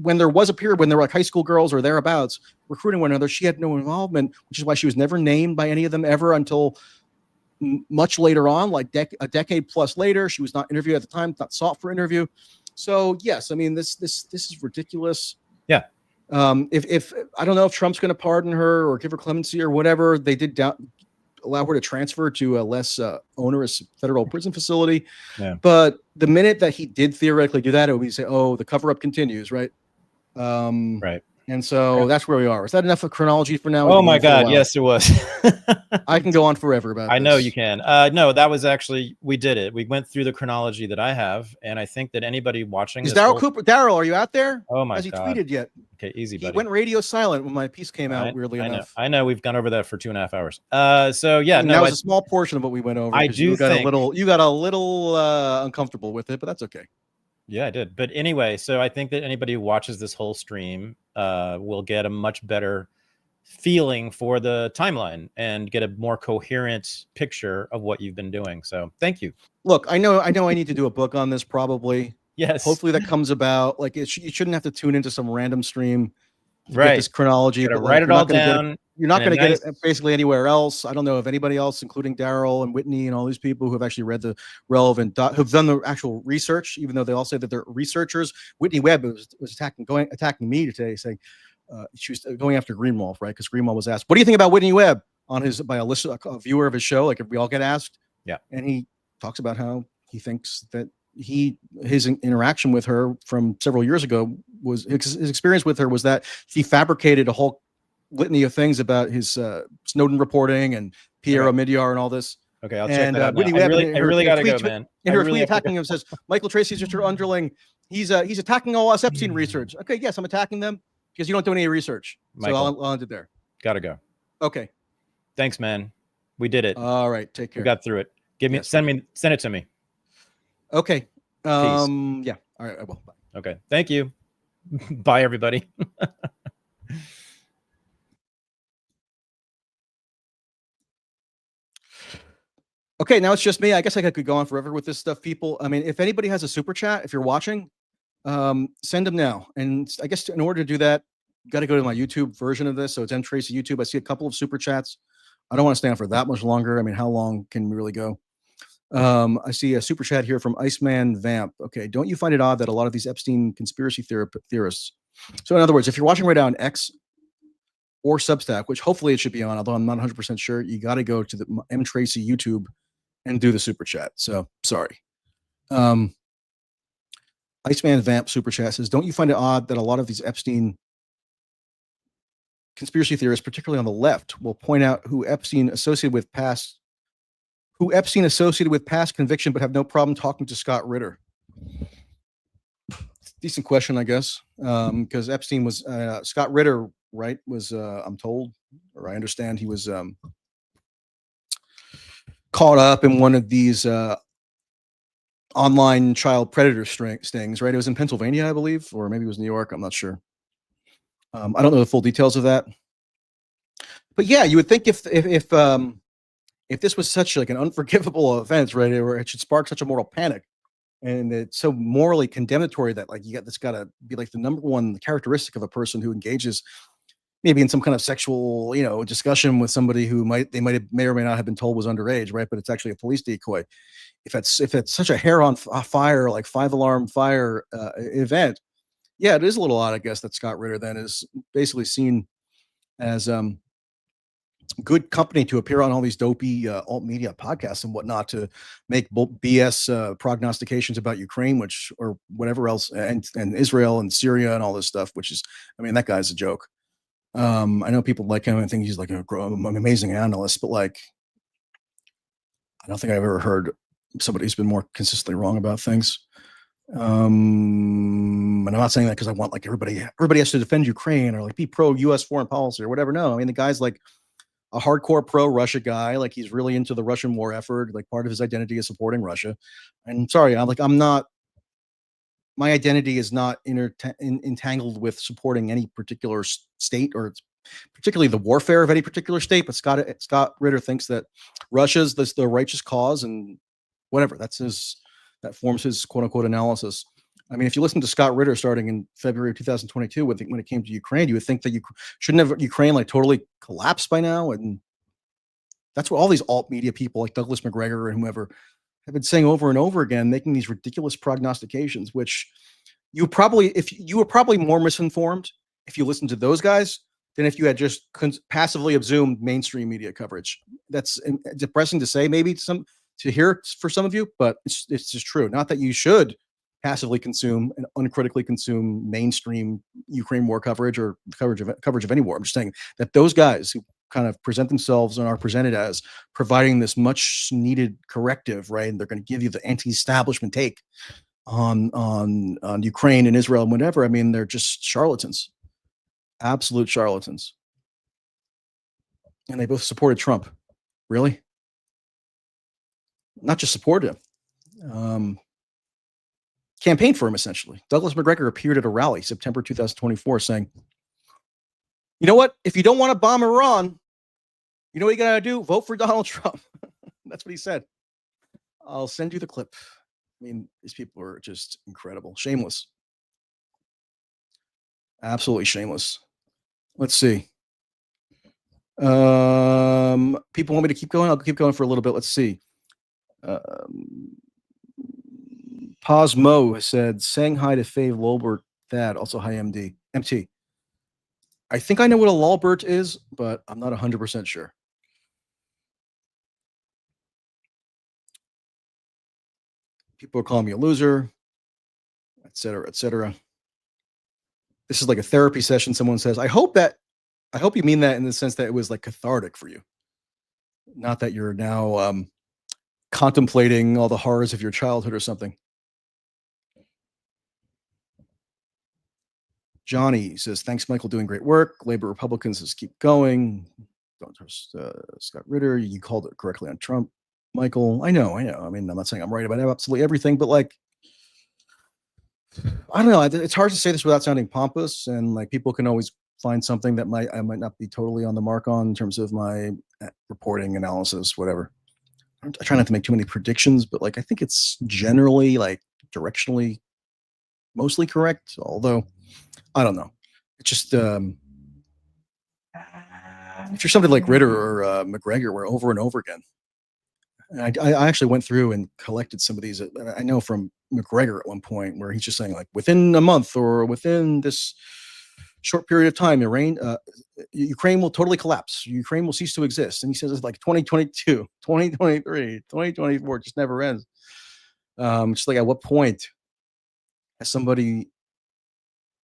S1: when there was a period when they were like high school girls or thereabouts recruiting one another. She had no involvement, which is why she was never named by any of them ever until much later on, like a decade plus later. She was not interviewed at the time, not sought for interview. So yes, I mean, this is ridiculous.
S2: Yeah.
S1: If I don't know if Trump's going to pardon her or give her clemency or whatever, they did allow her to transfer to a less onerous federal prison facility.
S2: Yeah.
S1: But the minute that he did theoretically do that, it would be say, oh, the cover up continues, right?
S2: Right.
S1: And so that's where we are. Is that enough of chronology for now?
S2: Oh my God. Yes, it was.
S1: I can go on forever about
S2: I
S1: this.
S2: know you can. No, that was actually, we did it. We went through the chronology that I have. And I think that anybody watching
S1: is Darryl Cooper. Darryl, are you out there?
S2: Oh my God.
S1: Has he tweeted yet?
S2: Okay, easy, buddy.
S1: He went radio silent when my piece came out, weirdly enough.
S2: I know. We've gone over that for 2.5 hours. So yeah,
S1: that was a small portion of what we went over. You got a little uncomfortable with it, but that's okay.
S2: Yeah, I did. But anyway, so I think that anybody who watches this whole stream will get a much better feeling for the timeline and get a more coherent picture of what you've been doing. So thank you.
S1: Look, I know I need to do a book on this probably.
S2: Yes.
S1: Hopefully that comes about. Like you shouldn't have to tune into some random stream to
S2: right.
S1: get this chronology.
S2: But write it all down.
S1: You're not going to get it basically anywhere else. I don't know of anybody else, including Darryl and Whitney and all these people who have actually read the relevant, who've done the actual research, even though they all say that they're researchers. Whitney Webb was attacking me today, saying she was going after Greenwald, right? Because Greenwald was asked, "What do you think about Whitney Webb?" by a viewer of his show, like if we all get asked.
S2: Yeah,
S1: and he talks about how he thinks that his interaction with her from several years ago was his experience with her was that he fabricated a whole litany of things about his Snowden reporting and Pierre Omidyar and all this.
S2: Okay, I'll check that out.
S1: Whitney
S2: Webb,
S1: I
S2: really got to go, man.
S1: In her tweet attacking him says, Michael Tracy's Mr. Underling, he's attacking all us Epstein research. Okay, yes, I'm attacking them because you don't do any research.
S2: Michael,
S1: so I'll end it there.
S2: Gotta go.
S1: Okay.
S2: Thanks, man. We did it.
S1: All right, take care.
S2: We got through it. Send it to me.
S1: Okay. Yeah. All right, I will. Bye.
S2: Okay. Thank you. Bye, everybody.
S1: Okay, now it's just me. I guess I could go on forever with this stuff, people. I mean, if anybody has a super chat, if you're watching, send them now. And I guess in order to do that, you got to go to my YouTube version of this. So it's M Tracy YouTube. I see a couple of super chats. I don't want to stay on for that much longer. I mean, how long can we really go? I see a super chat here from Iceman Vamp. Okay, don't you find it odd that a lot of these Epstein conspiracy theorists? So in other words, if you're watching right now on X or Substack, which hopefully it should be on, although I'm not 100% sure, you got to go to the M Tracy YouTube and do the super chat. So sorry. Iceman Vamp super chat says, don't you find it odd that a lot of these Epstein conspiracy theorists, particularly on the left, will point out who Epstein associated with past conviction, but have no problem talking to Scott Ritter? Decent question, I guess, because Epstein was Scott Ritter, right? Was I'm told, or I understand, he was caught up in one of these online child predator stings, right? It was in Pennsylvania, I believe, or maybe it was New York. I'm not sure. I don't know the full details of that, but yeah, you would think if this was such like an unforgivable offense, right, or it should spark such a moral panic, and it's so morally condemnatory that like you got this got to be like the number one characteristic of a person who engages maybe in some kind of sexual, discussion with somebody who may or may not have been told was underage, right? But it's actually a police decoy. If it's such a hair on fire, like 5 alarm fire event, yeah, it is a little odd, I guess, that Scott Ritter then is basically seen as good company to appear on all these dopey alt media podcasts and whatnot to make BS prognostications about Ukraine, which or whatever else, and Israel and Syria and all this stuff. Which is, I mean, that guy's a joke. I know people like him and think he's like an amazing analyst, but like, I don't think I've ever heard somebody who's been more consistently wrong about things. And I'm not saying that because I want like everybody has to defend Ukraine or like be pro U.S. foreign policy or whatever. No, I mean the guy's like a hardcore pro Russia guy. Like he's really into the Russian war effort. Like part of his identity is supporting Russia. And sorry, I'm not. My identity is not entangled with supporting any particular state or particularly the warfare of any particular state. But Scott Ritter thinks that Russia's the righteous cause and whatever. That forms his quote unquote analysis. I mean, if you listen to Scott Ritter starting in February of 2022, when it came to Ukraine, you would think that you shouldn't have Ukraine like totally collapsed by now. And that's what all these alt media people like Douglas McGregor and whoever have been saying over and over again, making these ridiculous prognostications, which if you were probably more misinformed if you listened to those guys than if you had just passively assumed mainstream media coverage. That's depressing to say, maybe to hear for some of you, but it's just true. Not that you should passively consume and uncritically consume mainstream Ukraine war coverage or coverage of any war. I'm just saying that those guys who kind of present themselves and are presented as providing this much needed corrective, right? And they're going to give you the anti-establishment take on Ukraine and Israel and whatever. I mean, they're just charlatans, absolute charlatans. And they both supported Trump. Really? Not just supported him. Campaign for him, essentially. Douglas McGregor appeared at a rally September 2024 saying, you know what? If you don't want to bomb Iran, you know what you got to do? Vote for Donald Trump. That's what he said. I'll send you the clip. I mean, these people are just incredible. Shameless. Absolutely shameless. Let's see. People want me to keep going? I'll keep going for a little bit. Let's see. Posmo has said, saying hi to Fave Lolbert, Thad, also hi MT. I think I know what a Lolbert is, but I'm not 100% sure. People are calling me a loser, et cetera, et cetera. This is like a therapy session. Someone says, I hope you mean that in the sense that it was like cathartic for you. Not that you're now contemplating all the horrors of your childhood or something. Johnny says, thanks, Michael, doing great work. Labor Republicans says, keep going. Don't trust Scott Ritter. You called it correctly on Trump. Michael, I know. I mean, I'm not saying I'm right about absolutely everything, but like, I don't know. It's hard to say this without sounding pompous, and like people can always find something that I might not be totally on the mark on in terms of my reporting, analysis, whatever. I try not to make too many predictions, but like I think it's generally like directionally mostly correct, although I don't know. It's just if you're something like Ritter or McGregor, where over and over again. And I actually went through and collected some of these. I know from McGregor at one point where he's just saying like within a month or within this short period of time, Ukraine will totally collapse. Ukraine will cease to exist. And he says it's like 2022, 2023, 2024, just never ends. Just like at what point has somebody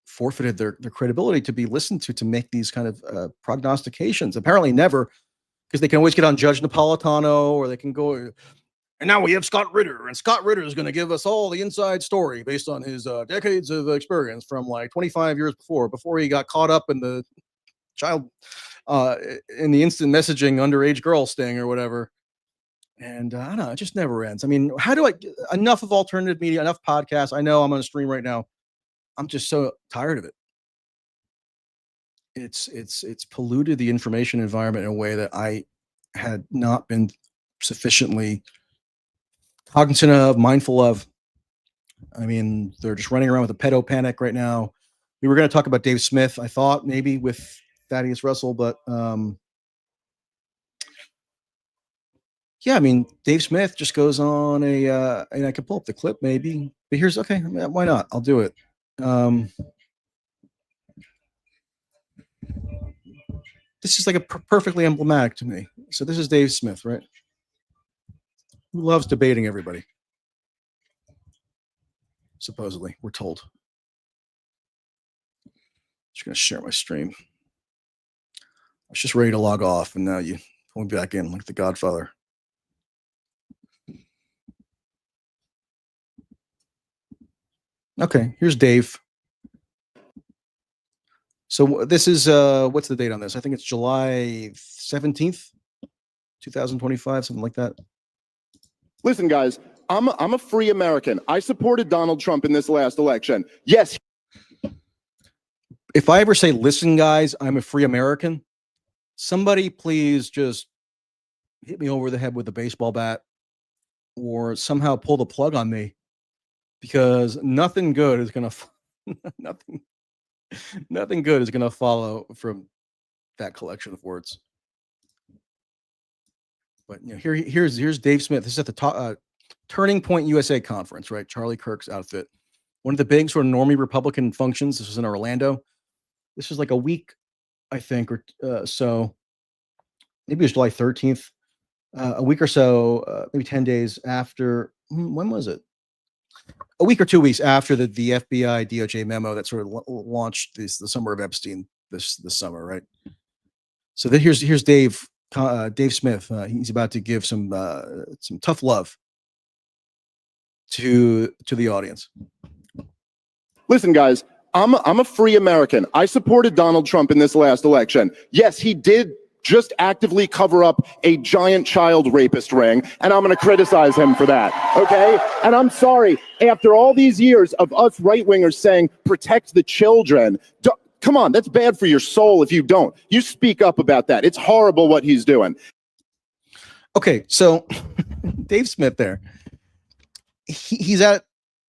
S1: forfeited their credibility to be listened to make these kind of prognostications? Apparently never, because they can always get on Judge Napolitano, or they can go And now we have Scott Ritter, and Scott Ritter is going to give us all the inside story based on his decades of experience from like 25 years before he got caught up in the child in the instant messaging underage girl sting or whatever. And I don't know, it just never ends. I mean, how do I enough of alternative media, enough podcasts? I know I'm on a stream right now. I'm just so tired of it. It's polluted the information environment in a way that I had not been sufficiently cognizant of, mindful of. I mean, they're just running around with a pedo panic right now. We were going to talk about Dave Smith, I thought maybe with Thaddeus Russell, but yeah, I mean, Dave Smith just goes on and I can pull up the clip maybe, but here's okay. Why not? I'll do it. This is like a perfectly emblematic to me. So this is Dave Smith, right? Who loves debating everybody. Supposedly, we're told. Just gonna share my stream. I was just ready to log off, and now you pull me back in like the Godfather. Okay, here's Dave. So this is what's the date on this? I think it's July 17th, 2025, something like that.
S3: Listen, guys, I'm a free American. I supported Donald Trump in this last election. Yes.
S1: If I ever say, listen, guys, I'm a free American, somebody please just hit me over the head with a baseball bat or somehow pull the plug on me, because nothing good is going to nothing good is going to follow from that collection of words. But you know, here's Dave Smith. This is at the Turning Point USA conference, right? Charlie Kirk's outfit. One of the big sort of normie Republican functions. This was in Orlando. This was like a week, I think, or so. Maybe it was July 13th. A week or so, maybe 10 days after. When was it? A week or 2 weeks after the FBI DOJ memo that sort of launched the summer of Epstein this summer, right? So then here's Dave Smith. He's about to give some tough love to the audience.
S3: Listen, guys, I'm a free American. I supported Donald Trump in this last election. Yes, he did just actively cover up a giant child rapist ring, and I'm going to criticize him for that, okay? And I'm sorry, after all these years of us right-wingers saying, protect the children, come on, that's bad for your soul if you don't. You speak up about that. It's horrible what he's doing.
S1: Okay, so Dave Smith there, he's at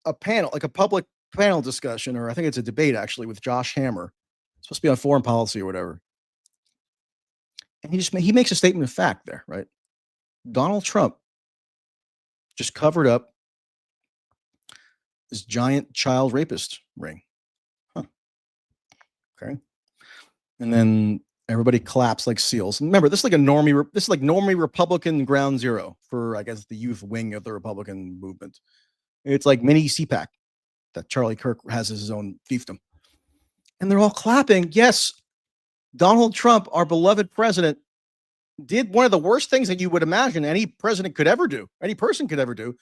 S1: a panel, like a public panel discussion, or I think it's a debate actually with Josh Hammer. It's supposed to be on foreign policy or whatever. And he makes a statement of fact there, right? Donald Trump just covered up this giant child rapist ring. Huh. Okay. And then everybody claps like seals. And remember, this is like normie Republican ground zero for, I guess, the youth wing of the Republican movement. It's like mini CPAC that Charlie Kirk has as his own fiefdom. And they're all clapping. Yes, Donald Trump, our beloved president, did one of the worst things that you would imagine any president could ever do, any person could ever do,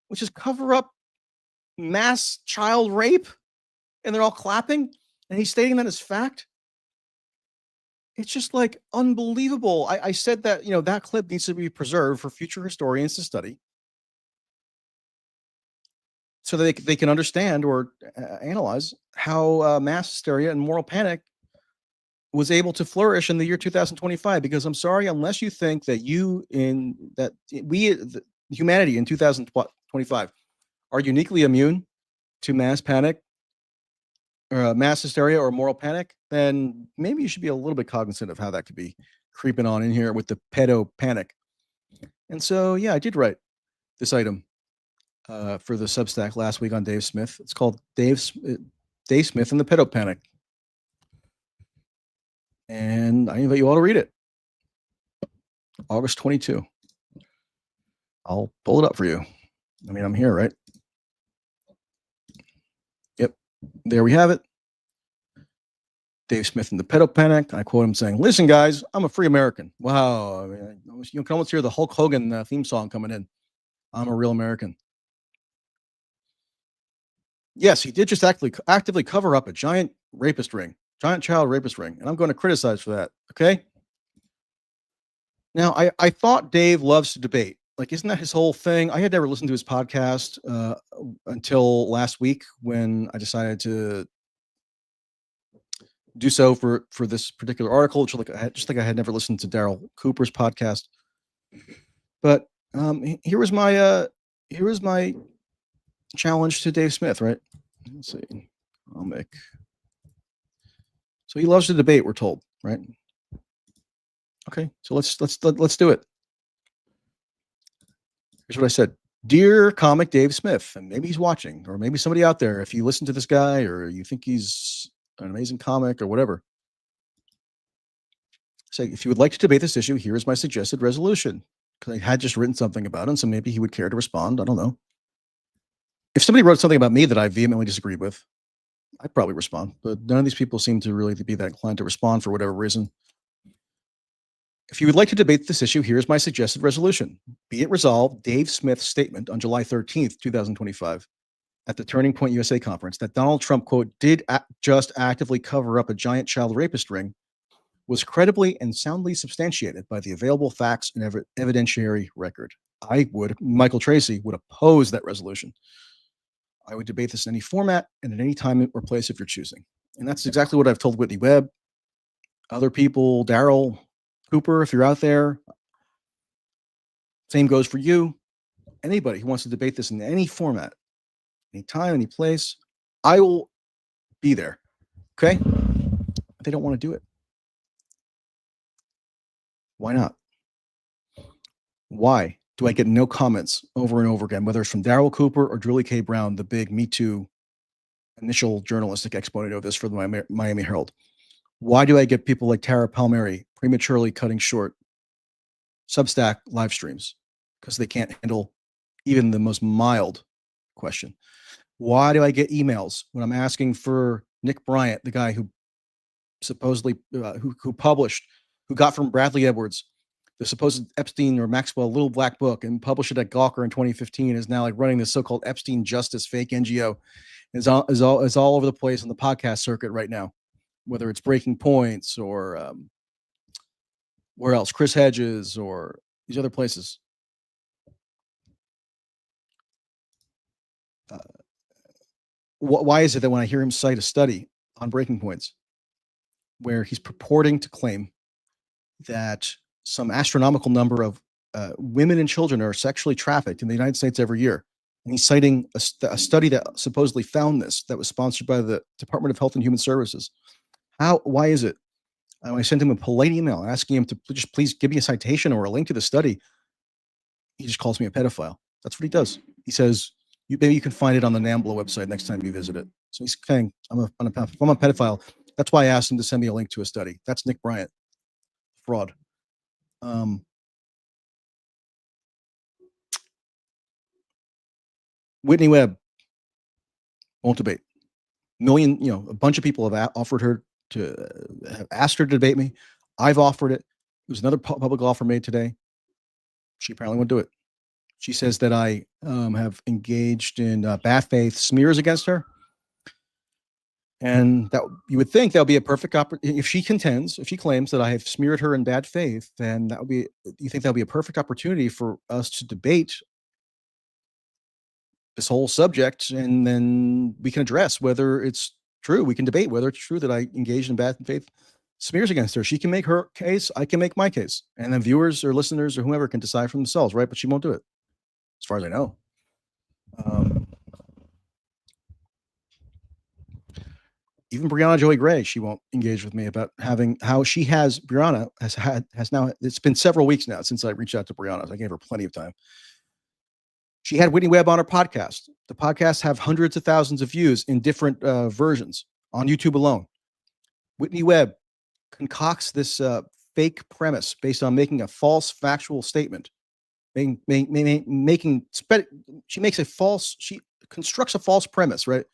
S1: which is cover up mass child rape. And they're all clapping. And he's stating that as fact. It's just like unbelievable. I said that, you know, that clip needs to be preserved for future historians to study, so that they can understand or analyze how mass hysteria and moral panic was able to flourish in the year 2025. Because I'm sorry, unless you think that humanity in 2025 are uniquely immune to mass panic or mass hysteria or moral panic, then maybe you should be a little bit cognizant of how that could be creeping on in here with the pedo panic. And so, yeah, I did write this item for the Substack last week on Dave Smith. It's called Dave Smith and the Pedo Panic. And I invite you all to read it. August 22. I'll pull it up for you. I mean, I'm here, right? Yep. There we have it. Dave Smith and the Pedo Panic. I quote him saying, listen, guys, I'm a free American. Wow. I mean, you can almost hear the Hulk Hogan theme song coming in. I'm a real American. Yes, he did just actively cover up a giant child rapist ring, and I'm going to criticize for that. Okay. Now, I thought Dave loves to debate. Like, isn't that his whole thing? I had never listened to his podcast until last week when I decided to do so for this particular article. Just like I had never listened to Darryl Cooper's podcast. But here was my challenge to Dave Smith. Right? Let's see. So he loves to debate. We're told, right? Okay, so let's do it. Here's what I said. Dear comic Dave Smith, and maybe he's watching, or maybe somebody out there, if you listen to this guy or you think he's an amazing comic or whatever, say, if you would like to debate this issue, here is my suggested resolution. Because I had just written something about him, so maybe he would care to respond. I don't know. If somebody wrote something about me that I vehemently disagreed with, I'd probably respond. But none of these people seem to really be that inclined to respond for whatever reason. If you would like to debate this issue, here's my suggested resolution. Be it resolved, Dave Smith's statement on July 13th, 2025, at the Turning Point USA conference that Donald Trump, quote, did just actively cover up a giant child rapist ring was credibly and soundly substantiated by the available facts and evidentiary record. Michael Tracy, would oppose that resolution. I would debate this in any format and at any time or place of your choosing. And that's exactly what I've told Whitney Webb, other people, Darryl Cooper, if you're out there. Same goes for you. Anybody who wants to debate this in any format, any time, any place, I will be there. Okay? But they don't want to do it. Why not? Why do I get no comments over and over again, whether it's from Darryl Cooper or Julie K. Brown, the big Me Too initial journalistic exponent of this for the Miami Herald? Why do I get people like Tara Palmieri prematurely cutting short Substack live streams? Because they can't handle even the most mild question. Why do I get emails when I'm asking for Nick Bryant, the guy who supposedly who got from Bradley Edwards the supposed Epstein or Maxwell Little Black Book and published it at Gawker in 2015, is now like running this so-called Epstein Justice fake NGO, is all over the place on the podcast circuit right now, whether it's Breaking Points or where else, Chris Hedges or these other places. Why is it that when I hear him cite a study on Breaking Points where he's purporting to claim that some astronomical number of women and children are sexually trafficked in the United States every year, and he's citing a study that supposedly found this, that was sponsored by the Department of Health and Human Services? Why is it? I sent him a polite email asking him to just please give me a citation or a link to the study. He just calls me a pedophile. That's what he does. He says, maybe you can find it on the NAMBLA website next time you visit it. So he's saying, I'm a pedophile. That's why I asked him to send me a link to a study. That's Nick Bryant. Fraud. Whitney Webb won't debate. A bunch of people have offered her have asked her to debate me. I've offered it. There was another public offer made today. She apparently won't do it. She says that I have engaged in bad faith smears against her. And that you would think that would be a perfect opportunity. If she claims that I have smeared her in bad faith, then you think that would be a perfect opportunity for us to debate this whole subject, and then we can address whether it's true. We can debate whether it's true that I engaged in bad faith smears against her. She can make her case. I can make my case. And then viewers or listeners or whoever can decide for themselves, right? But she won't do it, as far as I know. Even Brianna Joey Gray, she won't engage with me about Brianna has now, it's been several weeks now since I reached out to Brianna. I gave her plenty of time. She had Whitney Webb on her podcast. The podcasts have hundreds of thousands of views in different versions on YouTube alone. Whitney Webb concocts this fake premise based on making a false factual statement. She constructs a false premise, right?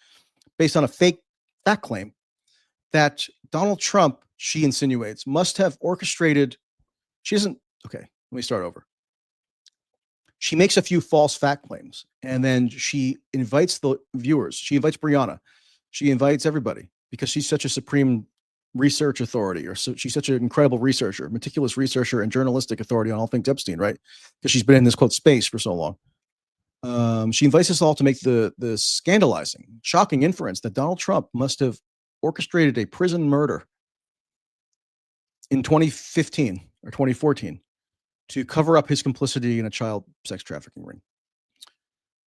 S1: Based on a fake fact claim that Donald Trump, she insinuates, must have orchestrated. Let me start over. She makes a few false fact claims, and then she invites the viewers. She invites Brianna. She invites everybody because she's such a supreme research authority, or so she's such an incredible researcher, meticulous researcher, and journalistic authority on all things Epstein, right? Because she's been in this quote space for so long. She invites us all to make the scandalizing, shocking inference that Donald Trump must have orchestrated a prison murder in 2015 or 2014 to cover up his complicity in a child sex trafficking ring.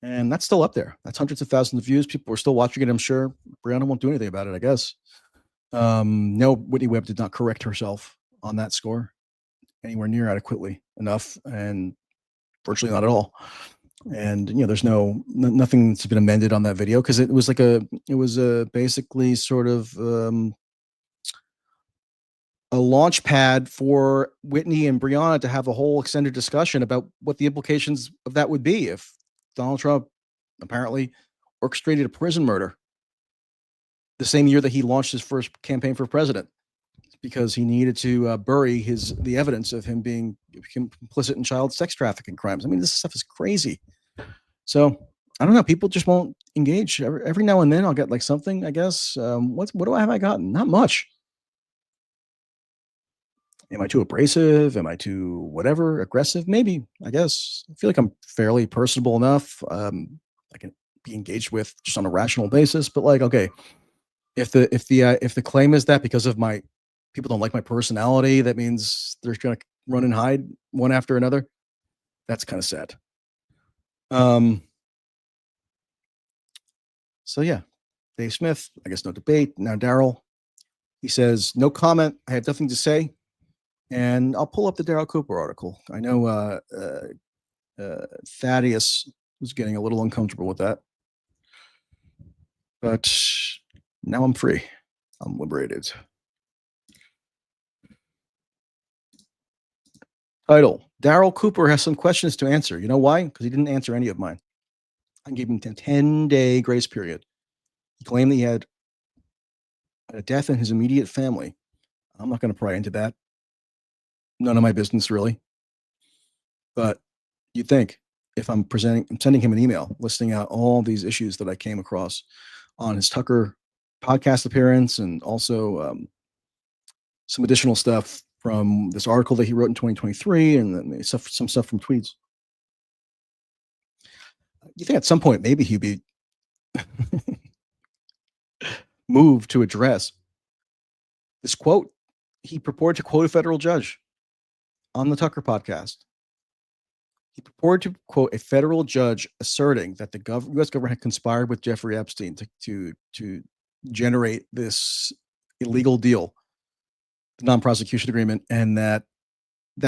S1: And that's still up there. That's hundreds of thousands of views. People are still watching it, I'm sure. Brianna won't do anything about it, I guess. No, Whitney Webb did not correct herself on that score anywhere near adequately enough, and virtually not at all. And there's nothing that's been amended on that video because it was basically sort of a launch pad for Whitney and Brianna to have a whole extended discussion about what the implications of that would be if Donald Trump apparently orchestrated a prison murder the same year that he launched his first campaign for president, because he needed to bury the evidence of him being complicit in child sex trafficking crimes. I mean, this stuff is crazy. So I don't know. People just won't engage. Every now and then I'll get like something, I guess. What have I gotten? Not much. Am I too abrasive? Am I too whatever aggressive? Maybe, I guess. I feel like I'm fairly personable enough. I can be engaged with just on a rational basis. But like, okay, if the claim is that because of my people don't like my personality, that means they're going to run and hide one after another. That's kind of sad. So yeah, Dave Smith, I guess no debate. Now Darryl, he says, no comment. I have nothing to say. And I'll pull up the Darryl Cooper article. I know Thaddeus was getting a little uncomfortable with that. But now I'm free. I'm liberated. Title, Darryl Cooper has some questions to answer. You know why? Because he didn't answer any of mine. I gave him a 10-day grace period. He claimed that he had a death in his immediate family. I'm not going to pry into that. None of my business, really. But you'd think if I'm sending him an email listing out all these issues that I came across on his Tucker podcast appearance, and also some additional stuff from this article that he wrote in 2023, and then some stuff from tweets. You think at some point maybe he'd be moved to address this quote. He purported to quote a federal judge on the Tucker podcast. He purported to quote a federal judge asserting that the U.S. government had conspired with Jeffrey Epstein to generate this illegal deal, the non-prosecution agreement, and that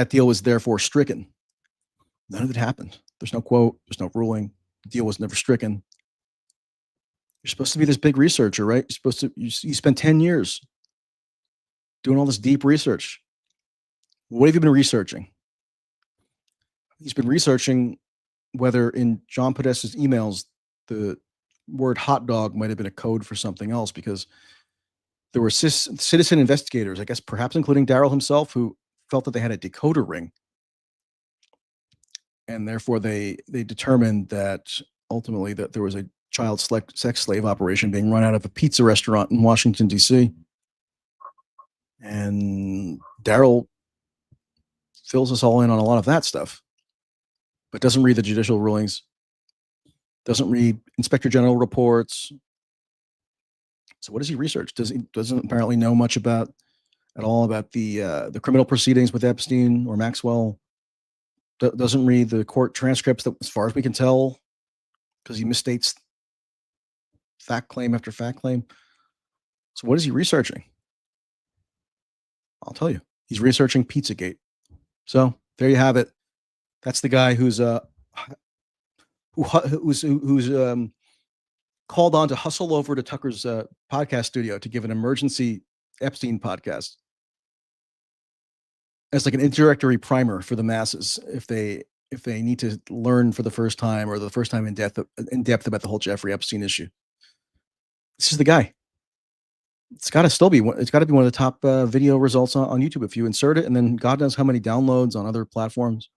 S1: deal was therefore stricken. None of it happened. There's no quote. There's no ruling. The deal was never stricken. You're supposed to be this big researcher, right? You're supposed to. You spent 10 years doing all this deep research. What have you been researching? He's been researching whether in John Podesta's emails, the word hot dog might have been a code for something else, because there were citizen investigators, I guess perhaps including Darryl himself, who felt that they had a decoder ring. And therefore they determined that ultimately that there was a child sex slave operation being run out of a pizza restaurant in Washington, D.C. And Darryl fills us all in on a lot of that stuff, but doesn't read the judicial rulings, doesn't read Inspector General reports. So what does he research? Doesn't apparently know much at all about the criminal proceedings with Epstein or Maxwell. Doesn't read the court transcripts, that, as far as we can tell, because he misstates fact claim after fact claim. So what is he researching? I'll tell you. He's researching Pizzagate. So there you have it. That's the guy who's called on to hustle over to Tucker's podcast studio to give an emergency Epstein podcast as like an introductory primer for the masses if they need to learn for the first time, or the first time in depth about the whole Jeffrey Epstein issue. This is the guy. It's got to be one of the top video results on YouTube if you insert it, and then God knows how many downloads on other platforms.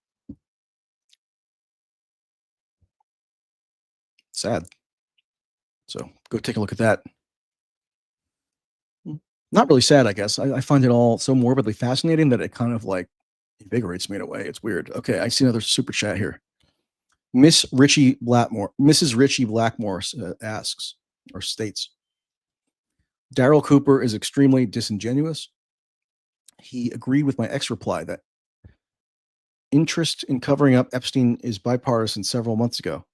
S1: Sad. So go take a look at that. Not really sad, I guess. I find it all so morbidly fascinating that it kind of like invigorates me in a way. It's weird. Okay, I see another super chat here. Mrs. Richie Blackmore asks or states, Darryl Cooper is extremely disingenuous. He agreed with my ex reply that interest in covering up Epstein is bipartisan several months ago.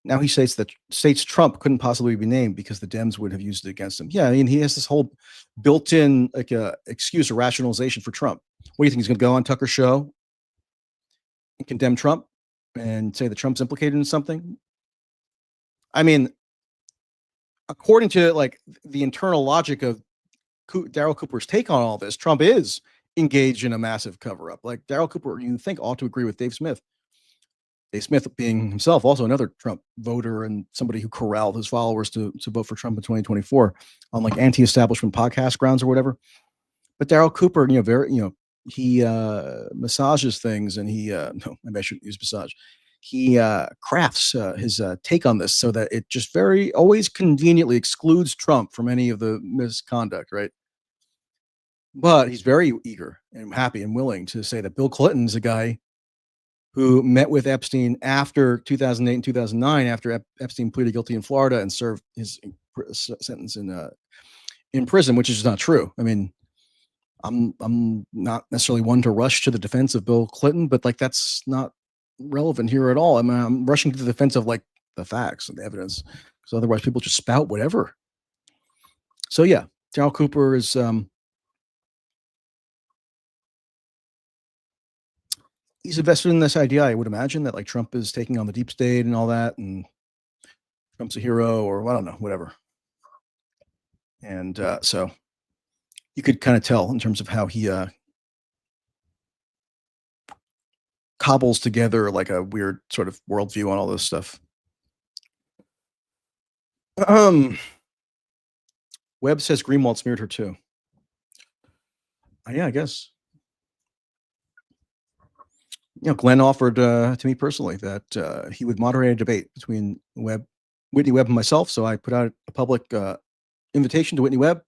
S1: Now he states that Trump couldn't possibly be named because the Dems would have used it against him. Yeah, I mean, he has this whole built-in like excuse or rationalization for Trump. What do you think? He's going to go on Tucker's show and condemn Trump and say that Trump's implicated in something? I mean, according to like the internal logic of Darryl Cooper's take on all this, Trump is engaged in a massive cover-up. Like Darryl Cooper, you think ought to agree with Dave Smith. Dave Smith being himself also another Trump voter and somebody who corralled his followers to vote for Trump in 2024 on like anti-establishment podcast grounds or whatever. But Darryl Cooper, he massages things and he no, maybe I shouldn't use massage. He crafts his take on this so that it just always conveniently excludes Trump from any of the misconduct, right? But he's very eager and happy and willing to say that Bill Clinton's a guy who met with Epstein after 2008 and 2009, after Epstein pleaded guilty in Florida and served his sentence in prison, which is just not true. I mean, I'm not necessarily one to rush to the defense of Bill Clinton, but like that's not relevant here at all. I mean, I'm rushing to the defense of like the facts and the evidence, because otherwise people just spout whatever. So yeah, Darryl Cooper is he's invested in this idea, I would imagine, that like Trump is taking on the deep state and all that, and Trump's a hero, or I don't know, whatever. And so you could kind of tell in terms of how he cobbles together like a weird sort of worldview on all this stuff. Webb says Greenwald smeared her too. Yeah, I guess. Glenn offered to me personally that he would moderate a debate between Whitney Webb and myself. So I put out a public invitation to Whitney Webb.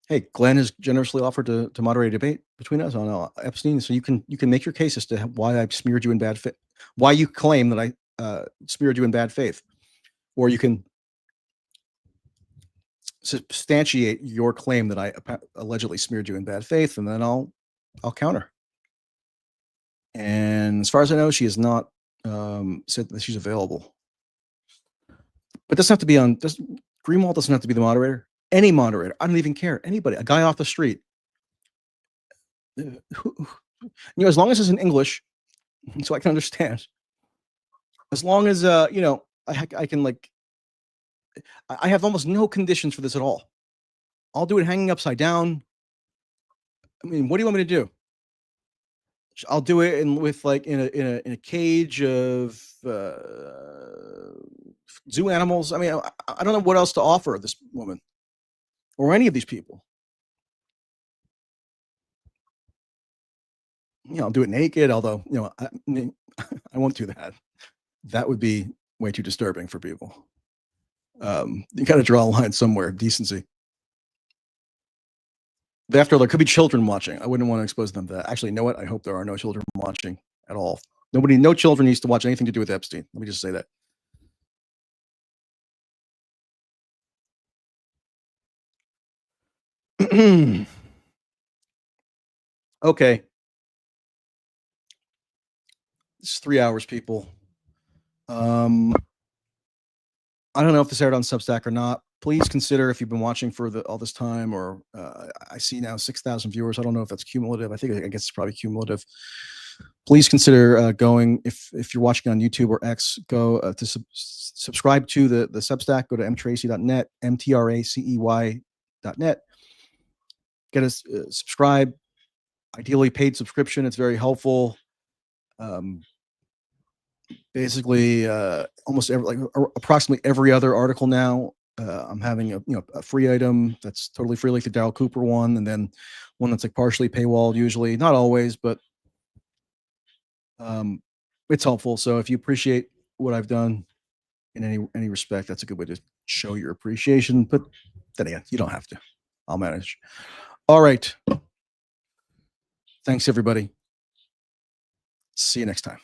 S1: Hey, Glenn has generously offered to moderate a debate between us on Epstein. So you can make your case as to why I smeared you in bad faith, why you claim that I smeared you in bad faith, or you can substantiate your claim that I allegedly smeared you in bad faith, and then I'll counter. And as far as I know, she has not said that she's available. But doesn't have to be on. Greenwald doesn't have to be the moderator. Any moderator, I don't even care. Anybody, a guy off the street. As long as it's in English, so I can understand. As long as I can like. I have almost no conditions for this at all. I'll do it hanging upside down. I mean, what do you want me to do? I'll do it in a cage of zoo animals. I mean, I don't know what else to offer this woman or any of these people. I'll do it naked, although I won't do that. That would be way too disturbing for people. You got to draw a line somewhere. Decency. After there could be children watching. I wouldn't want to expose them to that. Actually, you know what? I hope there are no children watching at all. No children needs to watch anything to do with Epstein. Let me just say that. Okay. It's 3 hours, people. I don't know if this aired on Substack or not. Please consider, if you've been watching for all this time, or I see now 6,000 viewers. I don't know if that's cumulative. I guess it's probably cumulative. Please consider going, if you're watching on YouTube or X, go to subscribe to the Substack. Go to mtracy.net, mtracey.net. Get us subscribe. Ideally paid subscription. It's very helpful. Basically, approximately every other article now, I'm having a free item that's totally free, like the Darryl Cooper one, and then one that's like partially paywalled, usually, not always, but it's helpful. So if you appreciate what I've done in any respect, that's a good way to show your appreciation. But then again, you don't have to. I'll manage. All right. Thanks, everybody. See you next time.